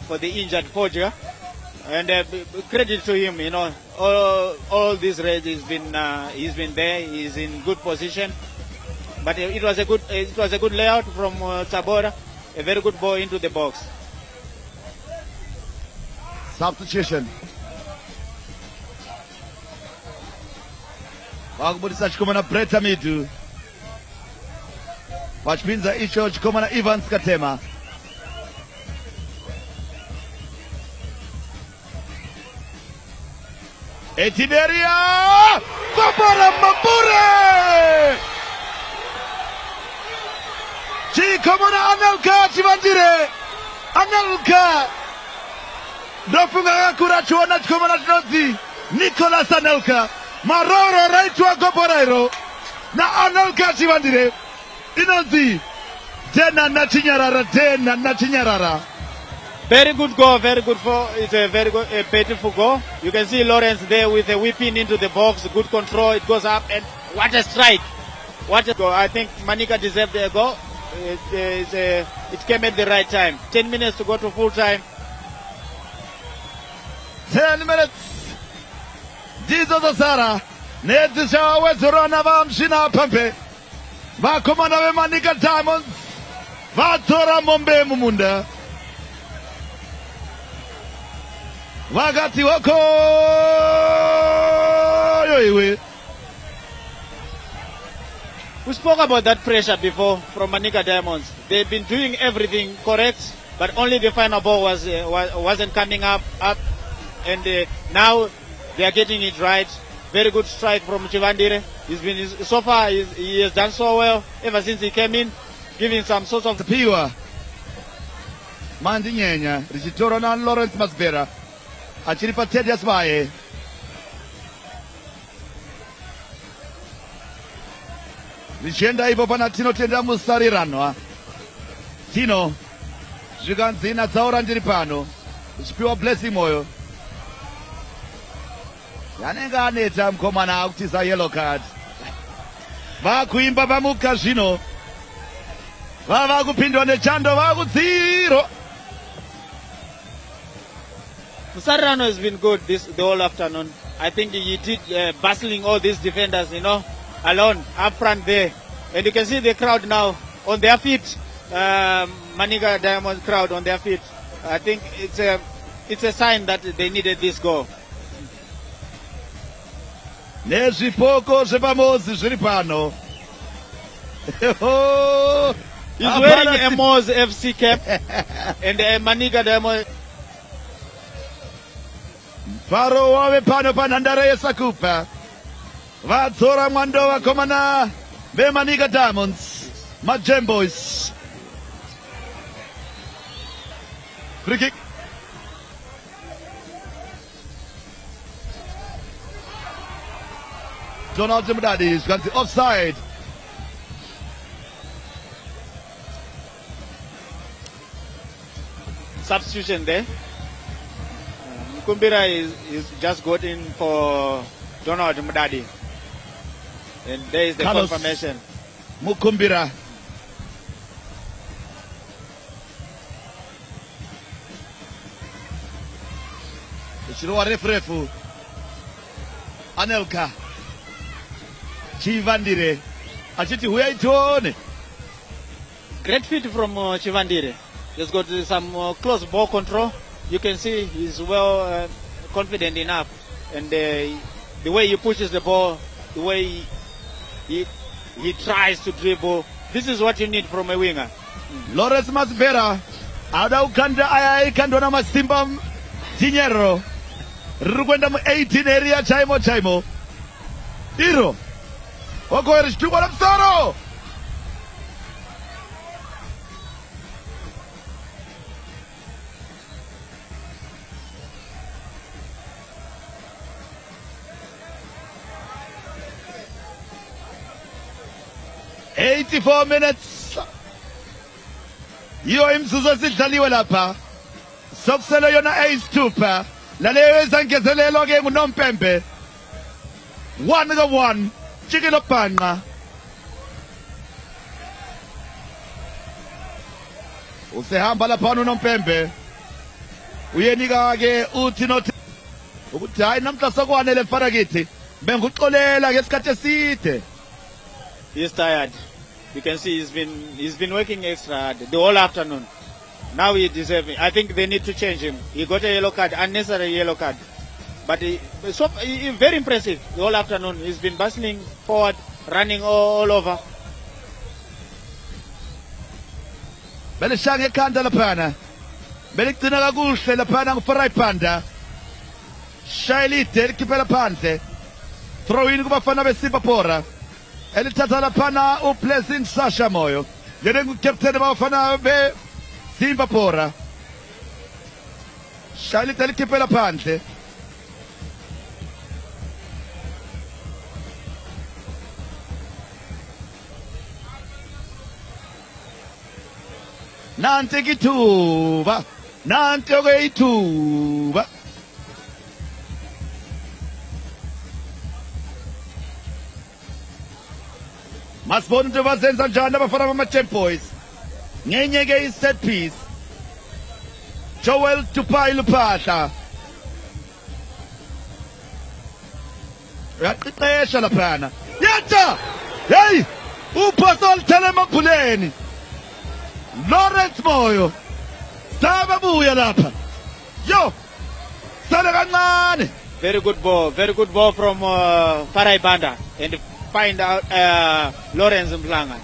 for the injured Forger. And credit to him, you know, all these raids he's been there. He's in good position. But it was a good layout from Tabora. A very good ball into the box. Substitution. Wakubudisa chikomana Breta Midu. Wachipinza icho chikomana Evans Katema. Etiberia Babara Mabure chikomana Anelka Chivandire Anelka ndofunga kurachuona chikomana chinodzi Nicholas Anelka maroro raitwa Goborairo na Anelka Chivandire inodzi Dena Nachinyarara. Very good goal, very good for. It's a very good, a beautiful goal. You can see Lawrence there with a whipping into the box, good control. It goes up, and what a strike! What a goal! I think Manica deserved a goal. It came at the right time. 10 minutes to go to full time. 10 minutes. Jesus Osara. Nezisha wezorana vamshina pampe. Vakomana ve Manica Diamonds. vatora mombe mumunda vakati wako yoiwe. We spoke about that pressure before from Manica Diamonds. They've been doing everything correct, but only the final ball wasn't coming up, and now they are getting it right. Very good strike from Chivandire. So far he has done so well ever since he came in, giving some sort of Piwa Mandinyenya Richitora na Lawrence Masbera achiripa Tedias Vae. Richenda ipo pana Tino tenda musari ranwa. Tino zvikanzina tsaura ndiri pano zichipiwa blessing moyo yanenge aneta mukomana akutiza yellow card. Vakuimba vamuka zvino vava kupindwa nechando vakudziro. Musarano has been good the whole afternoon. I think he did bustling all these defenders, alone up front there, and you can see the crowd now on their feet. Manica Diamond crowd on their feet. I think it's a sign that they needed this goal. Nezvipoko zvepamozi zviri pano. He's wearing a Moz FC cap and a Manica Diamond. Faro wave pano panhandare yesakupa vadzora mwando vakomana veManica Diamonds maGem Boys. Free kick. Donald Mdadi is going to offside. Substitution there. Kumbira is just got in for Donald Mdadi. And there is the Carlos confirmation. Mukumbira. Chirowa refu Anelka Chivandire achiti huyai tione. Great fit from Chivandire. He's got some close ball control. You can see he's well confident enough, and the way he pushes the ball, the way he tries to dribble. This is what you need from a winger. Lawrence Masbera ada ukanda aya ikandwa na Masimba Tinyero rikuenda mu 18 area chaimo iro wakoera chitupa la msoro. minutes iyo imzuzu esidlaliwe lapha sokusele yona eyisithupha laleyo ezangezelelo ke nguNompembe 1-1 Chikilo Bhanqa usehamba lapha uNompembe uyenika ke uthi nothi ukuthi hayi namhla sokwanele mfana kithi benguxolela ke isikhathi eside. He's tired. You can see he's been working extra hard the whole afternoon. Now he deserves it. I think they need to change him. He got a yellow card, unnecessary yellow card. But he very impressive the whole afternoon. He's been bustling forward, running all over. Belishanga ekhanda laphana. Beligcina kakuhle laphana nguFarai Panda. Shayilide likhipela phandle. Throw in kubafana beSimba Bhora. Elithatha laphana uBlessing Sasha Moyo. Yena ngukapteni bafana beSimba Bhora. Shayilide likhipela phandle. Nanti kithuba, nanti okuyithuba. Masibona into bazenza njani abafana bamaGem Boys. Ngenye ke i-set piece. Joel Tupai Luphahla. Uyaqeqesha laphana. Yatsha! Hey! Upasol thele emaphuleni. Lawrence Moyo sababuya lapha yo sale kancane. Very good ball from Farai Banda, and find out Lawrence Mplanga.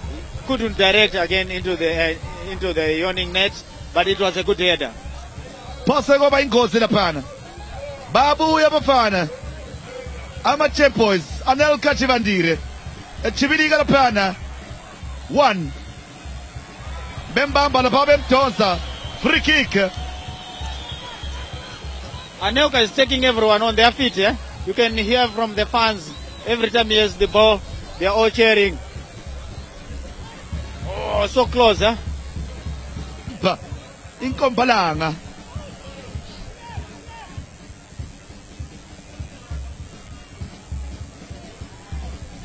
Couldn't direct again into the yawning net, but it was a good header. Phose ngoba ingozi laphana. Babuya bafana. Ama-Champ Boys Anel Kachivandire echibilika laphana 1 bembamba lapha bemdonsa free kick. Anelka is taking everyone on their feet. You can hear from the fans every time he has the ball, they are all cheering. Oh, so close, Inkombalanga.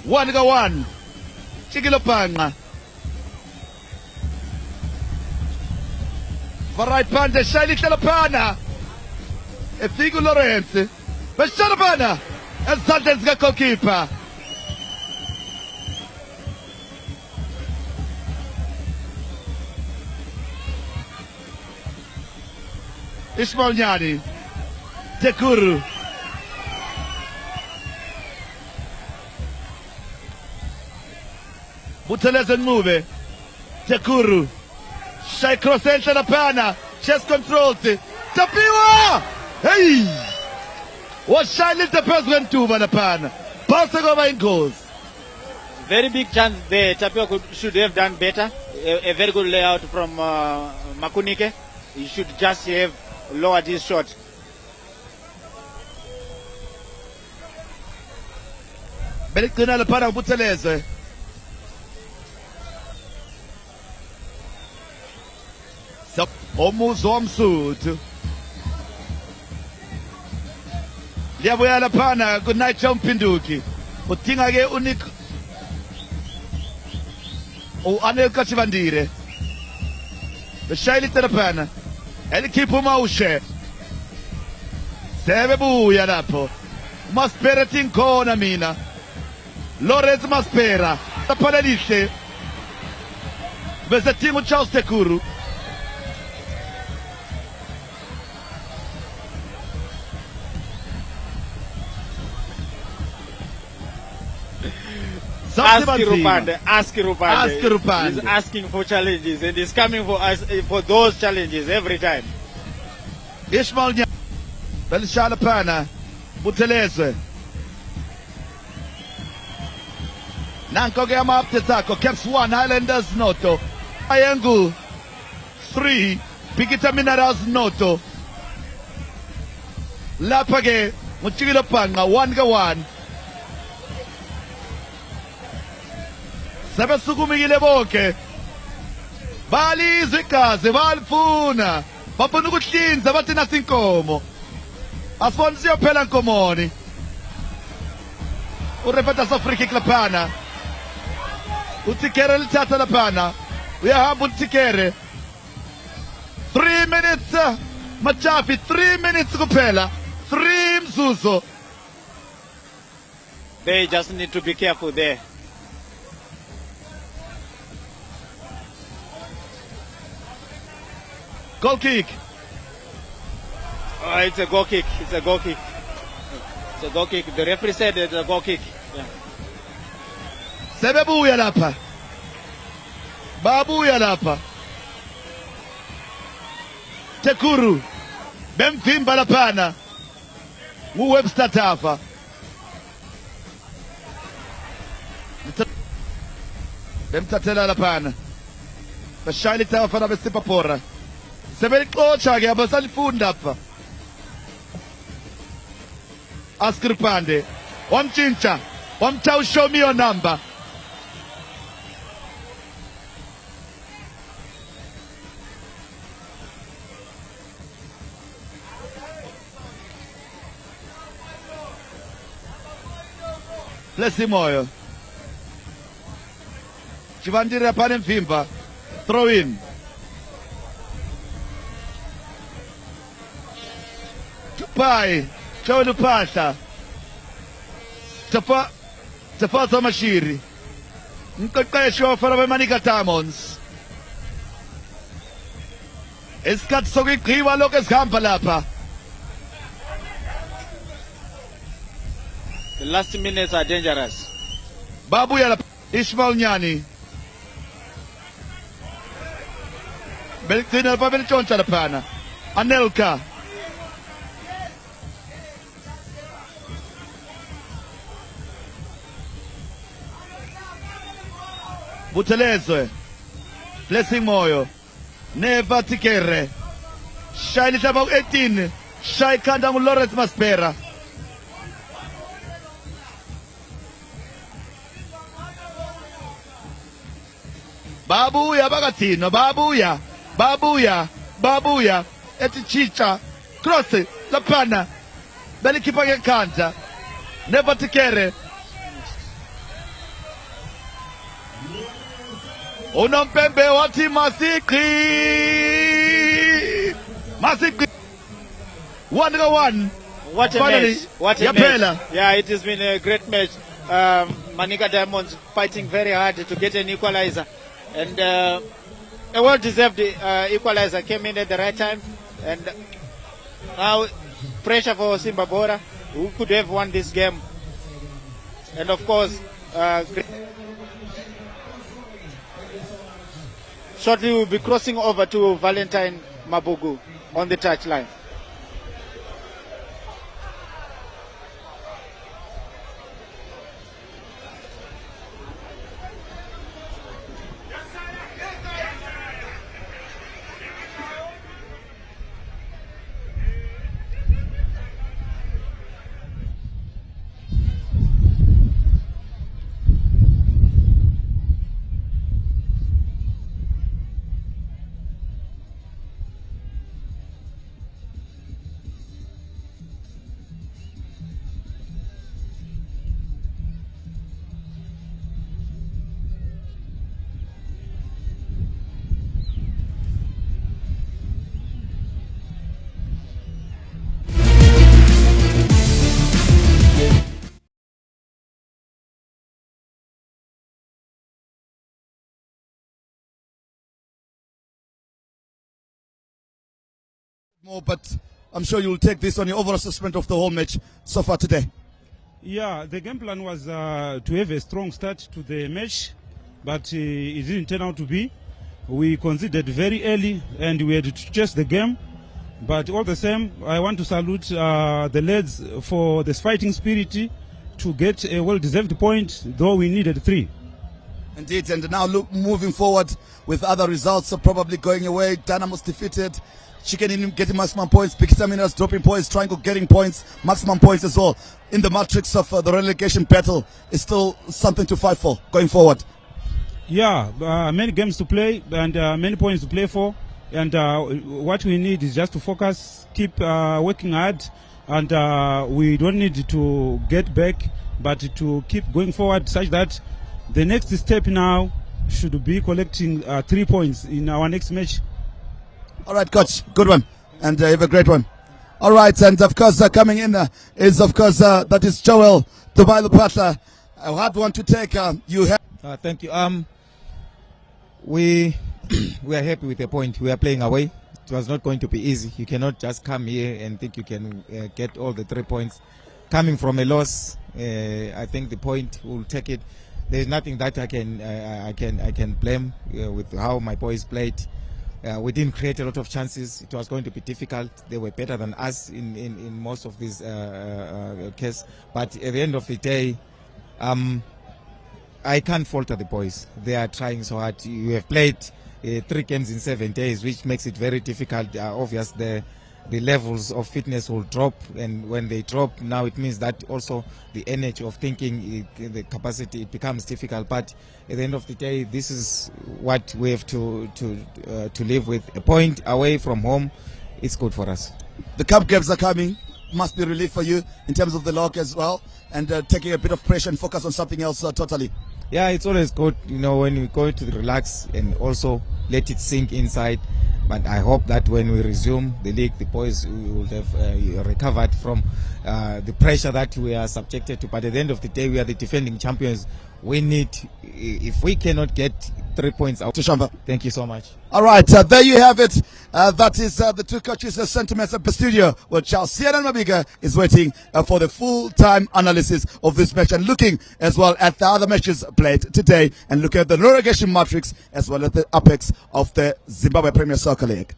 One go one. Chikilopanga. Farai Banda Shaili Talapana. Efigu Lorenzi. Beshalapana. And Sundance got goalkeeper. Ismail Nyani. Tekuru. Buteleza move. Tekuru. Shai cross entra na pana. Chest controls. Tapiwa! Hey! What Shai lift the person to na pana. Passing over in goals. Very big chance there. Tapio should have done better. A very good layout from Makunike. He should just have lowered his shot. Belikuna la pana Buteleza. Umuzo omsuthu liyabuya laphana kuNaija Mpinduki udinga ke unik Anel Kachivandire beshayilitse laphana elikhipha uMawushe sebebuya lapho Maspera tinkhona mina Lawrence Maspera laphana lihle bese tingu Charles Tekuru. Ask Rupande. He's He's asking for challenges, and he's coming for us for those challenges every time. Ismail Nyani. Belishala Pana. Butelezwe. Nanko ke ama-updates akho. Caps 1, Highlanders Noto. Ayengu 3, Pikita Minerals Noto. Lapha ke Muchikilo Panga 1 ka 1. Sebesukumile bonke. Balizwe igazi balifuna. Bafuna ukuhlinza bathi nasinkomo. Asifona siyophela nkomoni. Urefeta sa free kick laphana. Utikere lithatha laphana. Uyahamba utikere. 3 minutes. Machafi 3 minutes kuphela. 3 mzuzu. They just need to be careful there. Goal kick. Oh, it's a goal kick. It's a goal kick. It's a goal kick. The referee said it's a goal kick. Yeah. Sebebuya lapha. Babuya lapha. Tekuru. Bemvimba laphana. Webster Tafa. Bemthathela laphana. Bashayela itafa na Simba Bhora. Sebelixotsha ke abasalifunda apha. Ask Rupande. Wamtshintsha. Wamtha show me your number. Bless him moyo. Chivandire pane mvimba. Throw in. Tupai. Chowe Lupasha. Tafa Mashiri. Mqeqeshi wabafana beManica Diamonds. isikhathi sokuyigqiba lokho esihamba lapha. The last minutes are dangerous. Babuya lapha Ishmael Nyani. Beligcina lapha belitshontsha laphana. Anelka. Buthelezwe. Blessing Moyo. Neva Tikere. Shai lihlaba ku-18. Shai khanda ngu-Lawrence Maspera. Babuya bakathina. Babuya. Ethi chicha. Cross. Laphana. Belikhipha ngekhanda. Neva Tikere. Unompembe wathi Masikhi 1-1. What a Finally, match. What a yaphela. match. Yeah, it has been a great match. Manica Diamonds fighting very hard to get an equalizer. And a well-deserved equalizer came in at the right time. And now pressure for Simba Bhora, who could have won this game. And of course, shortly we'll be crossing over to Valentine Mabugu on the touchline. More, but I'm sure you'll take this on your overall assessment of the whole match so far today. Yeah, the game plan was to have a strong start to the match, but it didn't turn out to be. We conceded very early and we had to chase the game. But all the same, I want to salute the lads for this fighting spirit to get a well-deserved point, though we needed 3. Indeed, and now moving forward with other results, probably going away. Dynamo's defeated. Chicken getting maximum points. Pikitaminas dropping points. Triangle getting points. Maximum points as well. In the matrix of the relegation battle, is still something to fight for going forward. Yeah, many games to play and many points to play for. And what we need is just to focus, keep working hard, and we don't need to get back, but to keep going forward such that the next step now should be collecting 3 points in our next match. All right, coach, good one, and you have a great one. All right, and of course coming in is of course that is Joel Dubai Lupatla. A hard one to take. You have. Thank you. We are happy with the point. We are playing away. It was not going to be easy. You cannot just come here and think you can get all the 3 points. Coming from a loss, I think the point will take it. There is nothing that I can blame with how my boys played. We didn't create a lot of chances. It was going to be difficult. They were better than us in most of these cases. But at the end of the day, I can't falter the boys. They are trying so hard. You have played 3 games in 7 days, which makes it very difficult. Obvious the levels of fitness will drop, and when they drop, now it means that also the energy of thinking, the capacity, it becomes difficult. But at the end of the day, this is what we have to live with. A point away from home, it's good for us. The cup games are coming. Must be relief for you in terms of the lock as well, and taking a bit of pressure and focus on something else totally. Yeah, it's always good, when you go to relax and also let it sink inside. But I hope that when we resume the league, the boys will have recovered from the pressure that we are subjected to. But at the end of the day, we are the defending champions. we need, if we cannot get 3 points out. Tushamba. Thank you so much. All right, there you have it. That is the two coaches' sentiments at the studio. Well, Charles Sienan Mabiga is waiting for the full-time analysis of this match and looking as well at the other matches played today and looking at the relegation matrix as well as the apex of the Zimbabwe Premier Soccer League.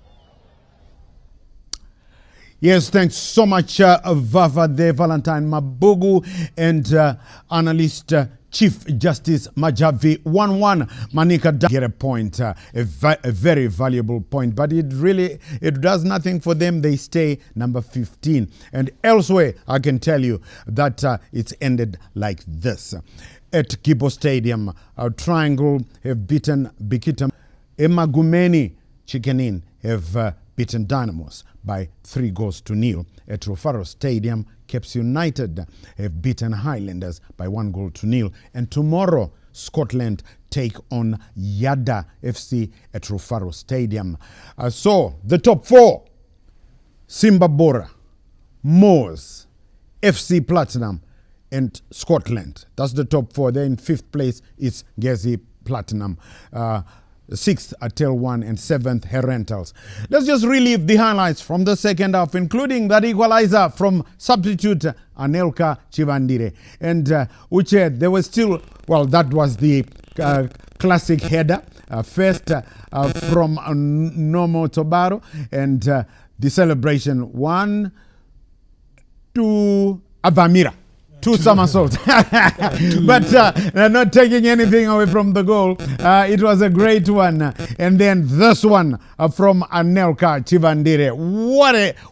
Yes, thanks so much, Vava de Valentine Mabugu and analyst Chief Justice Majavi. 1-1. Manica get a point, a very valuable point, but it does nothing for them. They stay number 15. And elsewhere, I can tell you that it's ended like this. At Kibo Stadium, Triangle have beaten Bikita. Emagumeni Chikenin have beaten Dynamos by 3-0. At Rufaro Stadium, Caps United have beaten Highlanders by 1-0. And tomorrow, Scotland take on Yada FC at Rufaro Stadium. So, the top four: Simba Bhora, Moors, FC Platinum, and Scotland. That's the top four. Then in fifth place is Gezi Platinum. Sixth, Atel 1, and seventh, Herentals. Let's just relive the highlights from the second half, including that equalizer from substitute Anelka Chivandire. And Uche, there was still, well, that was the classic header, first from Nomo Tobaro, and the celebration, 1, 2, Avamira. 2 somersaults. But not taking anything away from the goal. It was a great one. And then this one from Anelka Chivandire.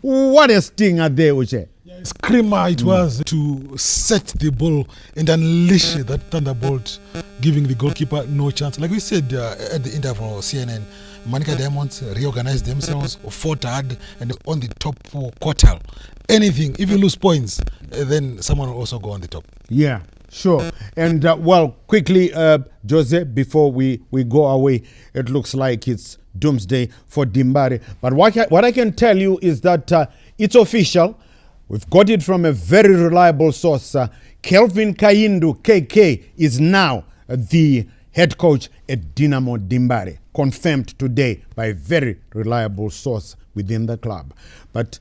What a stinger there, Uche. Screamer it was to set the ball and unleash that thunderbolt, giving the goalkeeper no chance. Like we said at the interview of CNN, Manica Diamonds reorganized themselves, fought hard, and on the top quartile. Anything, if you lose points, then someone will also go on the top. Yeah, sure. And well, quickly, Jose, before we go away, it looks like it's doomsday for Dimbare. But what I can tell you is that it's official. We've got it from a very reliable source. Kelvin Kayindu, KK, is now the head coach at Dinamo Dimbare, confirmed today by a very reliable source within the club. But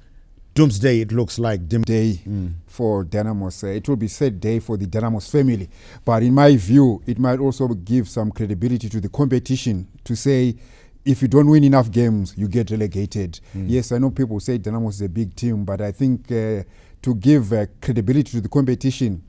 doomsday, it looks like day for Dynamos. It will be sad day for the Dynamos family. But in my view, it might also give some credibility to the competition to say, if you don't win enough games, you get relegated. Yes, I know people say Dynamos is a big team, but I think to give credibility to the competition,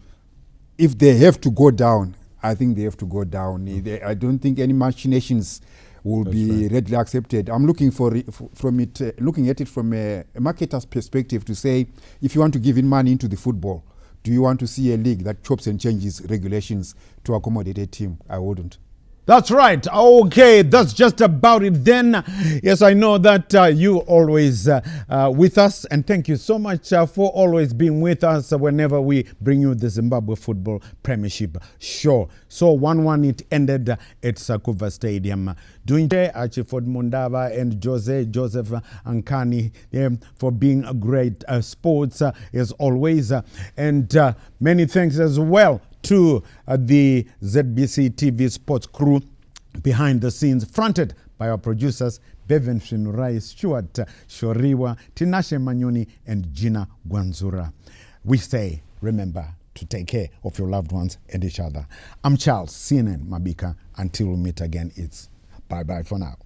if they have to go down, I think they have to go down. I don't think any machinations will be readily accepted. I'm looking looking at it from a marketer's perspective to say, if you want to give in money into the football, do you want to see a league that chops and changes regulations to accommodate a team? I wouldn't. That's right. Okay, that's just about it then. Yes, I know that you always with us, and thank you so much for always being with us whenever we bring you the Zimbabwe Football Premiership show. So 1-1 it ended at Sakuva Stadium. Doing Archiford Mundava and Joseph Ankani for being a great sports as always. And many thanks as well to the ZBC TV sports crew behind the scenes, fronted by our producers Bevan Shinurai, Stuart Shoriwa, Tinashe Manyoni, and Gina Gwanzura. We say, remember to take care of your loved ones and each other. I'm Charles CNN Mabika. Until we meet again, it's bye-bye for now.